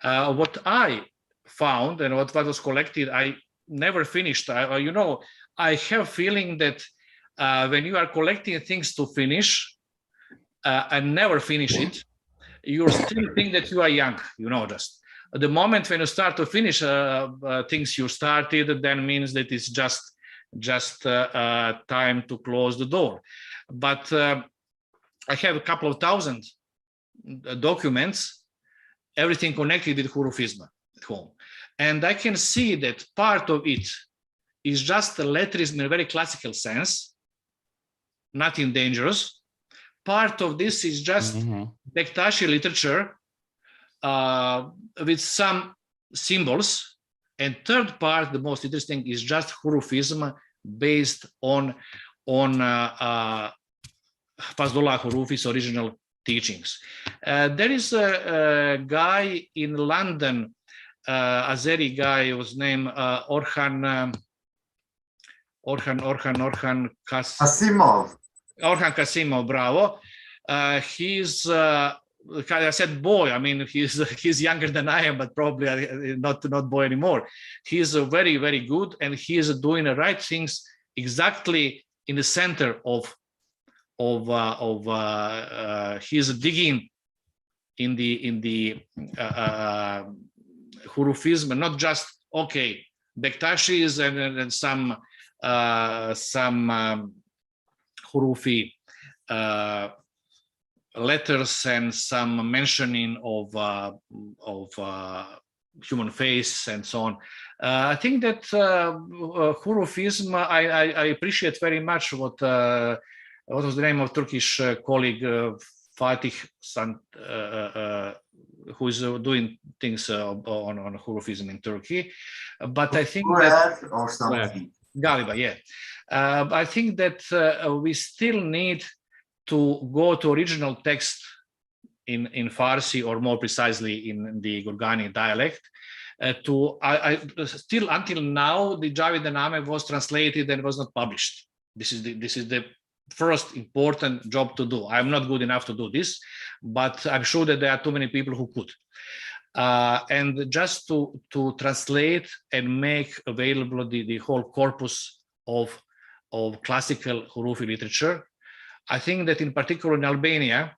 What I found and what was collected, I never finished. I have feeling that when you are collecting things to finish and never finish it, you still think that you are young, just. The moment when you start to finish things you started, then means that it's just time to close the door. But I have a couple of thousand documents, everything connected with Hurufism at home. And I can see that part of it is just lettrism in a very classical sense, nothing dangerous. Part of this is just Bektashi literature with some symbols. And third part, the most interesting, is just Hurufism based on Fazlullah Hurufi's original teachings. There is a guy in London, Azeri guy, whose name Orhan Asimov. Orhan Kasimov, bravo. He's I said boy. I mean, he's younger than I am, but probably not boy anymore. He's very, very good, and he is doing the right things exactly in the center of he's digging in the Hurufism, not just Bektashis and some Hurufi letters and some mentioning of human face and so on. I think that Hurufism, I appreciate very much what was the name of Turkish colleague Fatih who is doing things on Hurufism in Turkey. But I think that or something. Galiba, yeah. I think that we still need to go to original text in Farsi, or more precisely in the Gurgani dialect. Still until now, the Javidaname was translated and was not published. This is the first important job to do. I'm not good enough to do this, but I'm sure that there are too many people who could. And just to translate and make available the whole corpus of classical Hurufi literature. I think that in particular in Albania,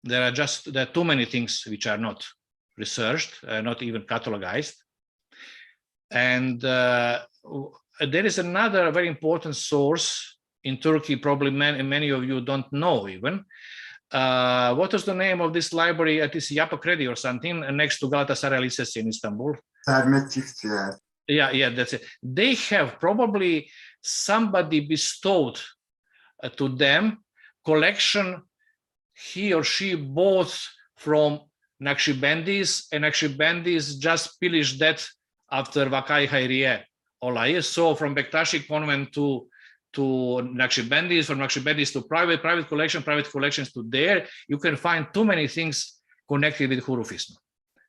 there are too many things which are not researched, not even catalogized. And there is another very important source in Turkey, probably many of you don't know even. What is the name of this library at this Yapa Kredi or something next to Galatasaray Lisesi in Istanbul? Yeah, that's it. They have probably somebody bestowed to them collection he or she bought from Naqshbandis, and Naqshbandis just pillaged that after Vakai Hayriye Olay. So from Bektashi convent to Naqshbandis, from Naqshbandis to private collections to there, you can find too many things connected with Hurufism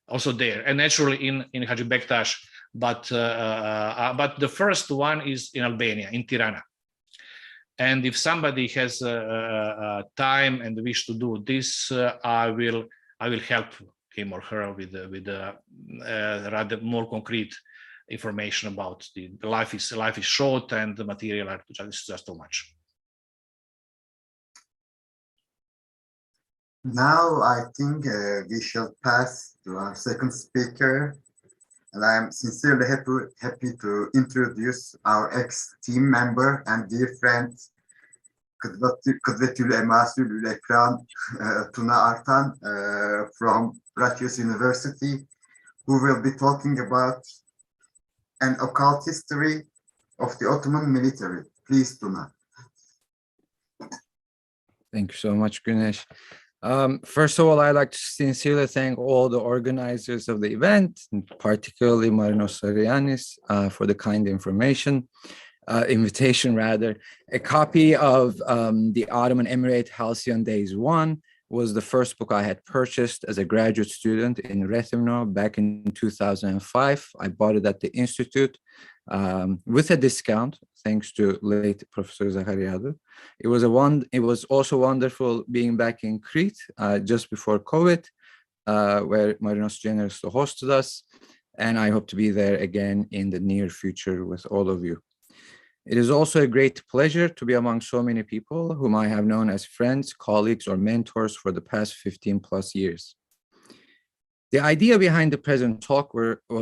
also there, and naturally in Haji Bektash, but the first one is in Albania, in Tirana. And if somebody has time and wish to do this, I will help him or her with rather more concrete information about the life is short and the material are just too much. Now I think we shall pass to our second speaker, and I am sincerely happy to introduce our ex-team member and dear friend, Kıdvetül Emasül Ekran Tuna Artan from Rutgers University, who will be talking about an occult history of the Ottoman military. Please, Tuna. Thank you so much, Güneş. First of all, I'd like to sincerely thank all the organizers of the event, and particularly Marinos Arianis, for the kind invitation rather. A copy of the Ottoman Emirate Halcyon Days 1 was the first book I had purchased as a graduate student in Rethymno back in 2005. I bought it at the Institute with a discount, thanks to late Professor Zakariadou. It was also wonderful being back in Crete just before COVID, where Marinos generously hosted us, and I hope to be there again in the near future with all of you. It is also a great pleasure to be among so many people whom I have known as friends, colleagues, or mentors for the past 15 plus years. The idea behind the present talk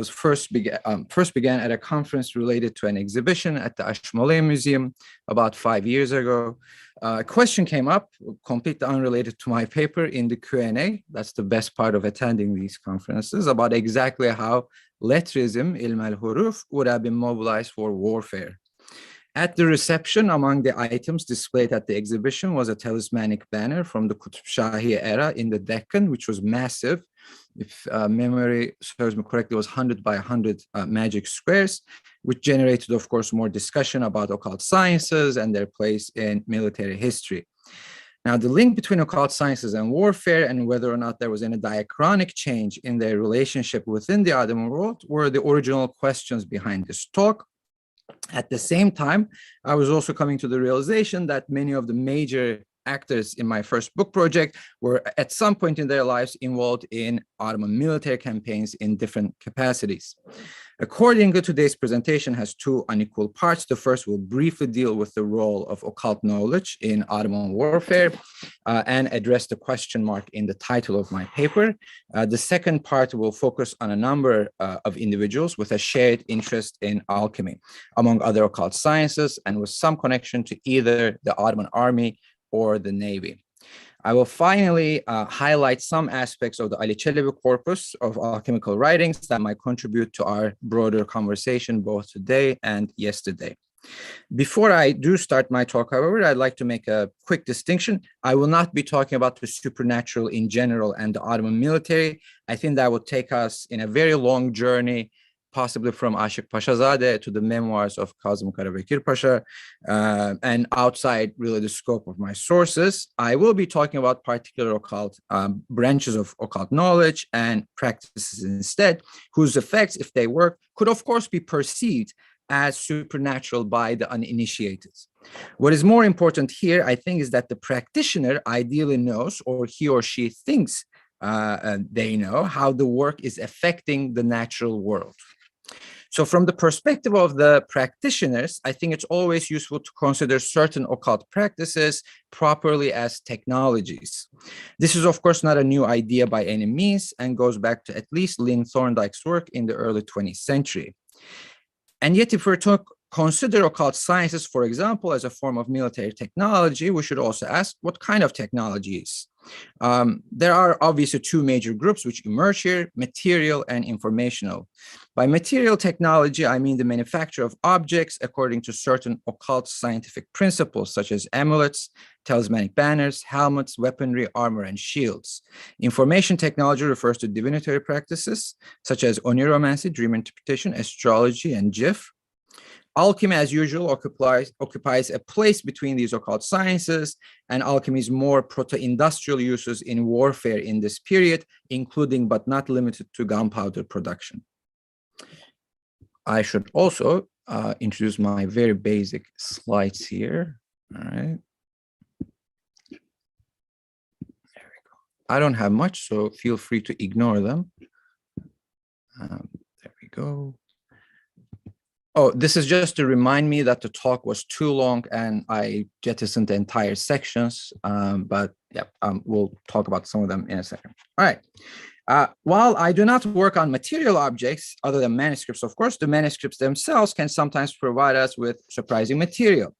first began at a conference related to an exhibition at the Ashmolean Museum about 5 years ago. A question came up, completely unrelated to my paper, in the Q&A. That's the best part of attending these conferences, about exactly how lettrism, ilm al-huruf, would have been mobilized for warfare. At the reception, among the items displayed at the exhibition was a talismanic banner from the Qutb Shahi era in the Deccan, which was massive. If memory serves me correctly, it was 100 by 100 magic squares, which generated, of course, more discussion about occult sciences and their place in military history. Now, the link between occult sciences and warfare, and whether or not there was any diachronic change in their relationship within the Ottoman world, were the original questions behind this talk. At the same time, I was also coming to the realization that many of the major actors in my first book project were at some point in their lives involved in Ottoman military campaigns in different capacities. Accordingly, today's presentation has two unequal parts. The first will briefly deal with the role of occult knowledge in Ottoman warfare and address the question mark in the title of my paper. The second part will focus on a number of individuals with a shared interest in alchemy, among other occult sciences, and with some connection to either the Ottoman army or the navy. I will finally highlight some aspects of the Ali Çelebi corpus of alchemical writings that might contribute to our broader conversation both today and yesterday. Before I do start my talk, however, I'd like to make a quick distinction. I will not be talking about the supernatural in general and the Ottoman military. I think that would take us in a very long journey, possibly from Aşık Paşazade to the memoirs of Kazım Karabekir Pasha, and outside really the scope of my sources. I will be talking about particular occult branches of occult knowledge and practices instead, whose effects, if they work, could of course be perceived as supernatural by the uninitiated. What is more important here, I think, is that the practitioner ideally knows, or he or she thinks they know, how the work is affecting the natural world. So from the perspective of the practitioners, I think it's always useful to consider certain occult practices properly as technologies. This is, of course, not a new idea by any means and goes back to at least Lynn Thorndike's work in the early 20th century. And yet, if we're to consider occult sciences, for example, as a form of military technology, we should also ask what kind of technologies. There are obviously two major groups which emerge here: material and informational. By material technology, I mean the manufacture of objects according to certain occult scientific principles, such as amulets, talismanic banners, helmets, weaponry, armor, and shields. Information technology refers to divinatory practices, such as oniromancy, dream interpretation, astrology, and jif. Alchemy, as usual, occupies a place between these occult sciences, and alchemy's more proto-industrial uses in warfare in this period, including but not limited to gunpowder production. I should also introduce my very basic slides here. All right. There we go. I don't have much, so feel free to ignore them. There we go. Oh, this is just to remind me that the talk was too long and I jettisoned the entire sections, but yeah, we'll talk about some of them in a second. All right. While I do not work on material objects, other than manuscripts, of course, the manuscripts themselves can sometimes provide us with surprising material.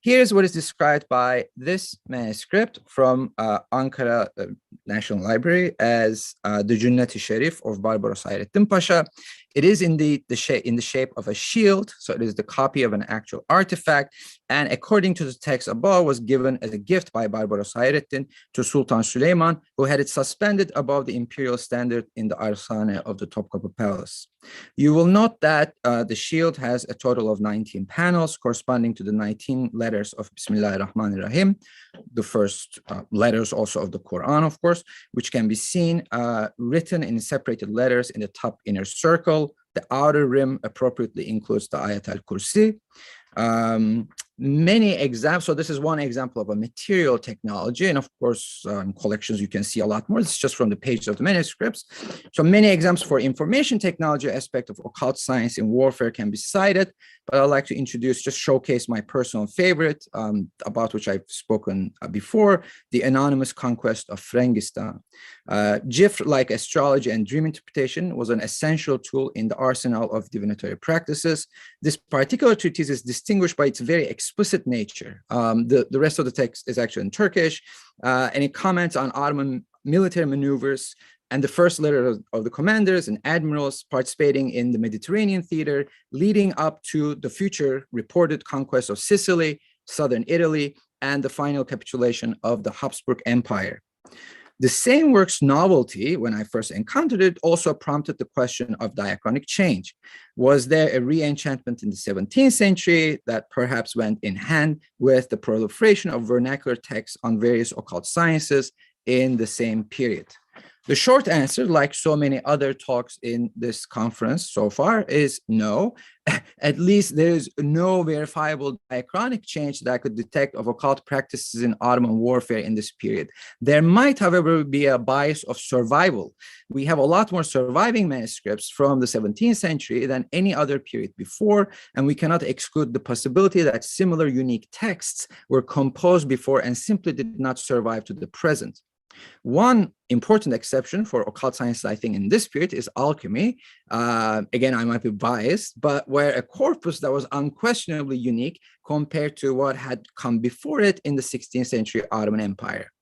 Here's what is described by this manuscript from Ankara National Library as the Cünneti Şerif of Barbaros Hayrettin Pasha. It is indeed in the shape of a shield, so it is the copy of an actual artifact, and according to the text above, was given as a gift by Barbaros Hayrettin to Sultan Süleyman, who had it suspended above the imperial standard in the Arsane of the Topkapı Palace. You will note that the shield has a total of 19 panels corresponding to the 19 letters of Bismillahir Rahmanir Rahim, the first letters also of the Quran, of course, which can be seen written in separated letters in the top inner circle. The outer rim appropriately includes the Ayat al-Kursi. Many examples, so this is one example of a material technology, and of course in collections you can see a lot more. This is just from the pages of the manuscripts. So many examples for information technology aspect of occult science in warfare can be cited, but I'd like to just showcase my personal favorite, about which I've spoken before, the anonymous conquest of Frangistan. GIF, like astrology and dream interpretation, was an essential tool in the arsenal of divinatory practices. This particular treatise is distinguished by its very explicit nature. The rest of the text is actually in Turkish, and it comments on Ottoman military maneuvers and the first letter of the commanders and admirals participating in the Mediterranean theater, leading up to the future reported conquest of Sicily, southern Italy, and the final capitulation of the Habsburg Empire. The same work's novelty, when I first encountered it, also prompted the question of diachronic change. Was there a re-enchantment in the 17th century that perhaps went in hand with the proliferation of vernacular texts on various occult sciences in the same period? The short answer, like so many other talks in this conference so far, is no. At least there is no verifiable diachronic change that I could detect of occult practices in Ottoman warfare in this period. There might, however, be a bias of survival. We have a lot more surviving manuscripts from the 17th century than any other period before, and we cannot exclude the possibility that similar unique texts were composed before and simply did not survive to the present. One important exception for occult science, I think, in this period is alchemy. Again, I might be biased, but where a corpus that was unquestionably unique compared to what had come before it in the 16th century Ottoman Empire.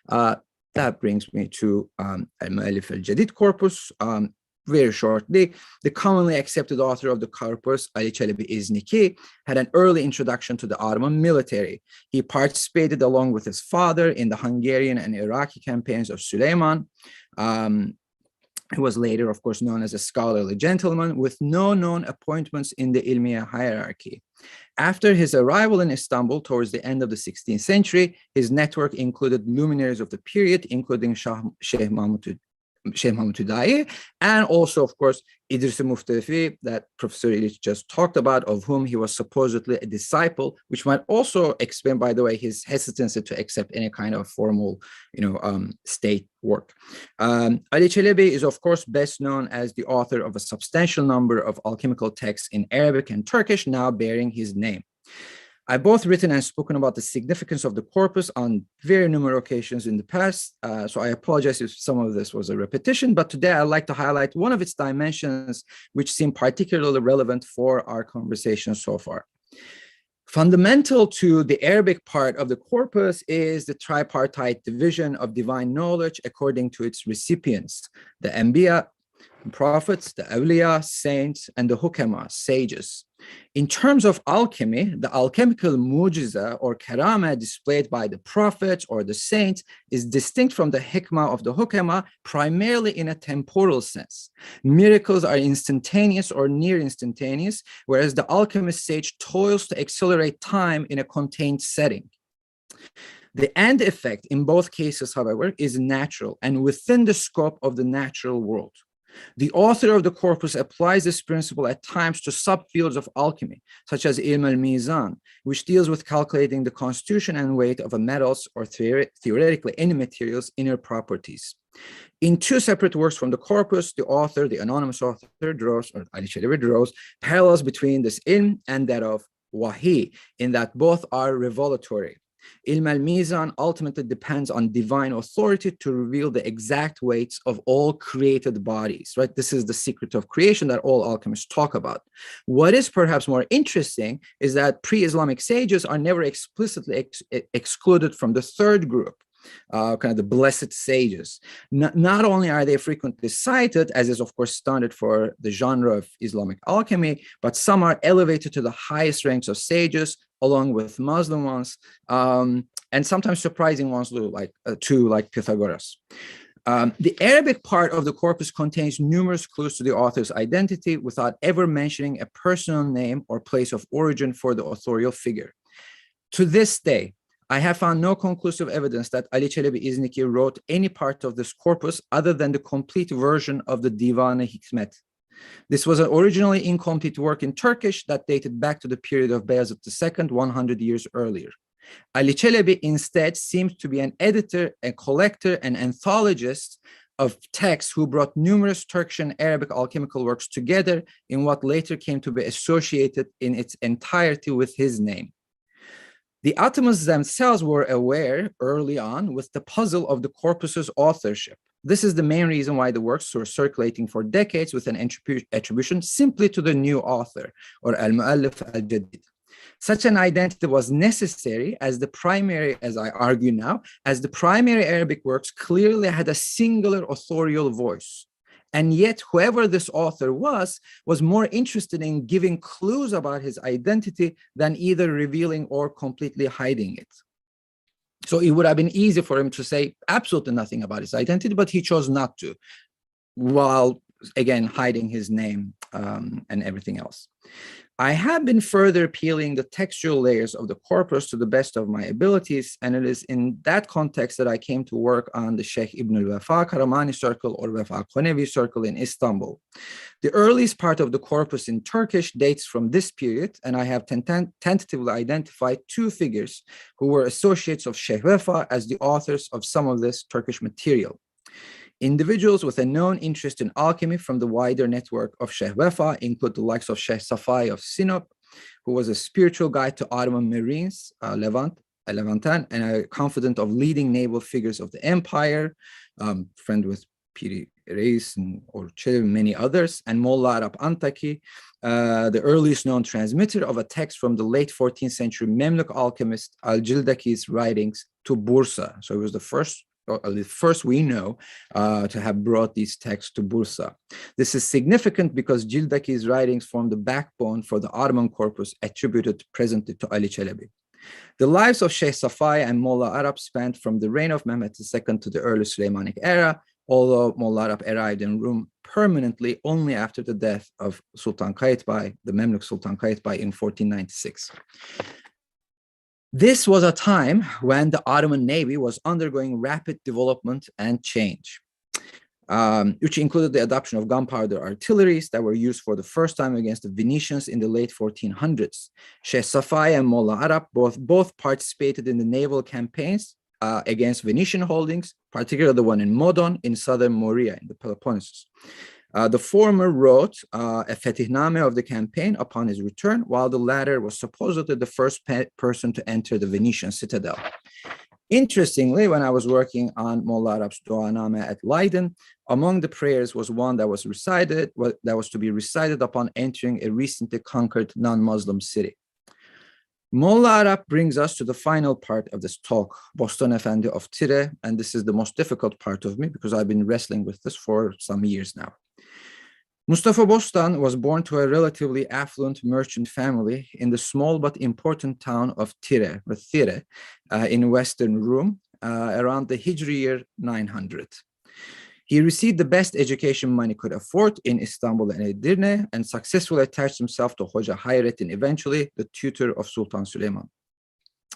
That brings me to Al-Mu'allif al-Jadid corpus. Very shortly, the commonly accepted author of the corpus, Ali Çelebi İzniki, had an early introduction to the Ottoman military. He participated along with his father in the Hungarian and Iraqi campaigns of Süleyman. He was later, of course, known as a scholarly gentleman with no known appointments in the Ilmiya hierarchy. After his arrival in Istanbul towards the end of the 16th century, his network included luminaries of the period, including Sheikh Mahmud Hüdayi, and also, of course, Idris Muftefi, that Professor Illich just talked about, of whom he was supposedly a disciple, which might also explain, by the way, his hesitancy to accept any kind of formal, state work. Ali Çelebi is, of course, best known as the author of a substantial number of alchemical texts in Arabic and Turkish, now bearing his name. I've both written and spoken about the significance of the corpus on very numerous occasions in the past, so I apologize if some of this was a repetition, but today I'd like to highlight one of its dimensions which seem particularly relevant for our conversation so far. Fundamental to the Arabic part of the corpus is the tripartite division of divine knowledge according to its recipients, the Anbiya, prophets, the awliya, saints, and the hukama, sages. In terms of alchemy, the alchemical mujiza or karama displayed by the prophets or the saints is distinct from the hikmah of the hukama primarily in a temporal sense. Miracles are instantaneous or near instantaneous, whereas the alchemist sage toils to accelerate time in a contained setting. The end effect in both cases, however, is natural and within the scope of the natural world. The author of the corpus applies this principle at times to subfields of alchemy, such as Ilm al-Mizan, which deals with calculating the constitution and weight of a metal's or theoretically any material's inner properties. In two separate works from the corpus, the author, the anonymous author, draws, or Ali Çelebi draws, parallels between this ilm and that of wahi, in that both are revelatory. Ilm al-Mizan ultimately depends on divine authority to reveal the exact weights of all created bodies, right? This is the secret of creation that all alchemists talk about. What is perhaps more interesting is that pre-Islamic sages are never explicitly excluded from the third group. kind of the blessed sages. Not only are they frequently cited, as is of course standard for the genre of Islamic alchemy, but some are elevated to the highest ranks of sages, along with Muslim ones, and sometimes surprising ones too, like Pythagoras. The Arabic part of the corpus contains numerous clues to the author's identity without ever mentioning a personal name or place of origin for the authorial figure. To this day, I have found no conclusive evidence that Ali Çelebi İzniki wrote any part of this corpus other than the complete version of the Divan-ı Hikmet. This was an originally incomplete work in Turkish that dated back to the period of Bayezid II, 100 years earlier. Ali Çelebi instead seems to be an editor, a collector, and anthologist of texts who brought numerous Turkish and Arabic alchemical works together in what later came to be associated in its entirety with his name. The Ottomans themselves were aware early on with the puzzle of the corpus's authorship. This is the main reason why the works were circulating for decades with an attribution simply to the new author, or al-mu'allif al-jadid. Such an identity was necessary as the primary, as I argue now, as the primary Arabic works clearly had a singular authorial voice. And yet, whoever this author was more interested in giving clues about his identity than either revealing or completely hiding it. So it would have been easy for him to say absolutely nothing about his identity, but he chose not to, while, again, hiding his name and everything else. I have been further peeling the textual layers of the corpus to the best of my abilities, and it is in that context that I came to work on the Sheikh Ibn al-Wafa Karamani circle or Wafa Konevi circle in Istanbul. The earliest part of the corpus in Turkish dates from this period, and I have tentatively identified two figures who were associates of Sheikh Wafa as the authors of some of this Turkish material. Individuals with a known interest in alchemy from the wider network of Sheikh Wafa include the likes of Sheikh Safai of Sinop, who was a spiritual guide to Ottoman Marines, Levantan, and a confidant of leading naval figures of the empire, friend with Piri Reis or Çelebi and many others, and Molla Arap Antaki, the earliest known transmitter of a text from the late 14th century Memluk alchemist Al-Cildaki's writings to Bursa. So it was the first we know to have brought these texts to Bursa. This is significant because Cildaki's writings form the backbone for the Ottoman corpus attributed presently to Ali Çelebi. The lives of Sheikh Safai and Molla Arap spanned from the reign of Mehmet II to the early Suleymanic era, although Molla Arap arrived in Rome permanently only after the death of Sultan Kayıtbay, the Memluk Sultan Kayıtbay, in 1496. This was a time when the Ottoman Navy was undergoing rapid development and change, which included the adoption of gunpowder artilleries that were used for the first time against the Venetians in the late 1400s. Sheikh Safai and Molla Arap both participated in the naval campaigns against Venetian holdings, particularly the one in Modon in southern Morea in the Peloponnesus. The former wrote a Fetihname of the campaign upon his return, while the latter was supposedly the first person to enter the Venetian citadel. Interestingly, when I was working on Molla Arap's Duaname at Leiden, among the prayers was one that was to be recited upon entering a recently conquered non-Muslim city. Molla Arap brings us to the final part of this talk, Bostan Efendi of Tire, and this is the most difficult part of me because I've been wrestling with this for some years now. Mustafa Bostan was born to a relatively affluent merchant family in the small but important town of Tire, in western Rome, around the Hijri year 900. He received the best education money could afford in Istanbul and Edirne, and successfully attached himself to Hoca Hayrettin, eventually the tutor of Sultan Süleyman.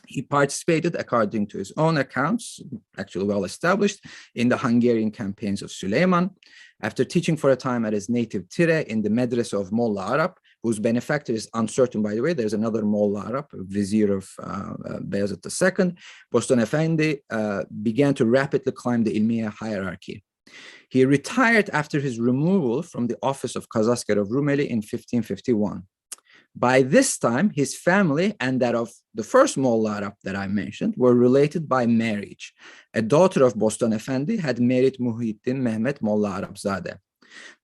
He participated, according to his own accounts, actually well established, in the Hungarian campaigns of Süleyman. After teaching for a time at his native Tire in the Medrese of Molla Arap, whose benefactor is uncertain, by the way, there's another Molla Arap, a vizier of Bayezid II, Bostan Efendi began to rapidly climb the Ilmiye hierarchy. He retired after his removal from the office of Kazasker of Rumeli in 1551. By this time, his family and that of the first Molla Arap that I mentioned were related by marriage. A daughter of Bostan Efendi had married Muhyiddin Mehmet Molla Arapzade.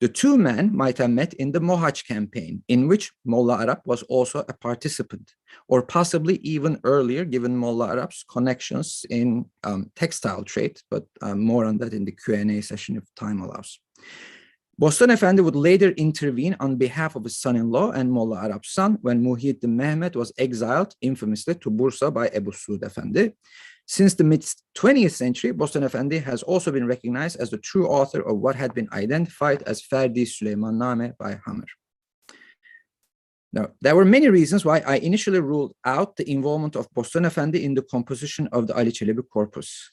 The two men might have met in the Mohaç campaign, in which Molla Arap was also a participant, or possibly even earlier, given Molla Arap's connections in textile trade, but more on that in the Q&A session if time allows. Bostan Efendi would later intervene on behalf of his son-in-law and Molla Arap's son when Muhyiddin Mehmet was exiled infamously to Bursa by Ebu Suud Efendi. Since the mid-20th century, Bostan Efendi has also been recognized as the true author of what had been identified as Ferdi Süleymanname by Hammer. Now, there were many reasons why I initially ruled out the involvement of Bostan Efendi in the composition of the Ali Çelebi corpus.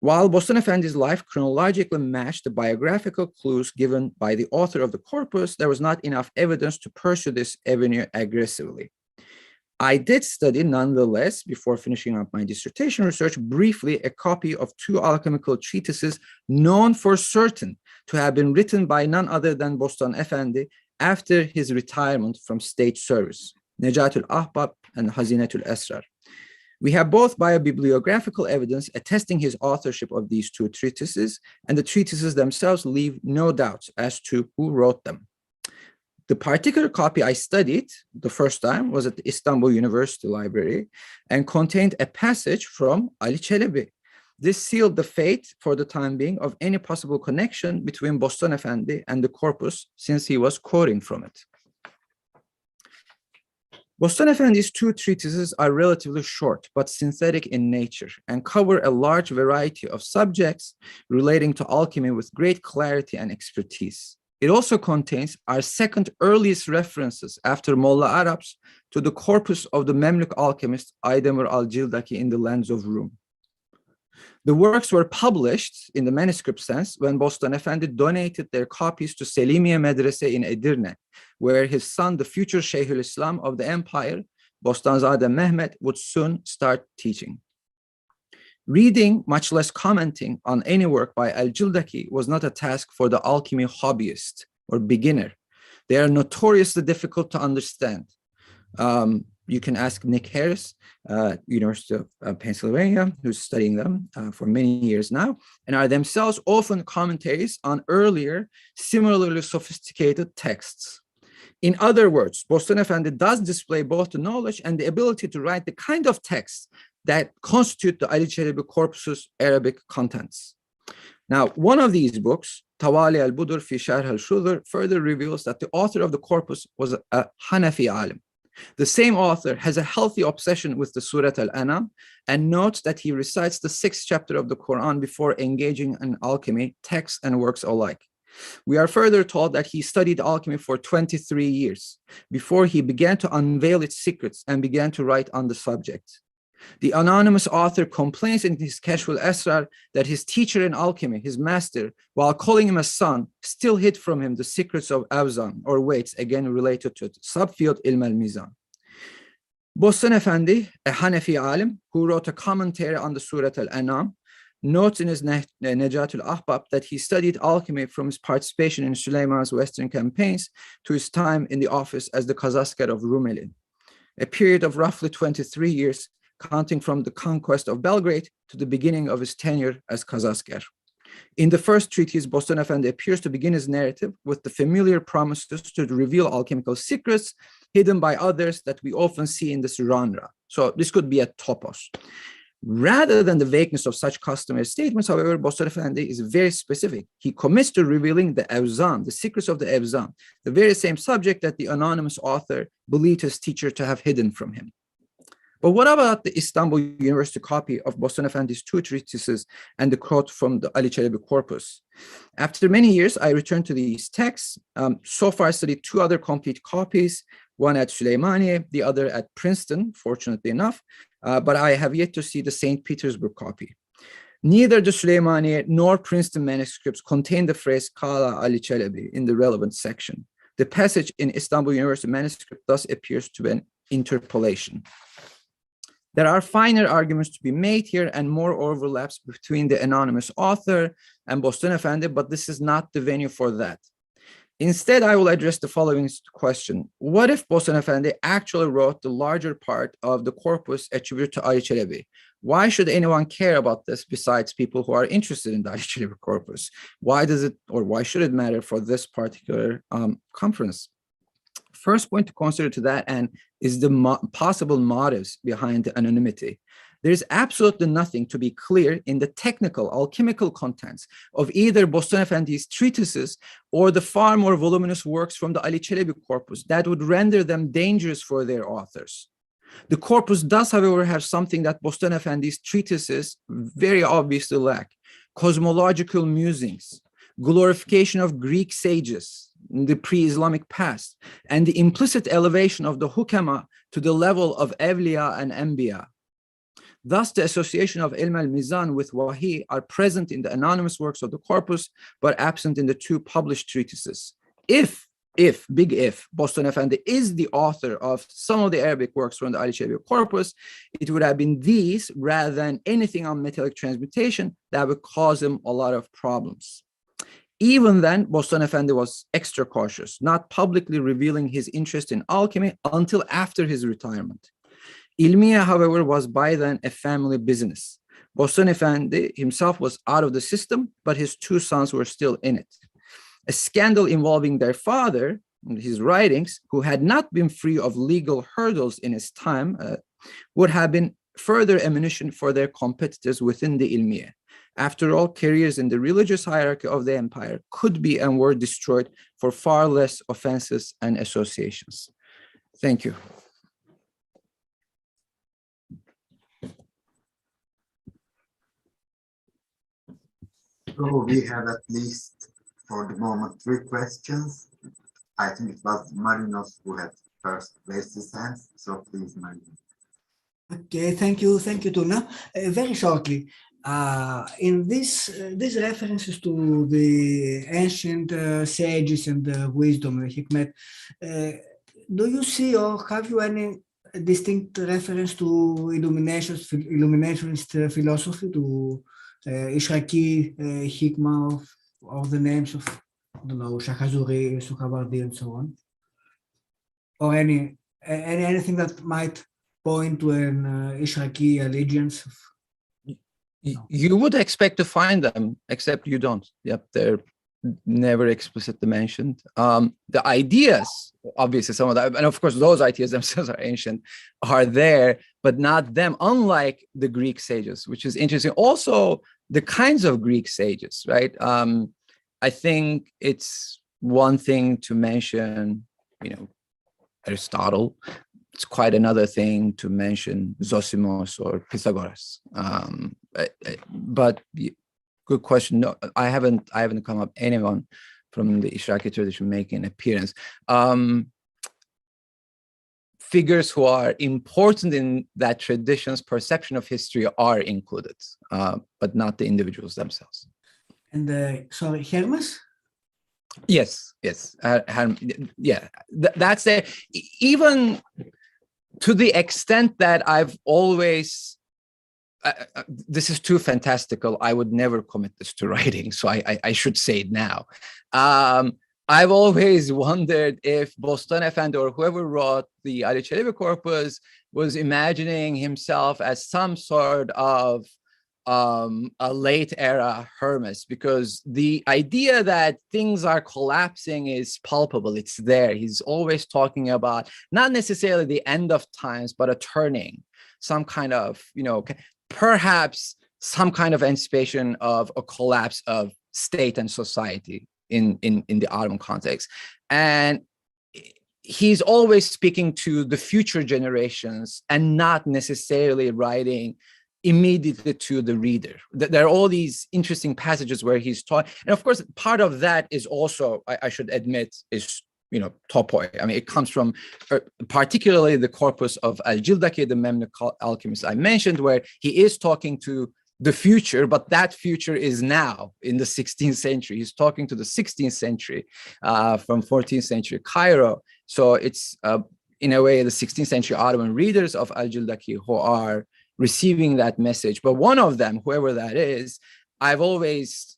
While Bostan Efendi's life chronologically matched the biographical clues given by the author of the corpus, there was not enough evidence to pursue this avenue aggressively. I did study, nonetheless, before finishing up my dissertation research, briefly a copy of two alchemical treatises known for certain to have been written by none other than Bostan Efendi after his retirement from state service, Necatul Ahbab and Hazinetul Esrar. We have both biobibliographical evidence attesting his authorship of these two treatises, and the treatises themselves leave no doubts as to who wrote them. The particular copy I studied the first time was at the Istanbul University Library and contained a passage from Ali Çelebi. This sealed the fate for the time being of any possible connection between Bostan Efendi and the corpus, since he was quoting from it. Bostan Efendi's two treatises are relatively short but synthetic in nature and cover a large variety of subjects relating to alchemy with great clarity and expertise. It also contains our second earliest references after Molla Arap's to the corpus of the Memluk alchemist Aydemir al-Cildaki in the lands of Rum. The works were published in the manuscript sense when Bostan Efendi donated their copies to Selimiye Medrese in Edirne, where his son, the future Sheikhul Islam of the empire, Bostanzade Mehmet, would soon start teaching. Reading, much less commenting on any work by al-Cildaki was not a task for the alchemy hobbyist or beginner. They are notoriously difficult to understand. You can ask Nick Harris, University of Pennsylvania, who's studying them for many years now, and are themselves often commentaries on earlier, similarly sophisticated texts. In other words, Bostan Efendi does display both the knowledge and the ability to write the kind of texts that constitute the Ali Çelebi corpus's Arabic contents. Now, one of these books, Tawali al-Budur fi Sharh al-Shudhr, further reveals that the author of the corpus was a Hanafi alim. The same author has a healthy obsession with the Surat al-Anam and notes that he recites the 6th chapter of the Quran before engaging in alchemy, texts and works alike. We are further told that he studied alchemy for 23 years before he began to unveil its secrets and began to write on the subject. The anonymous author complains in his Kashf al-Asrar that his teacher in alchemy, his master, while calling him a son, still hid from him the secrets of Avzan, or weights, again related to subfield Ilm al-Mizan. Bostan Efendi, a Hanafi alim who wrote a commentary on the Surat al-Anam, notes in his Necatul Ahbab that he studied alchemy from his participation in Süleyman's Western campaigns to his time in the office as the Kazasker of Rumeli, a period of roughly 23 years, counting from the conquest of Belgrade to the beginning of his tenure as Kazasker. In the first treatise, Bostan Efendi appears to begin his narrative with the familiar promises to reveal alchemical secrets hidden by others that we often see in this genre. So this could be a topos. Rather than the vagueness of such customary statements, however, Bostan Efendi is very specific. He commits to revealing the Evzan, the secrets of the Evzan, the very same subject that the anonymous author believed his teacher to have hidden from him. But what about the Istanbul University copy of Bostan Efendi's two treatises and the quote from the Ali Çelebi corpus? After many years, I returned to these texts. So far, I studied two other complete copies, one at Süleymaniye, the other at Princeton, fortunately enough, but I have yet to see the St. Petersburg copy. Neither the Süleymaniye nor Princeton manuscripts contain the phrase Kala Ali Çelebi in the relevant section. The passage in Istanbul University manuscript thus appears to be an interpolation. There are finer arguments to be made here and more overlaps between the anonymous author and Bostan Efendi, but this is not the venue for that. Instead, I will address the following question. What if Bostan Effendi actually wrote the larger part of the corpus attributed to Ali Çelebi? Why should anyone care about this besides people who are interested in the Ali Çelebi corpus? Why does it, or why should it matter for this particular conference? First point to consider to that end is the possible motives behind the anonymity. There's absolutely nothing to be clear in the technical, alchemical contents of either Bostan Effendi's treatises or the far more voluminous works from the Ali Çelebi corpus that would render them dangerous for their authors. The corpus does, however, have something that Bostan Effendi's treatises very obviously lack: cosmological musings, glorification of Greek sages in the pre-Islamic past, and the implicit elevation of the hukama to the level of Evliya and Anbiya. Thus, the association of Ilm al-Mizan with Wahi are present in the anonymous works of the corpus, but absent in the two published treatises. If, big if, Bostan Effendi is the author of some of the Arabic works from the Ali Çelebi corpus, it would have been these rather than anything on metallic transmutation that would cause him a lot of problems. Even then, Bostan Effendi was extra cautious, not publicly revealing his interest in alchemy until after his retirement. Ilmiya, however, was by then a family business. Bostan Effendi himself was out of the system, but his two sons were still in it. A scandal involving their father, his writings, who had not been free of legal hurdles in his time, would have been further ammunition for their competitors within the Ilmiya. After all, careers in the religious hierarchy of the empire could be and were destroyed for far less offenses and associations. Thank you. So we have at least, for the moment, 3 questions. I think it was Marinos who had first raised his hand. So please, Marinos. Okay, thank you, Tuna. Very shortly, in these references to the ancient sages and the wisdom, the hikmet, do you see or have you any distinct reference to illuminationist philosophy, to Ishraqi hikmah of the names of, I don't know, Shahazuri, Suhabardi, and so on, or anything that might point to an Ishraqi allegiance? You would expect to find them, except you don't. Yep, they're never explicitly mentioned. The ideas, obviously, some of that, and of course, those ideas themselves are ancient, are there, but not them, unlike the Greek sages, which is interesting. Also, the kinds of Greek sages, right? I think it's one thing to mention, Aristotle. It's quite another thing to mention Zosimos or Pythagoras. But good question. No, I haven't come up anyone from the Ishraqi tradition making an appearance. Figures who are important in that tradition's perception of history are included, but not the individuals themselves. And sorry, Hermes? Yes. Yeah, that's it. Even to the extent that I've always, this is too fantastical, I would never commit this to writing, so I should say it now. I've always wondered if Bostan Effendi or whoever wrote the Ali Çelebi corpus was imagining himself as some sort of a late era Hermes, because the idea that things are collapsing is palpable. It's there. He's always talking about not necessarily the end of times, but a turning, some kind of, perhaps some kind of anticipation of a collapse of state and society in the Ottoman context. And he's always speaking to the future generations and not necessarily writing immediately to the reader. There are all these interesting passages where he's taught, and of course part of that is also, I should admit, is topoi. I mean, it comes from particularly the corpus of Al-Jildaki, the Memluk alchemist I mentioned, where he is talking to the future, but that future is now in the 16th century. He's talking to the 16th century from 14th century Cairo. So it's in a way the 16th century Ottoman readers of Al-Jildaki who are receiving that message. But one of them, whoever that is, I've always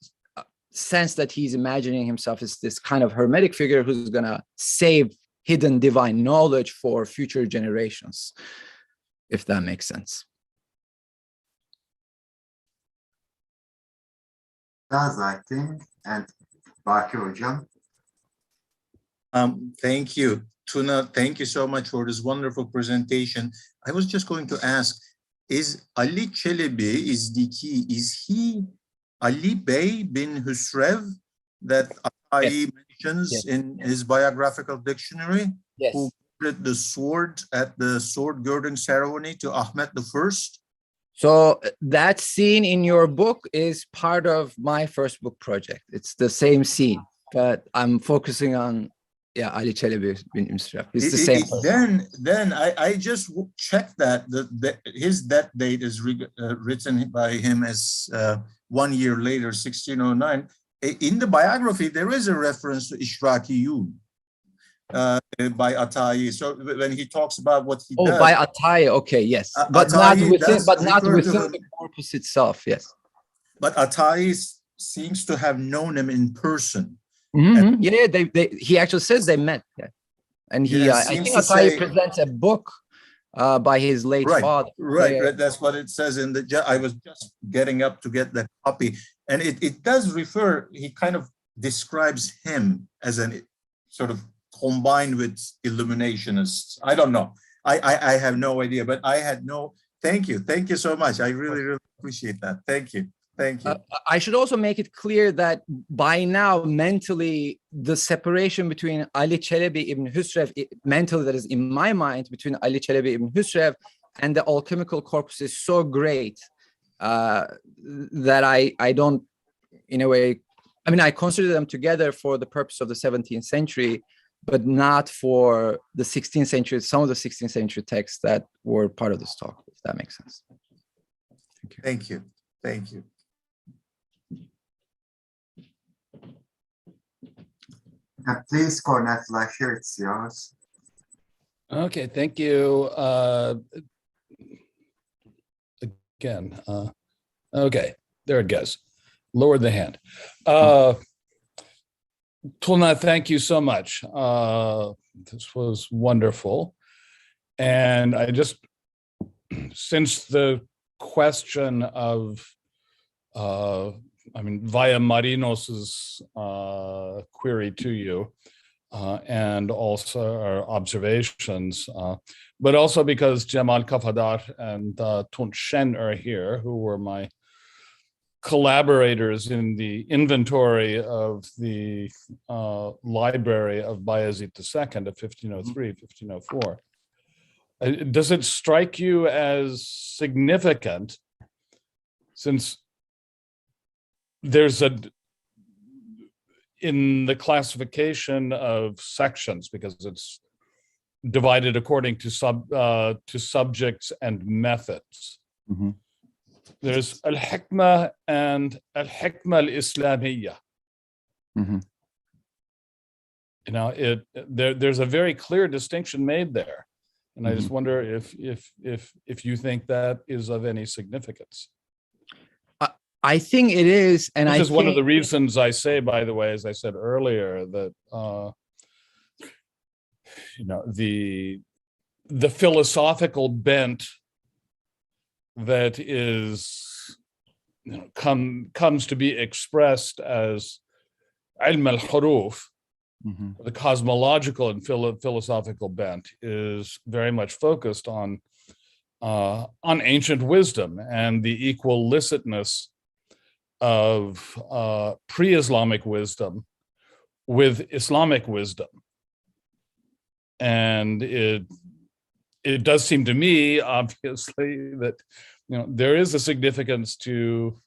sense that he's imagining himself as this kind of hermetic figure who's going to save hidden divine knowledge for future generations, if that makes sense. Does, I think, and Baki Hocam. Thank you. Tuna, thank you so much for this wonderful presentation. I was just going to ask, is Ali Çelebi Izdiki, is he Ali Bey bin Hüsrev that Atayi mentions in his biographical dictionary? Yes. Who gifted the sword at the sword girding ceremony to Ahmed I? So that scene in your book is part of my first book project. It's the same scene, but I'm focusing on Ali Çelebi bin Hüsrev. It's the same person. Then I just checked that his death date is written by him as 1 year later, 1609. In the biography, there is a reference to Ishrakiyun by Atayi. So when he talks about what he does, by Atayi, okay, yes, but Atayi not within the corpus itself, yes. But Atayi seems to have known him in person. Mm-hmm. Yeah, he actually says they met. Yeah. And I think Atayi presents a book by his late father. Right. That's what it says in the. I was just getting up to get that copy, and it does refer. He kind of describes him as an sort of combined with illuminationists. I don't know. I have no idea, but I had no. Thank you so much. I really appreciate that. Thank you. I should also make it clear that by now, mentally, the separation between Ali Çelebi ibn Hüsrev, mentally, that is in my mind, between Ali Çelebi ibn Hüsrev and the alchemical corpus is so great that I don't, in a way, I mean, I consider them together for the purpose of the 17th century, but not for the 16th century, some of the 16th century texts that were part of this talk, if that makes sense. Thank you. Please, Cornet Flasher, it's yours. Okay, thank you. Again, okay, there it goes. Lower the hand. Tulna, thank you so much. This was wonderful. And I just, since the question of, via Marinos's query to you, and also our observations, but also because Cemal Kafadar and Tunç Şen are here, who were my collaborators in the inventory of the library of Bayezid II of 1503, 1504. Does it strike you as significant, since there's in the classification of sections, because it's divided according to subjects and methods. Mm-hmm. There's al-hikmah and al-hikmah al-islamiyya. Mm-hmm. You know, there's a very clear distinction made there, and I just wonder if you think that is of any significance. I think it is, and this is one of the reasons I say, by the way, as I said earlier, that the philosophical bent that is comes to be expressed as ilm al-huruf, the cosmological and philosophical bent, is very much focused on ancient wisdom and the equal licitness of pre-Islamic wisdom with Islamic wisdom. And it does seem to me, obviously, that there is a significance to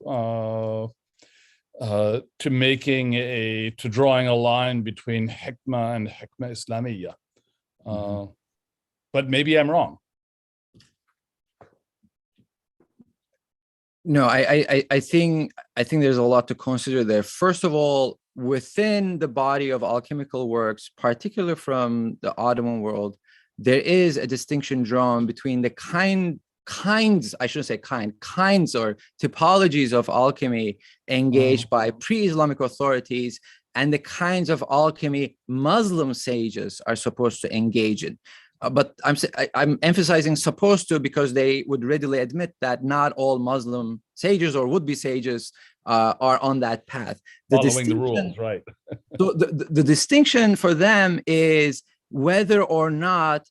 drawing a line between hikmah and hikmah islamiyya. But maybe I'm wrong. No, I think there's a lot to consider there. First of all, within the body of alchemical works, particularly from the Ottoman world, there is a distinction drawn between the kind kinds, I shouldn't say kinds or typologies of alchemy engaged by pre-Islamic authorities, and the kinds of alchemy Muslim sages are supposed to engage in. But I'm emphasizing supposed to because they would readily admit that not all Muslim sages or would-be sages are on that path. Following the rules, right? So the distinction for them is whether or not,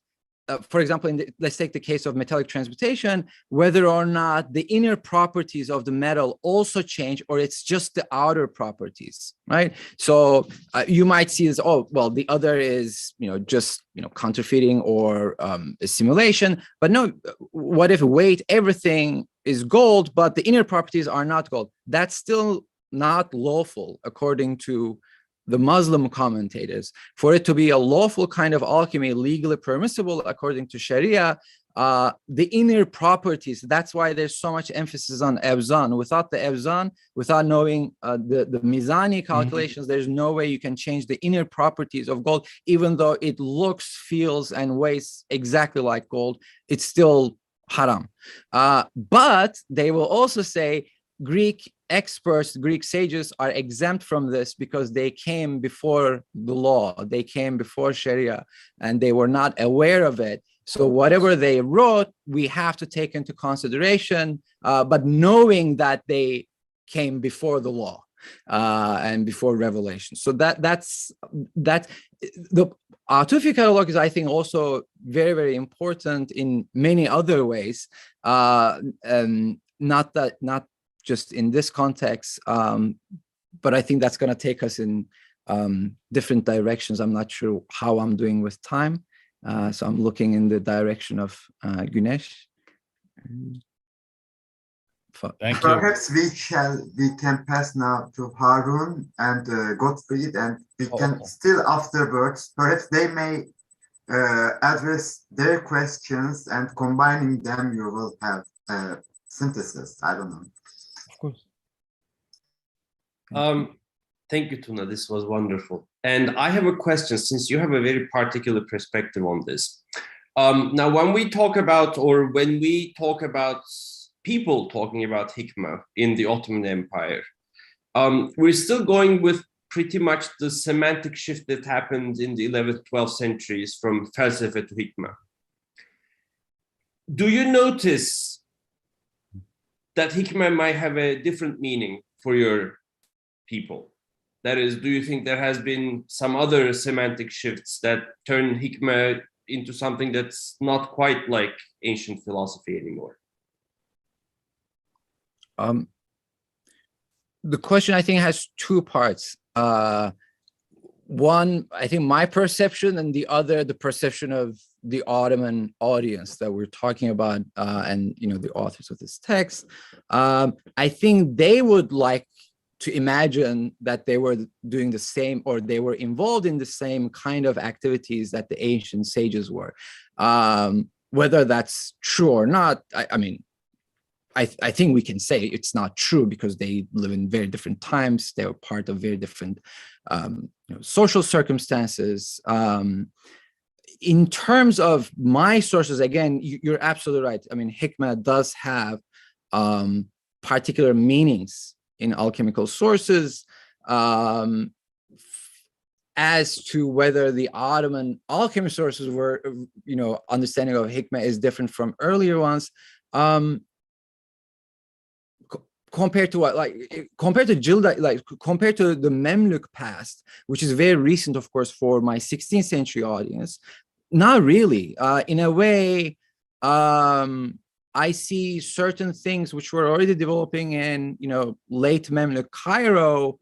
for example, let's take the case of metallic transmutation, whether or not the inner properties of the metal also change, or it's just the outer properties, right? So you might see this, oh, well, the other is, just, counterfeiting or a simulation. But no, what if weight, everything is gold, but the inner properties are not gold? That's still not lawful according to the Muslim commentators. For it to be a lawful kind of alchemy, legally permissible according to Sharia, the inner properties, that's why there's so much emphasis on Evzan. Without the Evzan, without knowing the Mizani calculations, there's no way you can change the inner properties of gold, even though it looks, feels, and weighs exactly like gold, it's still haram. But they will also say Greek experts, Greek sages are exempt from this because they came before the law, they came before Sharia, and they were not aware of it. So whatever they wrote, we have to take into consideration, but knowing that they came before the law and before revelation. So that's the Atufi catalog is, I think, also very, very important in many other ways. Not just in this context, but I think that's going to take us in different directions. I'm not sure how I'm doing with time, so I'm looking in the direction of Güneş. Thank you. Perhaps we can pass now to Harun and Gottfried, and we can still afterwards, perhaps they may address their questions, and combining them you will have synthesis. I don't know. Thank you, Tuna. This was wonderful. And I have a question, since you have a very particular perspective on this. Now, when we talk about people talking about hikmah in the Ottoman Empire, we're still going with pretty much the semantic shift that happened in the 11th, 12th centuries from felsefe to hikmah. Do you notice that hikmah might have a different meaning for your people? That is, do you think there has been some other semantic shifts that turn hikmah into something that's not quite like ancient philosophy anymore? The question, I think, has two parts. One, I think my perception, and the other, the perception of the Ottoman audience that we're talking about, and the authors of this text. I think they would like to imagine that they were doing the same, or they were involved in the same kind of activities that the ancient sages were. Whether that's true or not, I think we can say it's not true, because they live in very different times. They were part of very different social circumstances. In terms of my sources, again, you're absolutely right. Hikmah does have particular meanings in alchemical sources. As to whether the Ottoman alchemy sources were, understanding of hikmah is different from earlier ones. Compared to what, compared to compared to the Memluk past, which is very recent, of course, for my 16th century audience, not really. In a way, I see certain things which were already developing in, late Memluk Cairo,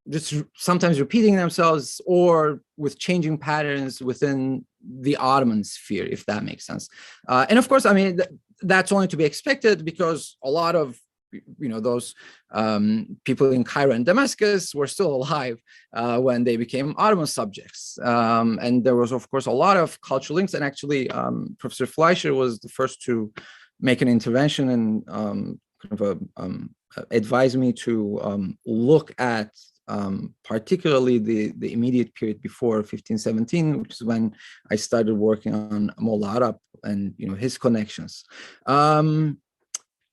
just sometimes repeating themselves, or with changing patterns within the Ottoman sphere, if that makes sense. And of course, that's only to be expected, because a lot of those people in Cairo and Damascus were still alive when they became Ottoman subjects. And there was, of course, a lot of cultural links. And actually, Professor Fleischer was the first to make an intervention and advise me to look at particularly the immediate period before 1517, which is when I started working on Molla Arab and his connections.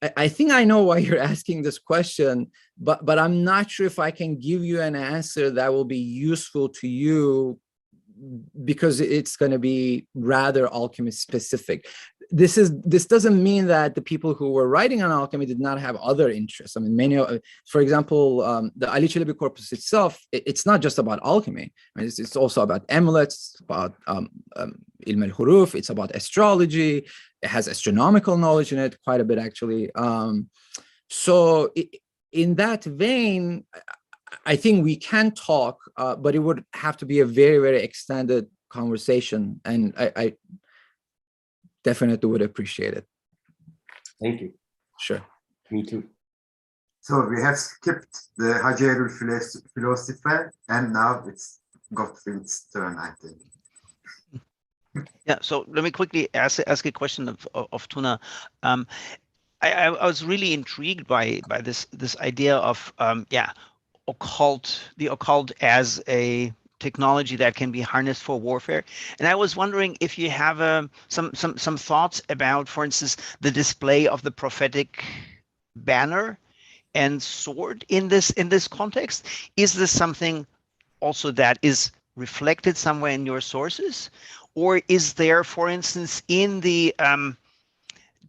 I think I know why you're asking this question, but I'm not sure if I can give you an answer that will be useful to you, because it's going to be rather alchemy specific. This doesn't mean that the people who were writing on alchemy did not have other interests. I mean, for example, the Ali Çelebi corpus itself, it's not just about alchemy. I mean, it's also about amulets, about ilm al-huruf, it's about astrology. It has astronomical knowledge in it, quite a bit actually. So in that vein, I think we can talk, but it would have to be a very, very extended conversation, and I definitely would appreciate it. Thank you. Sure. Me too. So we have skipped the Hacerül philosopher, and now it's Gottfried's turn, I think. Yeah, so let me quickly ask a question of Tuna. I was really intrigued by this idea of the occult as a technology that can be harnessed for warfare, and I was wondering if you have some thoughts about, for instance, the display of the prophetic banner and sword in this context. Is this something also that is reflected somewhere in your sources, or is there, for instance, in the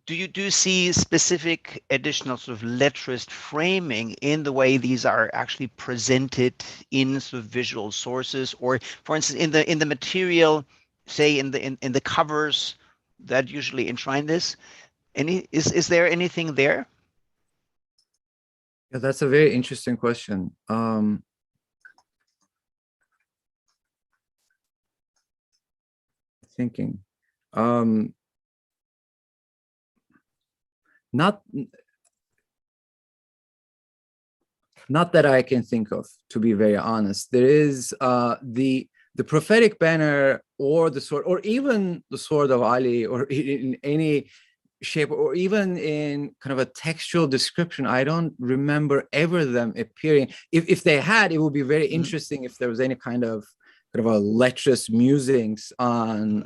do you see specific additional sort of letterist framing in the way these are actually presented in sort of visual sources, or, for instance, in the material, say in the covers that usually enshrine this? Is there anything there? Yeah, that's a very interesting question. Thinking. Not that I can think of, to be very honest. There is the prophetic banner, or the sword, or even the sword of Ali, or in any shape, or even in kind of a textual description. I don't remember ever them appearing. If they had, it would be very interesting if there was any kind of a letterist musings on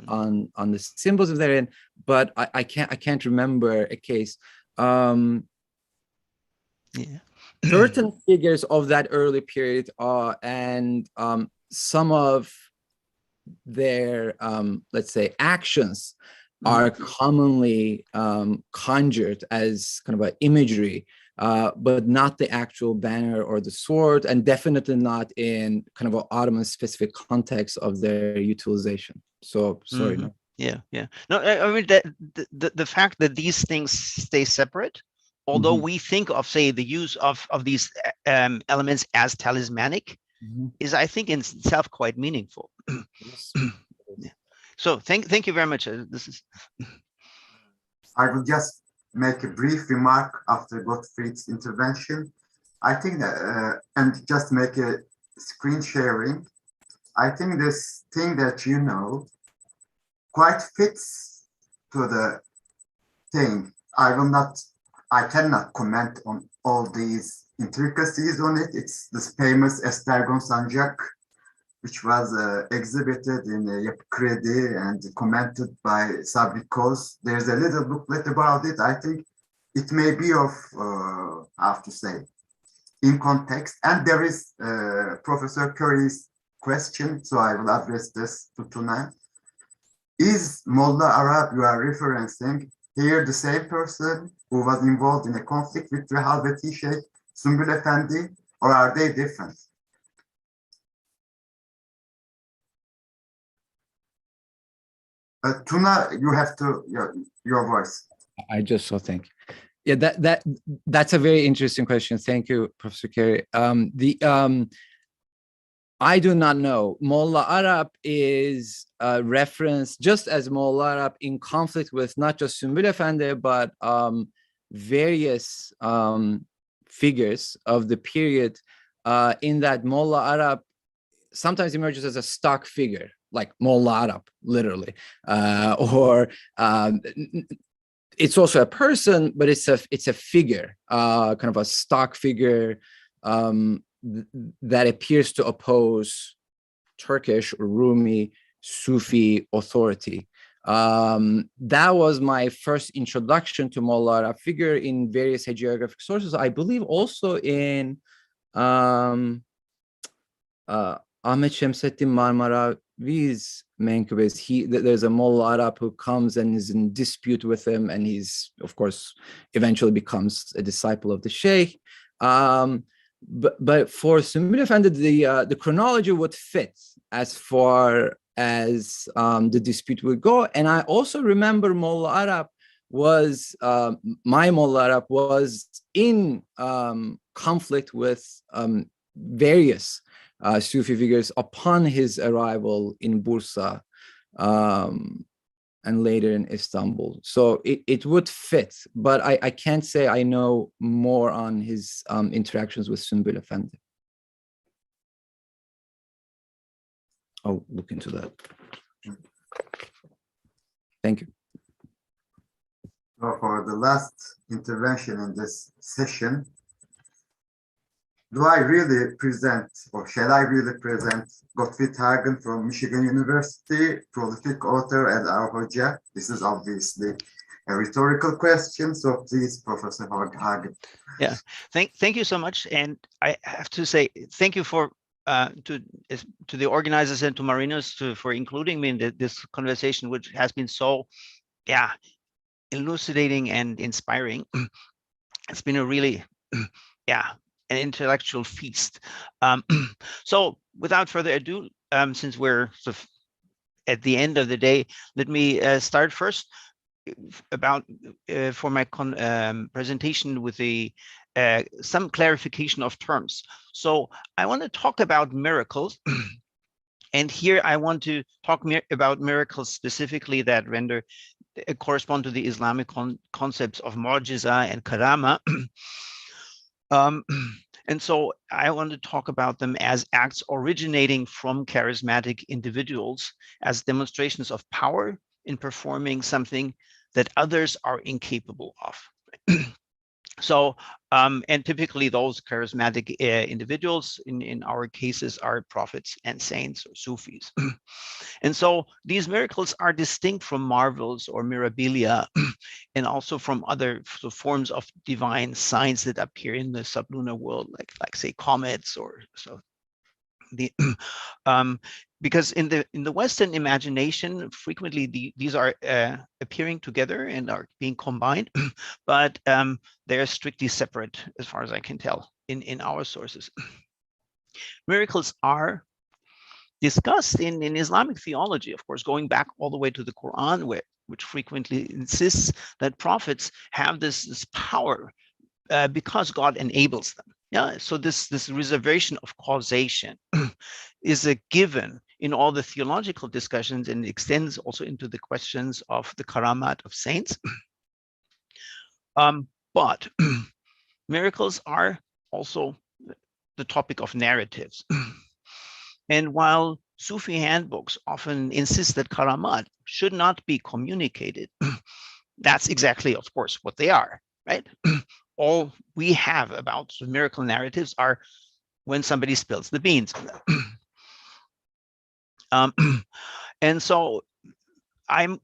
the symbols of therein, but I can't remember a case. Certain figures of that early period and some of their let's say actions are commonly conjured as kind of an imagery, but not the actual banner or the sword, and definitely not in kind of an Ottoman specific context of their utilization. So sorry. No. Yeah. No, I mean that the fact that these things stay separate, although we think of, say, the use of these elements as talismanic, is, I think, in itself quite meaningful. Yeah. So thank you very much. This is. I will just make a brief remark after Gottfried's intervention. I think that, and just make a screen sharing. I think this thing that quite fits to the thing. I cannot comment on all these intricacies on it. It's this famous Estergon Sancak, which was exhibited in Crete and commented by Sabri Koz. There's a little booklet about it. I think it may be of, how to say, in context. And there is Professor Curry's question, so I will address this to Tuna. Is Molla Arab you are referencing here the same person who was involved in a conflict with the Halveti Sheikh Sümbül Efendi, or are they different? Tuna, you have to your voice. I just saw. Thank you. Yeah, that's a very interesting question. Thank you, Professor Kerry. I do not know. Molla Arab is referenced just as Molla Arab in conflict with not just Sümbül Efendi, but various figures of the period, in that Molla Arab sometimes emerges as a stock figure, like Molla Arab, literally, or it's also a person, but it's a figure, kind of a stock figure, that appears to oppose Turkish or Rumi Sufi authority. That was my first introduction to Molla Arab figure in various hagiographic sources. I believe also in Ahmet Şemseddin Marmaravi's Menkıbes. There's a Molla Arab who comes and is in dispute with him, and he's, of course, eventually becomes a disciple of the Sheikh. But for Sümbül Efendi, the chronology would fit as far as the dispute would go. And I also remember Molla Arab was, my Molla Arab was in conflict with various Sufi figures upon his arrival in Bursa and later in Istanbul. So it would fit, but I can't say I know more on his interactions with Sümbül Efendi. I'll look into that. Thank you. So for the last intervention in this session, do I really present, or shall I really present, Gottfried Hagen from Michigan University, prolific author and our Hoja? This is obviously a rhetorical question, so please, Professor Hagen. Yeah, thank you so much. And I have to say, thank you for to the organizers and to Marinos for including me in this conversation, which has been so, yeah, elucidating and inspiring. It's been a really, yeah, an intellectual feast. So without further ado, since we're sort of at the end of the day, let me start first about for my presentation with some clarification of terms. So I want to talk about miracles. And here I want to talk about miracles specifically that correspond to the Islamic concepts of mu'jiza and karama. And so I want to talk about them as acts originating from charismatic individuals, as demonstrations of power in performing something that others are incapable of. So, and typically those charismatic individuals in our cases are prophets and saints or Sufis. And so these miracles are distinct from marvels or mirabilia and also from other forms of divine signs that appear in the sublunar world, like say comets or so. Because in the Western imagination, frequently these are appearing together and are being combined, but they're strictly separate as far as I can tell in our sources. Miracles are discussed in Islamic theology, of course, going back all the way to the Quran, which frequently insists that prophets have this power because God enables them. Yeah, so this reservation of causation is a given in all the theological discussions and extends also into the questions of the karamat of saints. But miracles are also the topic of narratives. And while Sufi handbooks often insist that karamat should not be communicated, that's exactly, of course, what they are, right? All we have about miracle narratives are when somebody spills the beans. And so I'm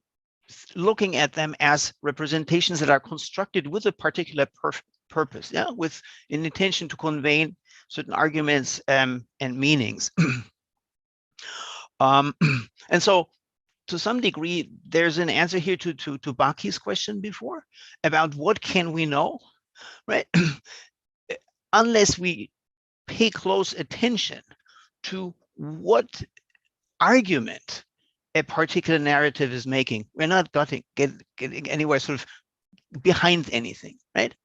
looking at them as representations that are constructed with a particular purpose, yeah, with an intention to convey certain arguments and meanings. And so to some degree, there's an answer here to Baki's question before about what can we know, right? Unless we pay close attention to what argument a particular narrative is making, we're not getting anywhere sort of behind anything, right?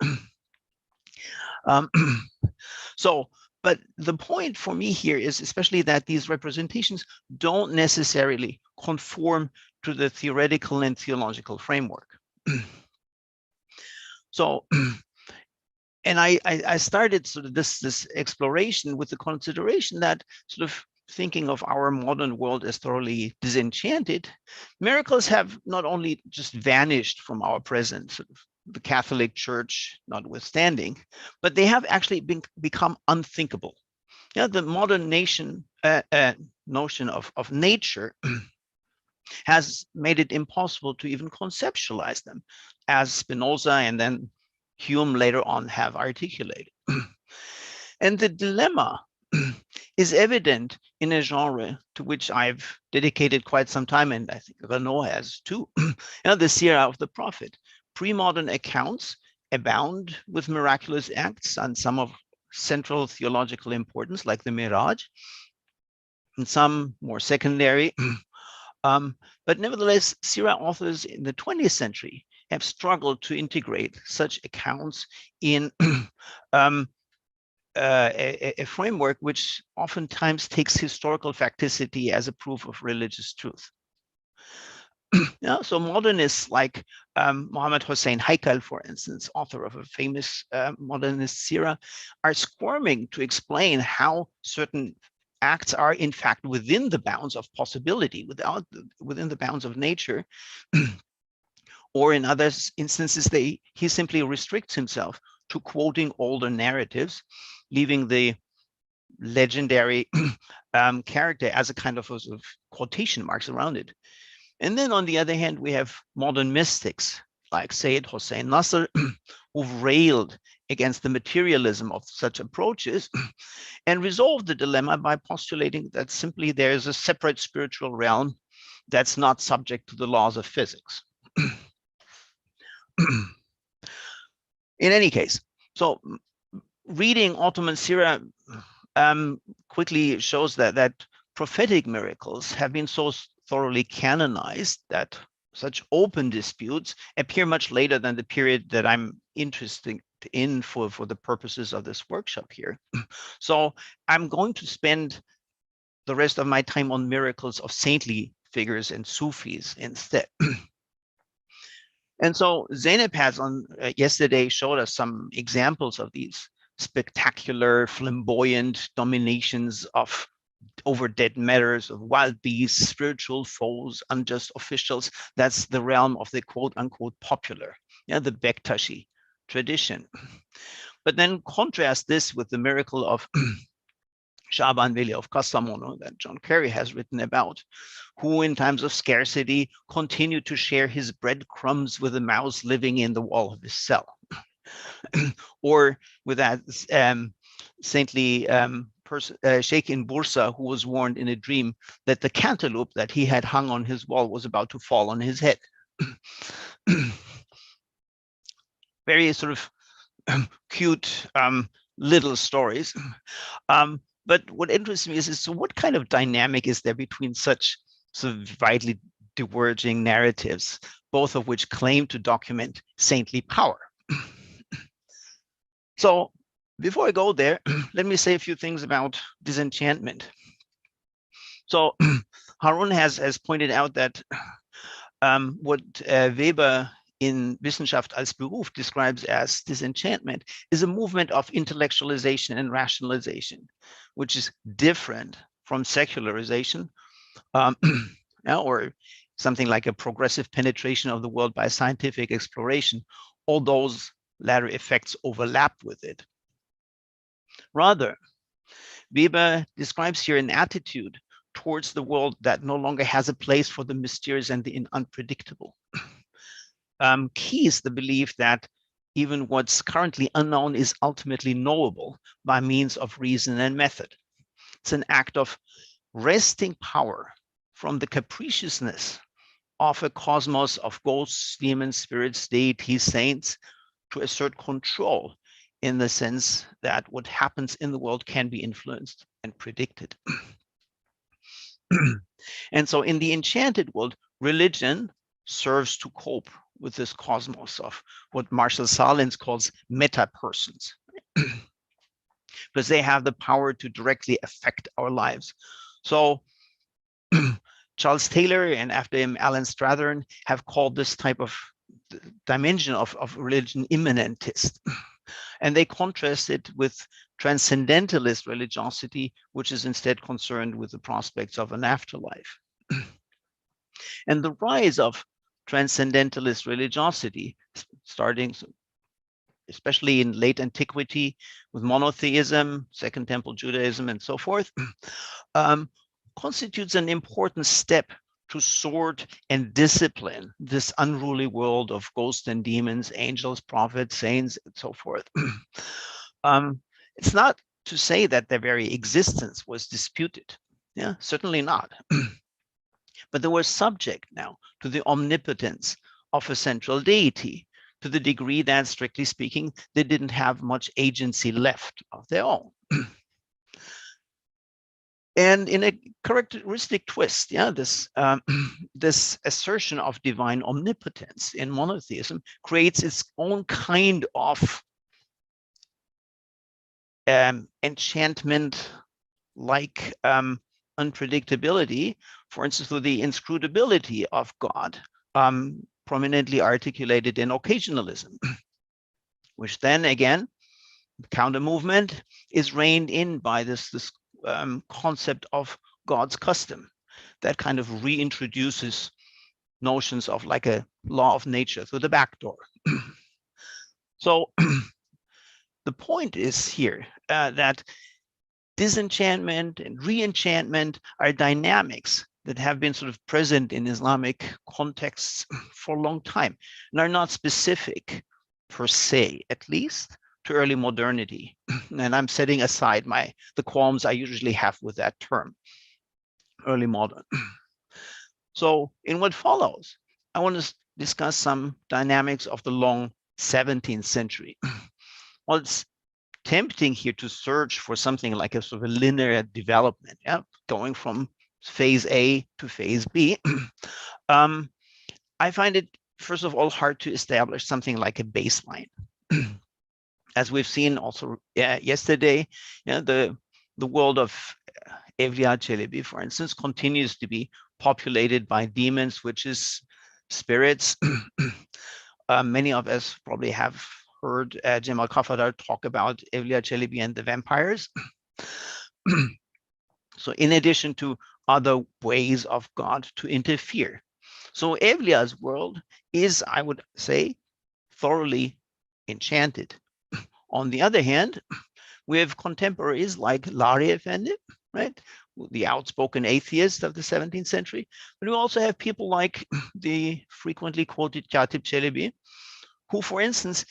So, but the point for me here is especially that these representations don't necessarily conform to the theoretical and theological framework. So, and I started sort of this exploration with the consideration that sort of thinking of our modern world as thoroughly disenchanted, miracles have not only just vanished from our present, sort of the Catholic Church notwithstanding, but they have actually become unthinkable. the modern notion of nature has made it impossible to even conceptualize them, as Spinoza and then Hume later on have articulated. And the dilemma is evident in a genre to which I've dedicated quite some time, and I think Renaud has too, the Sira of the Prophet. Pre-modern accounts abound with miraculous acts and some of central theological importance, like the Miraj, and some more secondary. But nevertheless, Sira authors in the 20th century have struggled to integrate such accounts in a framework which oftentimes takes historical facticity as a proof of religious truth. So modernists like Mohammed Hossein Haikal, for instance, author of a famous modernist Sira, are squirming to explain how certain acts are in fact within the bounds of possibility, within the bounds of nature, or in other instances, he simply restricts himself to quoting older narratives, leaving the legendary character as a kind of quotation marks around it. And then on the other hand, we have modern mystics like Sayyid Hossein Nasr, who've railed against the materialism of such approaches and resolved the dilemma by postulating that simply there is a separate spiritual realm that's not subject to the laws of physics. In any case, so reading Ottoman Sira quickly shows that prophetic miracles have been so thoroughly canonized that such open disputes appear much later than the period that I'm interested in for the purposes of this workshop here. So I'm going to spend the rest of my time on miracles of saintly figures and Sufis instead. And so Zeynep has yesterday showed us some examples of these spectacular, flamboyant dominations over dead matters, of wild beasts, spiritual foes, unjust officials. That's the realm of the quote unquote popular, the Bektashi tradition. But then contrast this with the miracle of Shaban Veli of Kastamonu that John Kerry has written about, who in times of scarcity continued to share his breadcrumbs with a mouse living in the wall of his cell. Or with that saintly sheikh in Bursa, who was warned in a dream that the cantaloupe that he had hung on his wall was about to fall on his head. Very sort of cute little stories. But what interests me is so what kind of dynamic is there between such sort of widely diverging narratives, both of which claim to document saintly power? So before I go there, let me say a few things about disenchantment. So Harun has pointed out that what Weber in Wissenschaft als Beruf describes as disenchantment is a movement of intellectualization and rationalization, which is different from secularization, or something like a progressive penetration of the world by scientific exploration. All those latter effects overlap with it. Rather, Weber describes here an attitude towards the world that no longer has a place for the mysterious and the unpredictable. Key is the belief that even what's currently unknown is ultimately knowable by means of reason and method. It's an act of wresting power from the capriciousness of a cosmos of ghosts, demons, spirits, deities, saints, to assert control in the sense that what happens in the world can be influenced and predicted. And so in the enchanted world, religion serves to cope with this cosmos of what Marshall Salins calls meta-persons, because they have the power to directly affect our lives. So Charles Taylor and after him Alan Strathern have called this type of dimension of religion immanentist. And they contrast it with transcendentalist religiosity, which is instead concerned with the prospects of an afterlife. And the rise of transcendentalist religiosity, starting especially in late antiquity with monotheism, Second Temple Judaism, and so forth, constitutes an important step to sort and discipline this unruly world of ghosts and demons, angels, prophets, saints, and so forth. It's not to say that their very existence was disputed. Yeah, certainly not. But they were subject now to the omnipotence of a central deity, to the degree that, strictly speaking, they didn't have much agency left of their own. And in a characteristic twist, yeah, this this assertion of divine omnipotence in monotheism creates its own kind of enchantment-like unpredictability, for instance, through the inscrutability of God, prominently articulated in occasionalism, which then again, counter movement is reined in by this concept of God's custom that kind of reintroduces notions of like a law of nature through the back door. So the point is here that disenchantment and reenchantment are dynamics that have been sort of present in Islamic contexts for a long time and are not specific per se, at least, to early modernity. And I'm setting aside the qualms I usually have with that term, early modern. So in what follows, I want to discuss some dynamics of the long 17th century. Well, it's tempting here to search for something like a sort of a linear development, yeah, going from phase A to phase B. I find it, first of all, hard to establish something like a baseline. As we've seen also yesterday, the world of Evliya Çelebi, for instance, continues to be populated by demons, witches, spirits. Many of us probably have heard Cemal Kafadar talk about Evliya Çelebi and the vampires. So in addition to other ways of God to interfere. So Evliya's world is, I would say, thoroughly enchanted. On the other hand, we have contemporaries like Lari Efendi, right? The outspoken atheist of the 17th century. But we also have people like the frequently quoted Katip Çelebi, who, for instance,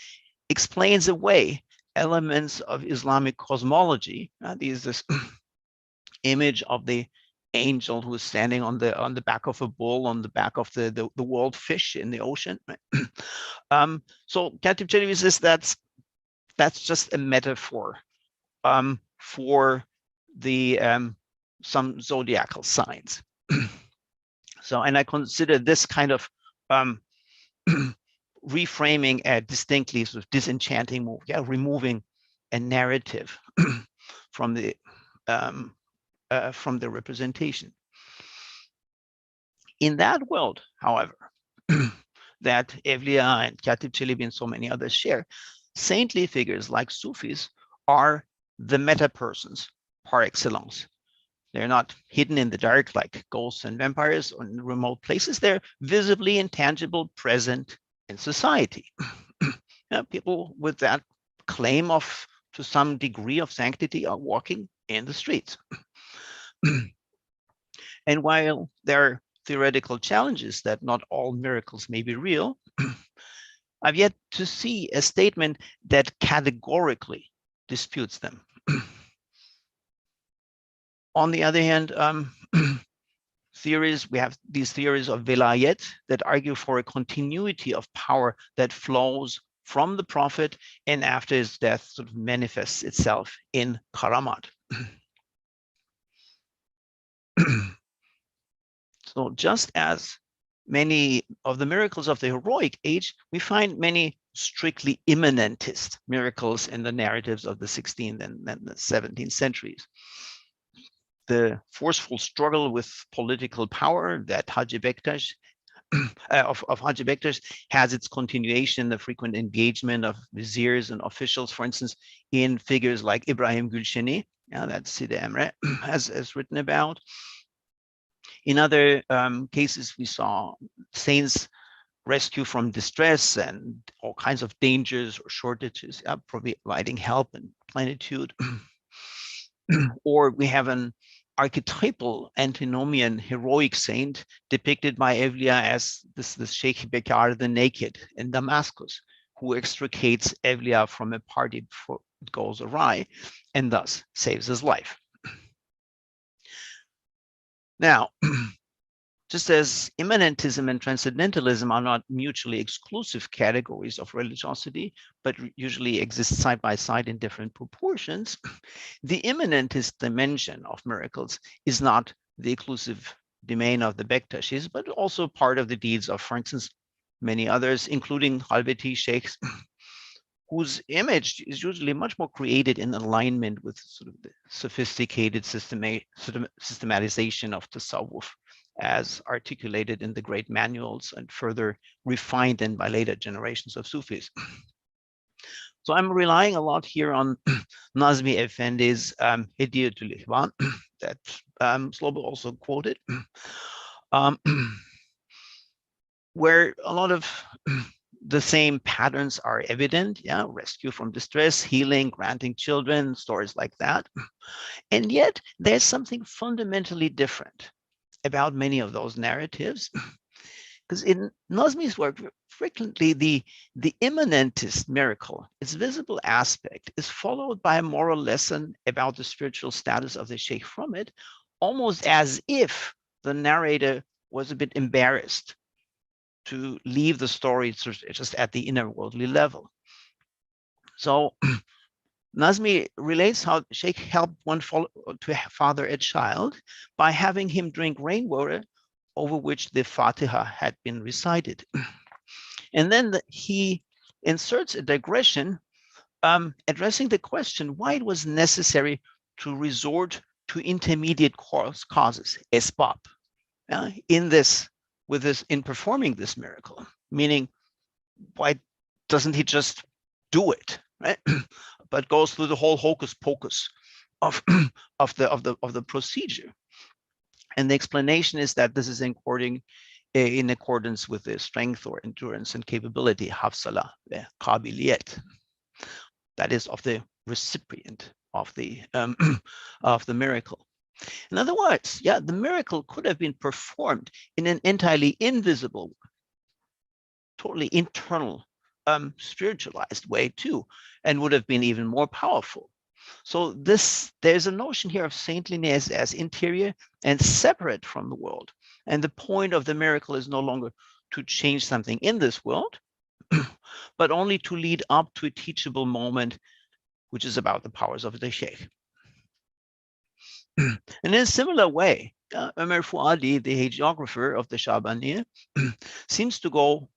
explains away elements of Islamic cosmology. This image of the angel who is standing on the back of a bull, on the back of the world fish in the ocean. Right? So Katip Çelebi says that's just a metaphor for the some zodiacal signs. So, and I consider this kind of reframing a distinctly sort of disenchanting move, yeah, removing a narrative from the representation. In that world, however, that Evliya and Katip Çelebi and so many others share, saintly figures like Sufis are the meta persons par excellence. They're not hidden in the dark like ghosts and vampires or in remote places. They're visibly intangible, present in society. People with that claim of, to some degree of sanctity, are walking in the streets. And while there are theoretical challenges that not all miracles may be real, I've yet to see a statement that categorically disputes them. On the other hand, we have these theories of velayet that argue for a continuity of power that flows from the prophet and after his death sort of manifests itself in karamat. So just as many of the miracles of the heroic age, we find many strictly immanentist miracles in the narratives of the 16th and the 17th centuries. The forceful struggle with political power that Hacı Bektaş of Hacı Bektaş has its continuation in the frequent engagement of viziers and officials, for instance, in figures like Ibrahim Gülşeni, that Sidi Emre has written about. In other cases, we saw saints rescue from distress and all kinds of dangers or shortages, providing help and plenitude. Or we have an archetypal antinomian heroic saint depicted by Evliya as this Sheikh Bekar the Naked in Damascus, who extricates Evliya from a party before it goes awry and thus saves his life. Now, just as immanentism and transcendentalism are not mutually exclusive categories of religiosity, but usually exist side by side in different proportions, the immanentist dimension of miracles is not the exclusive domain of the Bektashis, but also part of the deeds of, for instance, many others, including Halveti sheikhs, whose image is usually much more created in alignment with sort of the sophisticated systematization of tasawwuf, as articulated in the great manuals and further refined then by later generations of Sufis. So I'm relying a lot here on Nazmi Effendi's Hediyetul Ihwan that Slobo also quoted, where a lot of the same patterns are evident, rescue from distress, healing, granting children, stories like that. And yet there's something fundamentally different about many of those narratives, because in Nazmi's work, frequently the immanentist miracle, its visible aspect, is followed by a moral lesson about the spiritual status of the sheikh from it, almost as if the narrator was a bit embarrassed to leave the story just at the inner worldly level. So Nazmi relates how Sheikh helped one to father a child by having him drink rainwater over which the Fatiha had been recited. And then he inserts a digression addressing the question why it was necessary to resort to intermediate causes, esbab, in performing this miracle, meaning why doesn't he just do it, right? But goes through the whole hocus pocus of the procedure. And the explanation is that this is in accordance with the strength or endurance and capability, hafsala, qabiliyat, that is of the recipient of the miracle. In other words, the miracle could have been performed in an entirely invisible, totally internal, spiritualized way too, and would have been even more powerful. So there's a notion here of saintliness as interior and separate from the world. And the point of the miracle is no longer to change something in this world, but only to lead up to a teachable moment, which is about the powers of the sheikh. And in a similar way, Ömer Fuadi, the hagiographer of the Shabaniyya, seems to go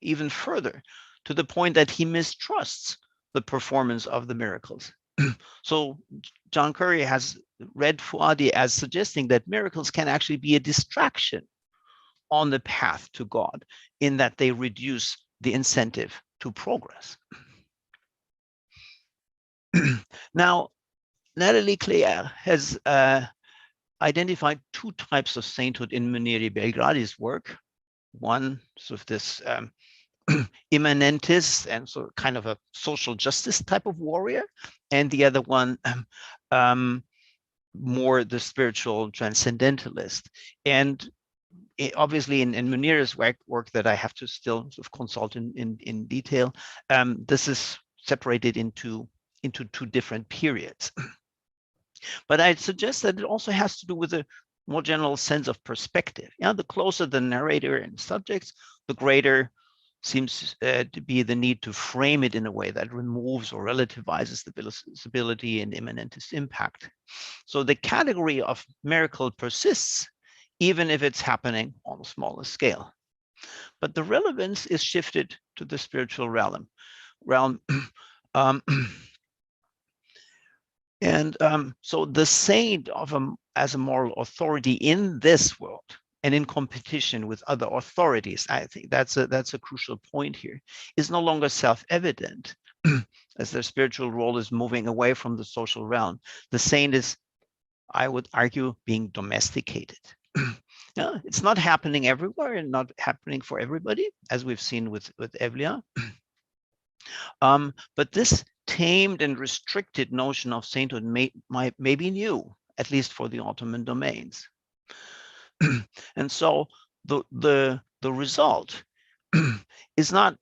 even further, to the point that he mistrusts the performance of the miracles. So John Curry has read Fuadi as suggesting that miracles can actually be a distraction on the path to God, in that they reduce the incentive to progress. Now, Natalie Claire has identified two types of sainthood in Muniri Belgradi's work. One, sort of this immanentist and sort of kind of a social justice type of warrior, and the other one more the spiritual transcendentalist. And obviously in Munir's work that I have to still sort of consult in detail, this is separated into two different periods. But I'd suggest that it also has to do with a more general sense of perspective. The closer the narrator and subjects, the greater seems to be the need to frame it in a way that removes or relativizes the visibility and immanentist impact. So the category of miracle persists, even if it's happening on a smaller scale. But the relevance is shifted to the spiritual realm. So the saint as a moral authority in this world and in competition with other authorities, I think that's a crucial point here, is no longer self-evident as their spiritual role is moving away from the social realm. The saint is, I would argue, being domesticated. Yeah, it's not happening everywhere and not happening for everybody, as we've seen with Evliya. But this tamed and restricted notion of sainthood may be new, at least for the Ottoman domains. And so the result is not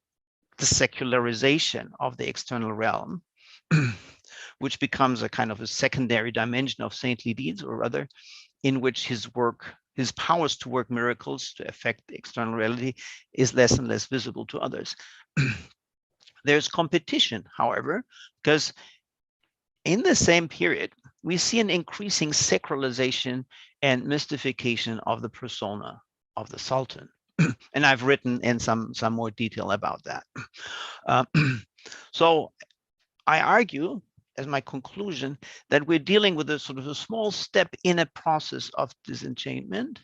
the secularization of the external realm, which becomes a kind of a secondary dimension of saintly deeds, or rather, in which his powers to work miracles, to affect the external reality, is less and less visible to others. There's competition, however, because in the same period, we see an increasing sacralization and mystification of the persona of the Sultan. And I've written in some more detail about that. So I argue, as my conclusion, that we're dealing with a sort of a small step in a process of disenchantment.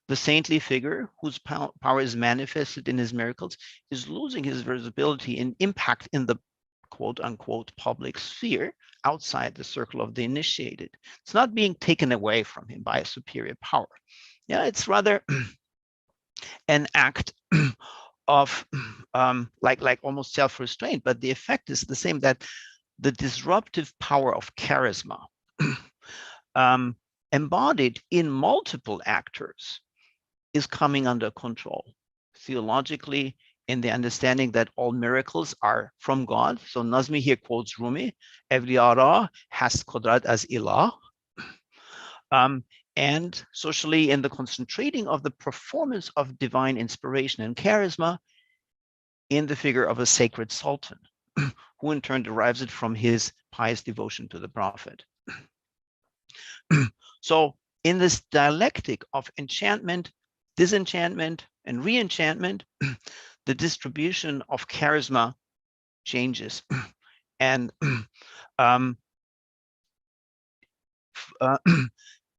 The saintly figure, whose power is manifested in his miracles, is losing his visibility and impact in the quote-unquote public sphere outside the circle of the initiated. It's not being taken away from him by a superior power. Yeah, it's rather an act of like almost self-restraint, but the effect is the same, that the disruptive power of charisma embodied in multiple actors is coming under control theologically, in the understanding that all miracles are from God. So Nazmi here quotes Rumi, Evliya has kodrat as ilah. And socially, in the concentrating of the performance of divine inspiration and charisma in the figure of a sacred sultan, who in turn derives it from his pious devotion to the prophet. So in this dialectic of enchantment, disenchantment, and re-enchantment, the distribution of charisma changes and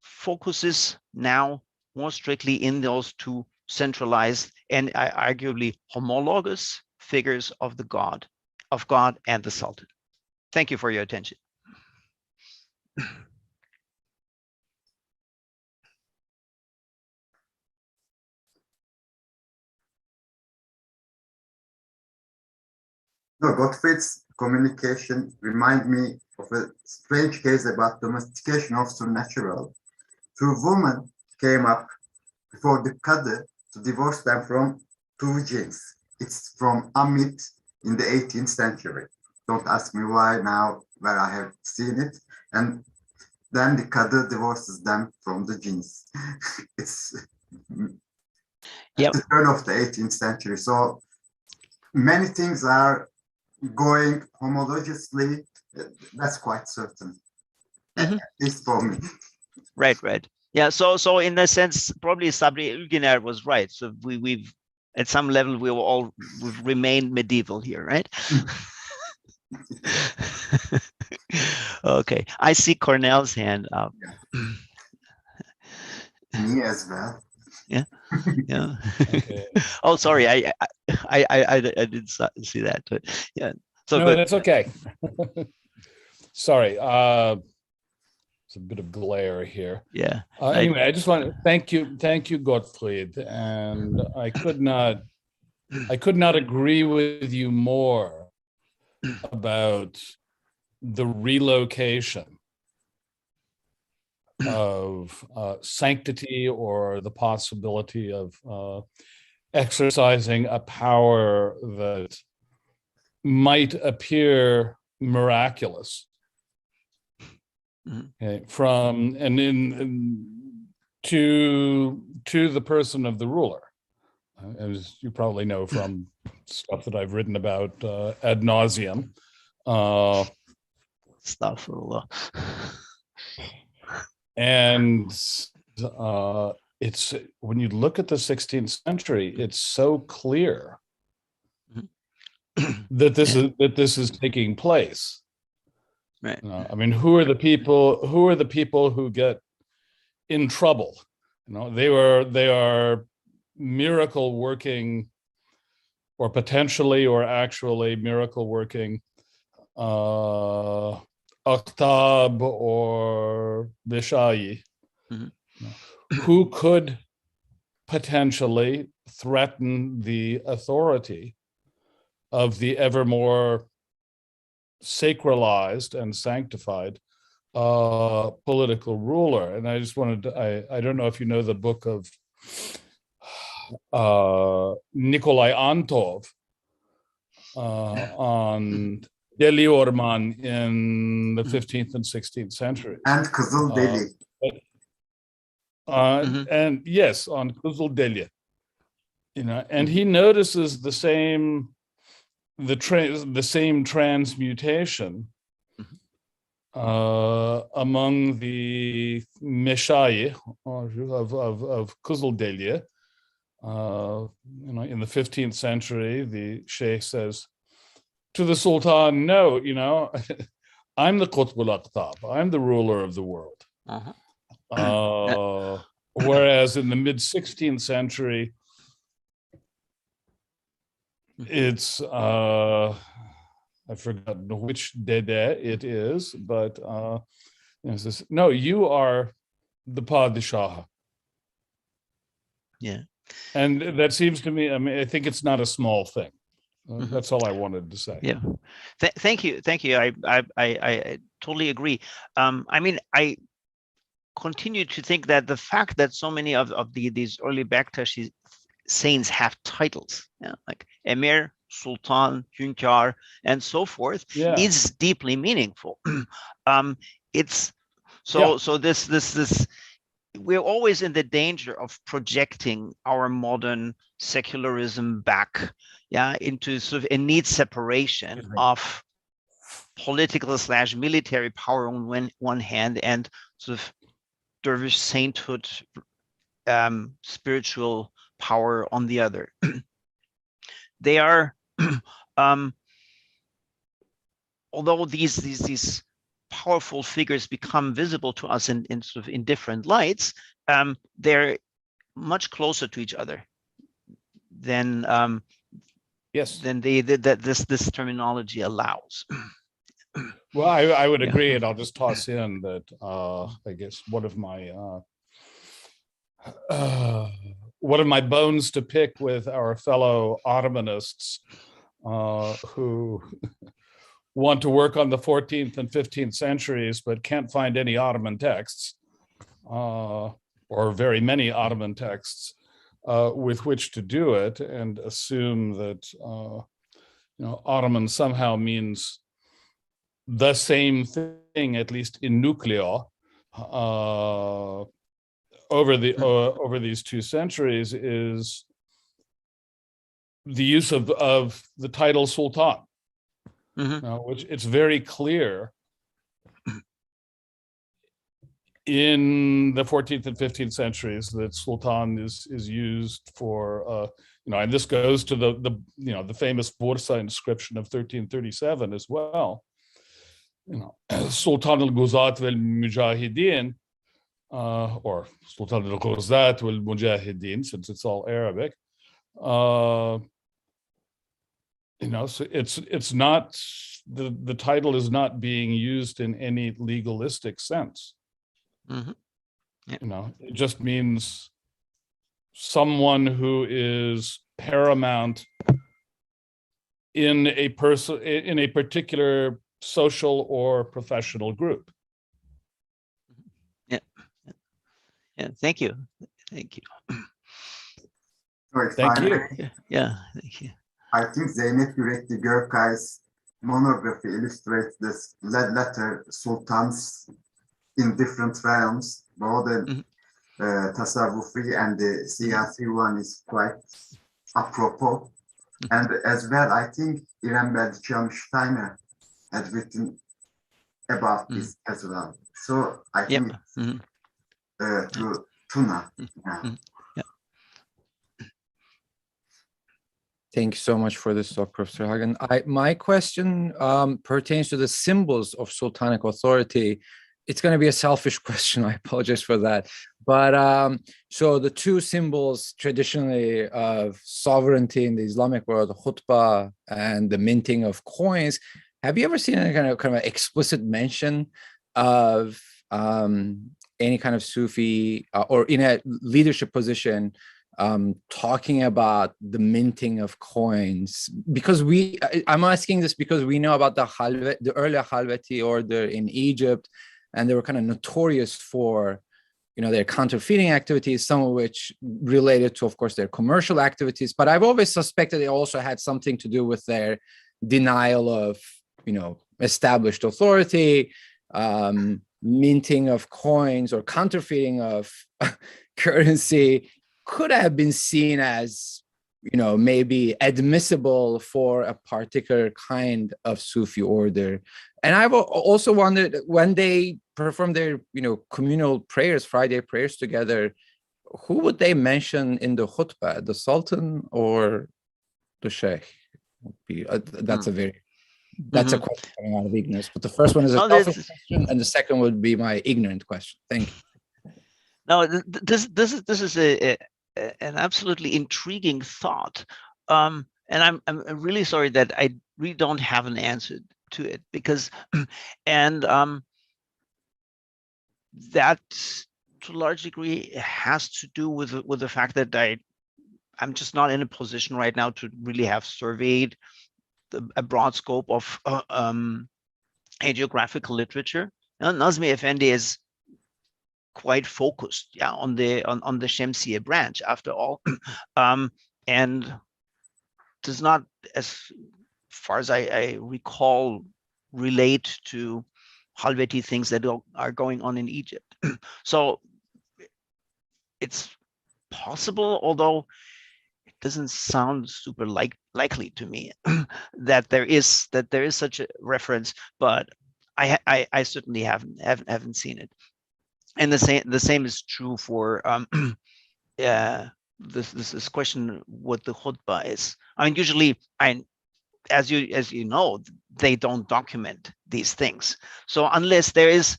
focuses now more strictly in those two centralized and arguably homologous figures of the God and the Sultan. Thank you for your attention. No, Gottfried's communication remind me of a strange case about domestication of supernatural. Two women came up before the Qadi to divorce them from two jinns. It's from Amit in the 18th century. Don't ask me why now, where I have seen it. And then the Qadi divorces them from the jinns. It's at the turn of the 18th century. So many things are going homologously. That's quite certain. At least for me. Right. Yeah. So in a sense, probably Sabri Ülgüner was right. So we've at some level we've remained medieval here, right? Okay. I see Cornell's hand up. Me as well. Yeah. Okay. Oh, sorry. I didn't see that. But yeah. So no, that's okay. Sorry. It's a bit of glare here. Yeah. Anyway, I just want to thank you, Gottfried. And I could not agree with you more about the relocation of sanctity, or the possibility of exercising a power that might appear miraculous. Okay, to the person of the ruler, as you probably know from stuff that I've written about ad nauseum. And it's, when you look at the 16th century, it's so clear that this is taking place. Right. I mean, who are the people who get in trouble? They are miracle working, or potentially or actually miracle working Akhtab or Bishai, who could potentially threaten the authority of the ever more sacralized and sanctified political ruler. And I just wanted to, I don't know if you know the book of Nikolai Antov on Deli Orman in the 15th and 16th centuries. And Kızıl Deli. And yes, on Kızıl Deli. You know, and he notices the same transmutation among the Meshayikh of Kızıl Deli. You know, in the 15th century, the Sheikh says to the Sultan, no, you know, I'm the Qutbul Aqtab, I'm the ruler of the world. Whereas in the mid 16th century, it's I've forgotten which Dede it is, but it says, no, you are the Padishah. Yeah. And that seems to me, I mean, I think it's not a small thing. That's all I wanted to say. Yeah. Thank you. I totally agree. I mean, I continue to think that the fact that so many of these early Bektashi saints have titles, like Emir, Sultan, Hünkar, and so forth, is deeply meaningful. It's so this we're always in the danger of projecting our modern secularism back, into sort of a neat separation of political / military power on one hand and sort of dervish sainthood, spiritual power on the other. They are, although these powerful figures become visible to us in sort of in different lights, they're much closer to each other than than this terminology allows. Well, I would agree, and I'll just toss in that I guess one of my bones to pick with our fellow Ottomanists who want to work on the 14th and 15th centuries, but can't find any Ottoman texts, or very many Ottoman texts with which to do it, and assume that Ottoman somehow means the same thing, at least in nucleo, over these 2 centuries, is the use of the title Sultan. Which it's very clear in the 14th and 15th centuries that Sultan is used for, and this goes to the famous Bursa inscription of 1337 as well. Sultan al-Ghuzat wal-Mujahideen, or Sultan al-Ghuzat wal-Mujahideen, since it's all Arabic. So it's not, the title is not being used in any legalistic sense. It just means someone who is paramount in a particular social or professional group. Yeah. Thank you. Thank you. Yeah. Thank you. I think Zeynep Yürekli Görkay's monography illustrates this latter sultans in different realms. Both the tasawwufi and the siyasi one is quite apropos. And as well, I think İrem Belçam-Steiner had written about this as well. So I think to Tuna. Thank you so much for this talk, Professor Hagen. My question pertains to the symbols of sultanic authority. It's going to be a selfish question. I apologize for that. But so the 2 symbols traditionally of sovereignty in the Islamic world, the khutbah and the minting of coins. Have you ever seen any kind of explicit mention of any kind of Sufi or in a leadership position talking about the minting of coins, because I'm asking this because we know about the earlier Halveti order in Egypt, and they were kind of notorious for, their counterfeiting activities, some of which related to, of course, their commercial activities. But I've always suspected it also had something to do with their denial of, established authority, minting of coins or counterfeiting of currency could have been seen as, maybe admissible for a particular kind of Sufi order. And I've also wondered, when they perform their, communal prayers, Friday prayers together, who would they mention in the khutbah, the Sultan or the Sheikh? That's a question coming out of ignorance. But the first one is a selfish question, and the second would be my ignorant question. Thank you. No, this is an absolutely intriguing thought, and I'm really sorry that I really don't have an answer to it, because that to a large degree has to do with the fact that I'm just not in a position right now to really have surveyed a broad scope of hagiographical literature. Nazmi Effendi is quite focused, on the Shamsiyya branch, after all, and does not, as far as I recall, relate to Halveti things that are going on in Egypt. So it's possible, although it doesn't sound super likely to me, that there is such a reference, but I certainly haven't seen it. And the same is true for this question, what the khutbah is. I mean, usually, as you know, they don't document these things. So unless there is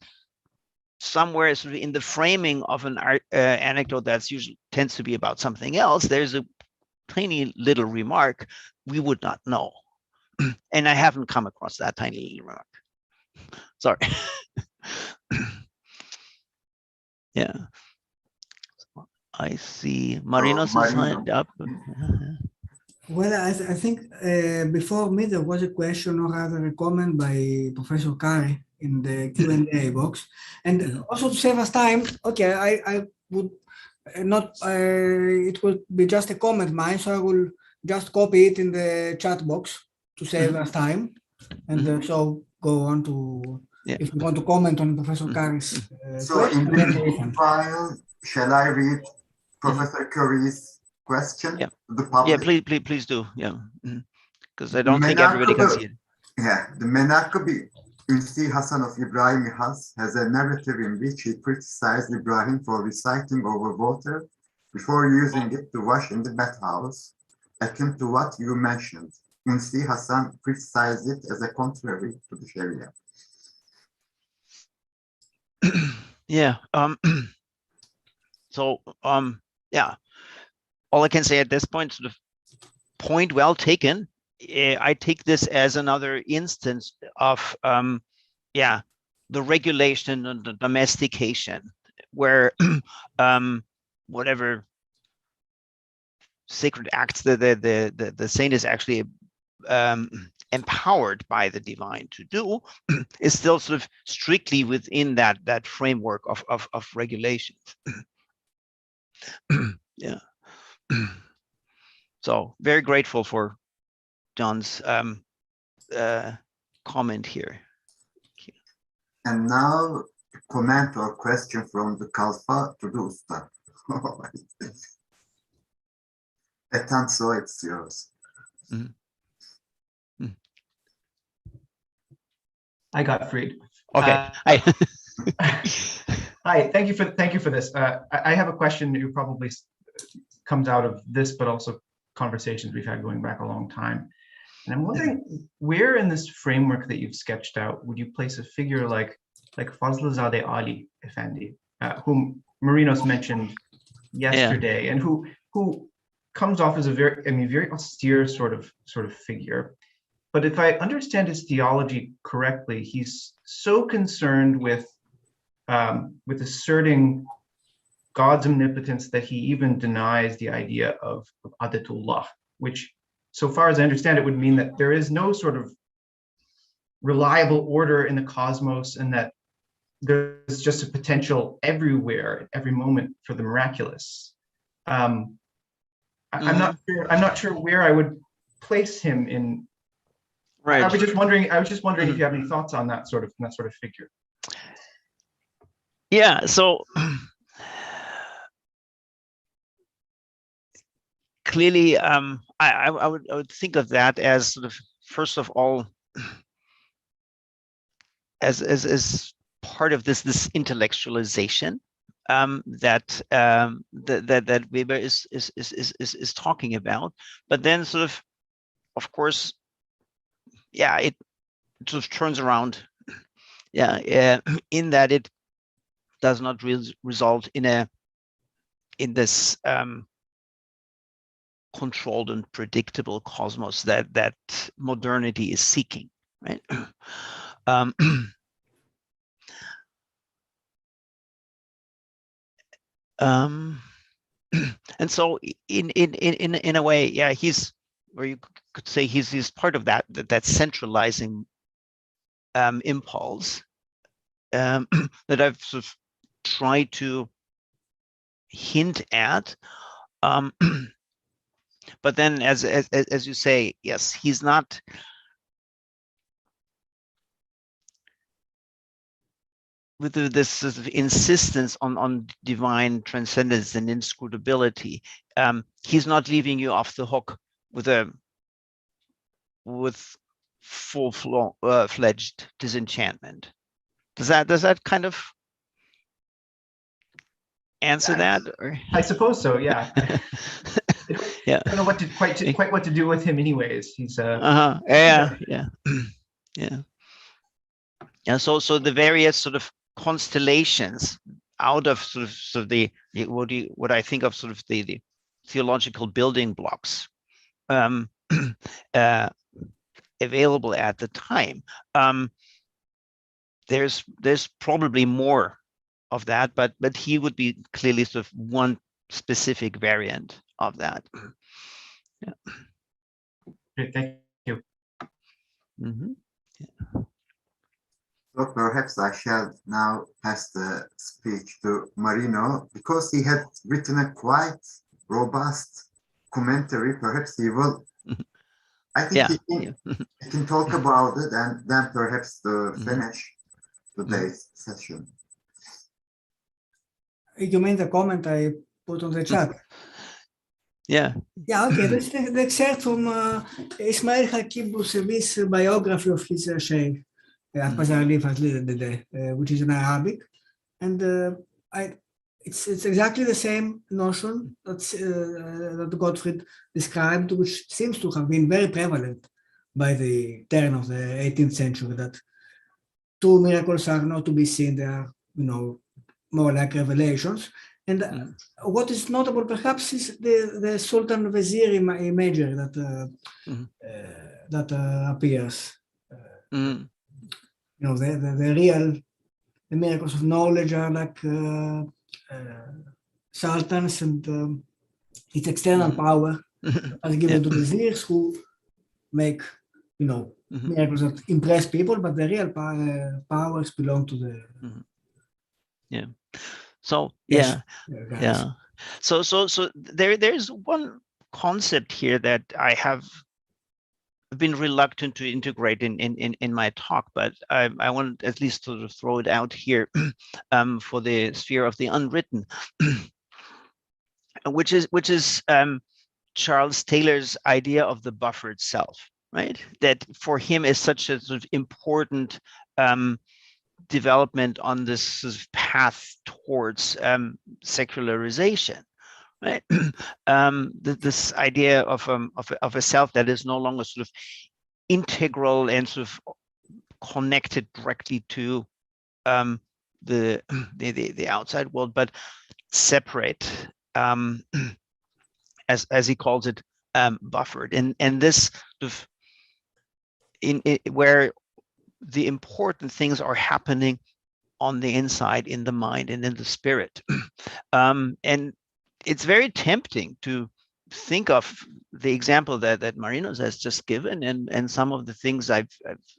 somewhere sort of in the framing of an anecdote that's usually tends to be about something else, there's a tiny little remark, we would not know. And I haven't come across that tiny little remark. Sorry. Yeah. I see Marinos is signed up. Well, I think before me there was a question or rather a comment by Professor Kari in the Q&A box, and also to save us time, okay, I would not, it will be just a comment mine, so I will just copy it in the chat box to save us time, and so go on to, if you want to comment on Professor Kari's so in the file, shall I read Professor Curry's question to the public? Yeah, please do. Yeah, because I don't think everybody can see it. Yeah, the Menakibi Unsi Hassan of Ibrahim has a narrative in which he criticized Ibrahim for reciting over water before using it to wash in the bathhouse, akin to what you mentioned. Unsi Hassan criticized it as a contrary to the Sharia. Yeah. So yeah. All I can say at this point, sort of point well taken. I take this as another instance of the regulation and the domestication, where whatever sacred acts the saint is actually empowered by the divine to do is still sort of strictly within that framework of regulations. Yeah. So very grateful for John's comment here. And now a comment or question from the Kalfa to the Usta. So it's yours. I got freed. Okay. Hi. Thank you for this. I have a question that probably comes out of this, but also conversations we've had going back a long time. And I'm wondering, where in this framework that you've sketched out would you place a figure like Fazlazadeh Ali Effendi, whom Marinos mentioned yesterday, and who comes off as a very austere sort of figure. But if I understand his theology correctly, he's so concerned with asserting God's omnipotence that he even denies the idea of Adatullah, which, so far as I understand it, would mean that there is no sort of reliable order in the cosmos, and that there's just a potential everywhere at every moment for the miraculous. I'm not sure where I would place him in. Right. I was just wondering if you have any thoughts on that sort of figure. Yeah. So clearly, I would think of that as sort of, first of all, as part of this intellectualization that Weber is talking about, but then sort of course, yeah, it sort of turns around, yeah, in that it does not result in this controlled and predictable cosmos that modernity is seeking, right? And so in a way, yeah, he's, or you could say he's part of that centralizing impulse that I've sort of tried to hint at. But then, as you say, yes, he's not. With this sort of insistence on divine transcendence and inscrutability, he's not leaving you off the hook with full-fledged disenchantment. Does that kind of answer that? Or? I suppose so. Yeah. Yeah. I don't know quite what to do with him, anyways. He's yeah. So the various sort of constellations out of sort of the what I think of sort of the theological building blocks available at the time. There's probably more of that, but he would be clearly sort of one specific variant of that. Yeah. Great, thank you. Mm-hmm. Yeah. So perhaps I shall now pass the speech to Marino, because he had written a quite robust commentary. Perhaps he will, I think he can talk about it, and then perhaps to finish today's session. You mean the comment I put on the chat? Yeah. Yeah, okay. That's the excerpt from Ismail Hakim Boussevi's biography of his Sheikh, which is in Arabic. And it's exactly the same notion that Gottfried described, which seems to have been very prevalent by the turn of the 18th century, that true miracles are not to be seen, they are, more like revelations. And what is notable perhaps is the Sultan Vizier imagery that appears. The miracles of knowledge are like sultans, and its external power are given to viziers who make, miracles that impress people, but the real powers belong to the. Yeah. So yes. yeah. So there's one concept here that I have been reluctant to integrate in my talk, but I want at least to throw it out here for the sphere of the unwritten, which is Charles Taylor's idea of the buffer itself, right? That for him is such a sort of important development on this sort of path towards secularization, right? This idea of a self that is no longer sort of integral and sort of connected directly to the outside world, but separate, as he calls it, buffered, and this sort of where the important things are happening on the inside, in the mind and in the spirit. And it's very tempting to think of the example that Marinos has just given, and some of the things I've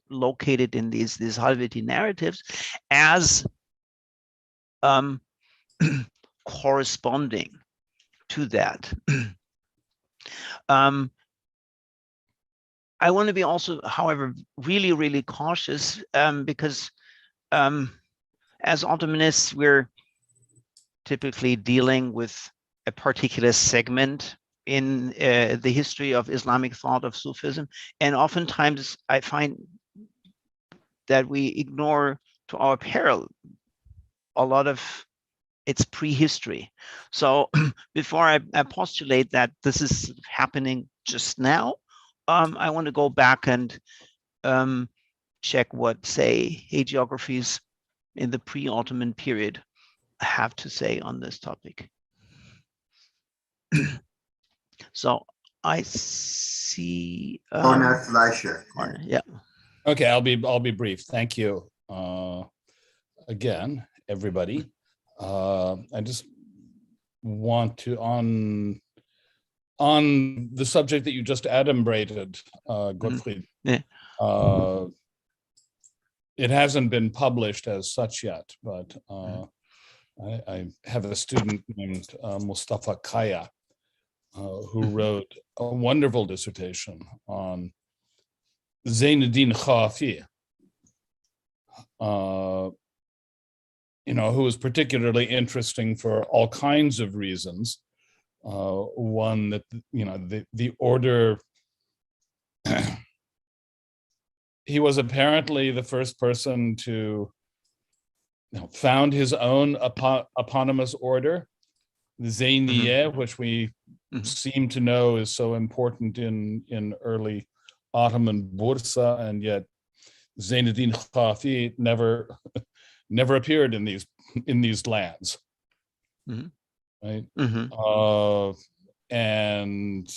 located in these Halveti narratives as corresponding to that. I want to be also, however, really, really cautious because as Ottomanists, we're typically dealing with a particular segment in the history of Islamic thought, of Sufism. And oftentimes I find that we ignore, to our peril, a lot of its prehistory. So before I postulate that this is happening just now, I want to go back and check what, say, hagiographies in the pre-Ottoman period have to say on this topic. So I see. Yeah. Okay, I'll be brief. Thank you again, everybody. I just want to on the subject that you just adumbrated, Gottfried. It hasn't been published as such yet, but I have a student named Mustafa Kaya, who wrote a wonderful dissertation on Zainuddin Khafi, who was particularly interesting for all kinds of reasons. One that, the order, he was apparently the first person to found his own eponymous order, the Zayniyeh, which we seem to know is so important in early Ottoman Bursa, and yet Zainuddin Khafi never appeared in these lands, right? And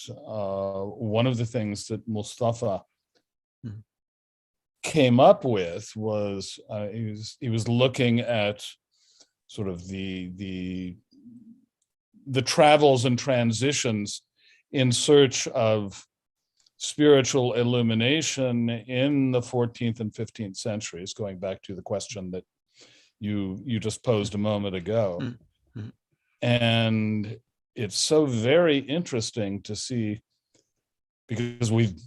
one of the things that Mustafa came up with was he was looking at sort of the travels and transitions in search of spiritual illumination in the 14th and 15th centuries, going back to the question that you just posed a moment ago. And it's so very interesting to see, because we've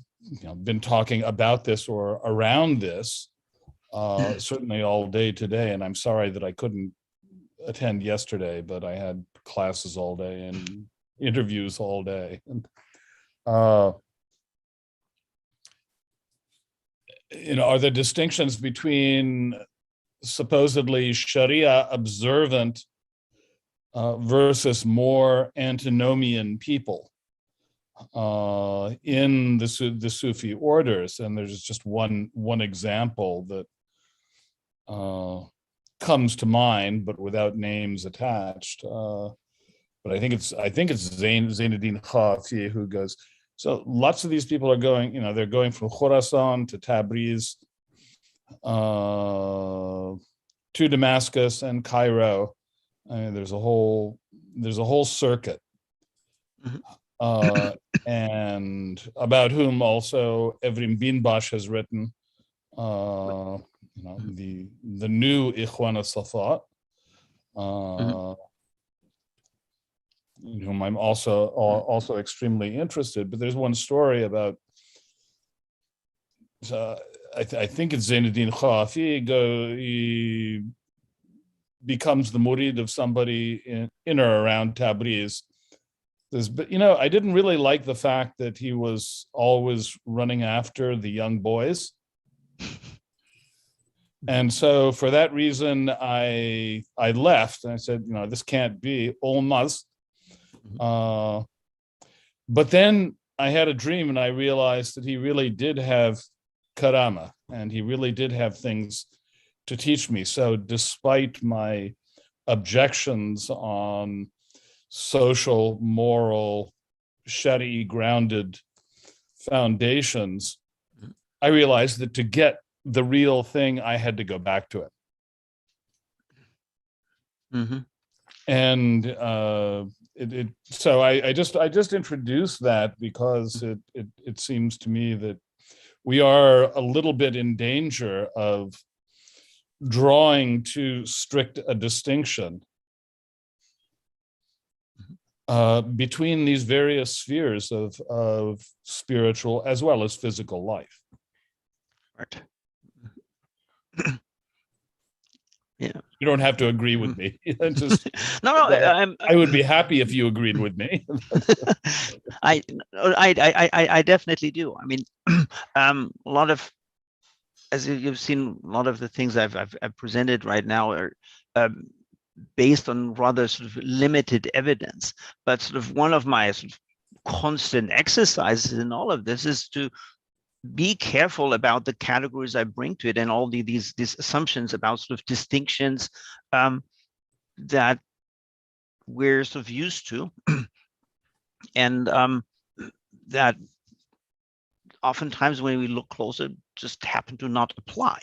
been talking about this or around this certainly all day today, and I'm sorry that I couldn't attend yesterday, but I had classes all day and interviews all day. And are there distinctions between supposedly Sharia observant versus more antinomian people in the Sufi orders? And there's just one example that comes to mind, but without names attached. But I think it's Zainuddin Khafi who goes. So lots of these people are going, they're going from Khorasan to Tabriz, to Damascus and Cairo. There's a whole circuit, and about whom also Evrim Binbash has written, the new Ikhwan al-Safat, in whom I'm also extremely interested. But there's one story about, I think it's Zainuddin Khafi, he becomes the murid of somebody in or around Tabriz. But I didn't really like the fact that he was always running after the young boys. And so for that reason, I left, and I said, this can't be Olmaz. But then I had a dream, and I realized that he really did have karama, and he really did have things to teach me. So despite my objections on social, moral, Shari'i grounded foundations, I realized that to get the real thing, I had to go back to it. And so I just introduced that because it seems to me that we are a little bit in danger of drawing too strict a distinction between these various spheres of spiritual as well as physical life. Right. Yeah. You don't have to agree with me. Just, no, I would be happy if you agreed with me. I definitely do. I mean, a lot of, as you've seen, a lot of the things I've presented right now are based on rather sort of limited evidence. But sort of one of my sort of constant exercises in all of this is to be careful about the categories I bring to it and all these assumptions about sort of distinctions that we're sort of used to, and that oftentimes when we look closer, just happen to not apply.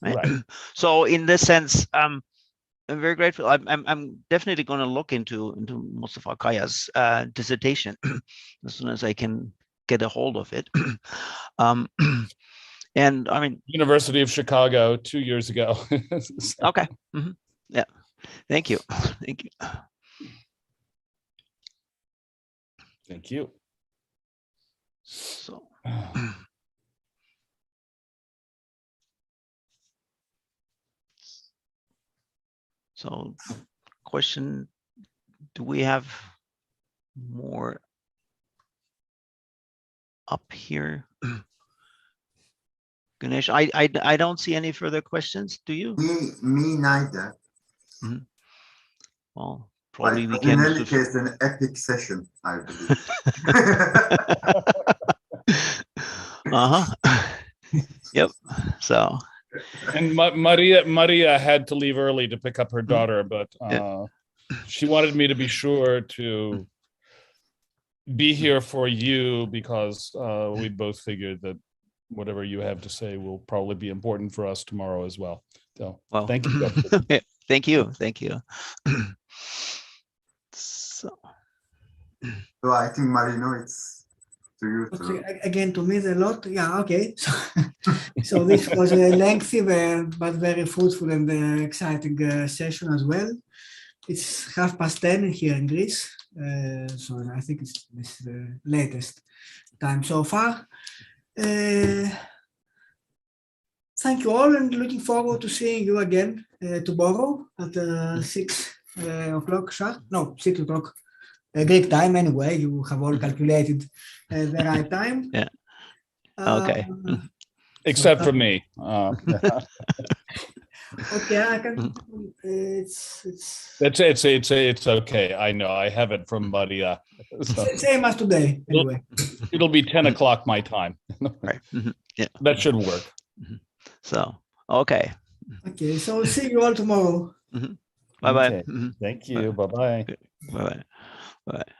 Right? So in this sense, I'm very grateful. I'm definitely going to look into Mustafa Kaya's dissertation as soon as I can get a hold of it. And I mean, University of Chicago 2 years ago. Okay. Yeah. Thank you. Thank you. Thank you. So question, do we have more up here? Ganesh, I don't see any further questions. Do you? Me neither. Well, probably we In can. any case, an epic session, I believe. Yep. So. And Maria had to leave early to pick up her daughter, but she wanted me to be sure to be here for you because we both figured that whatever you have to say will probably be important for us tomorrow as well. So, well, thank you. Thank you. Thank you. So I think, Marino, it's to you. Okay, again, to me, a lot. Yeah, okay. So this was a lengthy but very fruitful and exciting session as well. It's 10:30 here in Greece. So I think it's the latest time so far. Thank you all, and looking forward to seeing you again tomorrow at 6 o'clock sharp. No, 6 o'clock Greek time. Anyway, you have all calculated the right time. Yeah. Okay. Except for me. Okay, I can. It's okay. I know. I have it from Maria. So. Same as today. Anyway, it'll be 10 o'clock my time. Right. Yeah, that should work. So okay. Okay. So see you all tomorrow. Bye bye. Okay. Thank you. Bye bye. Bye bye. Bye.